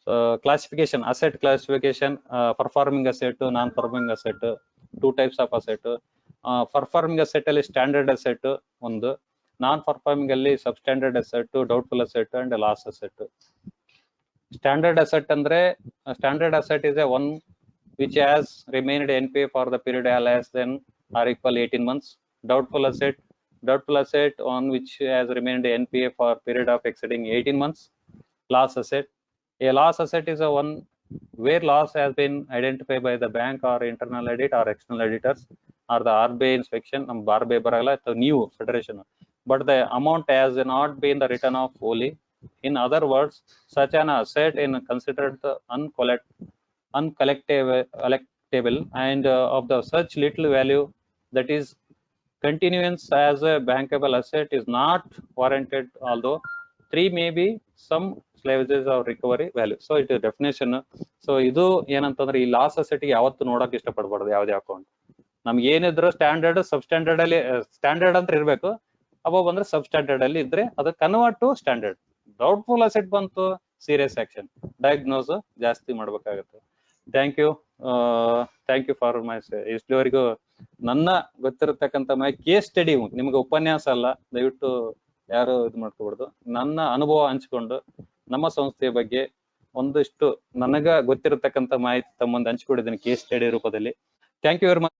S1: So classification, asset classification, performing asset, non performing asset, 2 types of asset. Performing asset ಅಲ್ಲಿ ಸ್ಟ್ಯಾಂಡರ್ಡ್ ಅಸೆಟ್ ಒಂದು, ನಾನ್ ಪರ್ಫಾರ್ಮಿಂಗ್ ಅಲ್ಲಿ substandard asset, doubtful asset and loss asset. Standard asset ಅಂದ್ರೆ standard asset is a one which has remained NPA for the period less than or equal 18 months. Doubtful asset on which has remained NPA for period of exceeding 18 months. Loss asset, a loss asset is a one where loss has been identified by the bank or internal audit or external auditors or the RBI inspection. Nam RBI baragala to new federation, but the amount has not been the written off wholly. In other words, such an asset is considered the uncollectible and of the such little value that is continuance as a bankable asset is not warranted, although 3 may be some slavages of recovery value. So it is definition. So ಇದು ಏನಂತಂದ್ರೆ ಈ loss asset ಯಾವತ್ತು ನೋಡಕ್ ಇಷ್ಟಪಡಬಾರ್ದು ಯಾವುದೇ account. ನಮ್ಗೆ ಏನಿದ್ರು standard substandard ಅಲ್ಲಿ, standard ಅಂತ ಇರ್ಬೇಕು, ಅವಾಗ ಬಂದ್ರೆ ಸಬ್ಸ್ಟ್ಯಾಂಡರ್ಡ್ ಅಲ್ಲಿ ಇದ್ರೆ ಅದು convert to standard. Doubtful asset ಬಂತು, ಸೀರಿಯಸ್ ಆಕ್ಷನ್, ಡಯಾಗ್ನೋಸ್ ಜಾಸ್ತಿ ಮಾಡ್ಬೇಕಾಗತ್ತೆ. ಥ್ಯಾಂಕ್ ಯು ಫಾರ್ ಮೈ ಇಷ್ಟವರೆಗೂ ನನ್ನ ಗೊತ್ತಿರತಕ್ಕಂತ ಕೇಸ್ ಸ್ಟಡಿ, ನಿಮ್ಗೆ ಉಪನ್ಯಾಸ ಅಲ್ಲ, ದಯವಿಟ್ಟು ಯಾರು ಇದು ಮಾಡ್ಕೋಬಾರ್ದು. ನನ್ನ ಅನುಭವ ಹಂಚ್ಕೊಂಡು ನಮ್ಮ ಸಂಸ್ಥೆಯ ಬಗ್ಗೆ ಒಂದಿಷ್ಟು ನನಗ ಗೊತ್ತಿರತಕ್ಕಂತ ಮಾಹಿತಿ ತಮ್ಮ ಮುಂದೆ ಹಂಚ್ಕೊಂಡಿದ್ದೀನಿ ಕೇಸ್ ಸ್ಟಡಿ ರೂಪದಲ್ಲಿ. Thank you very much.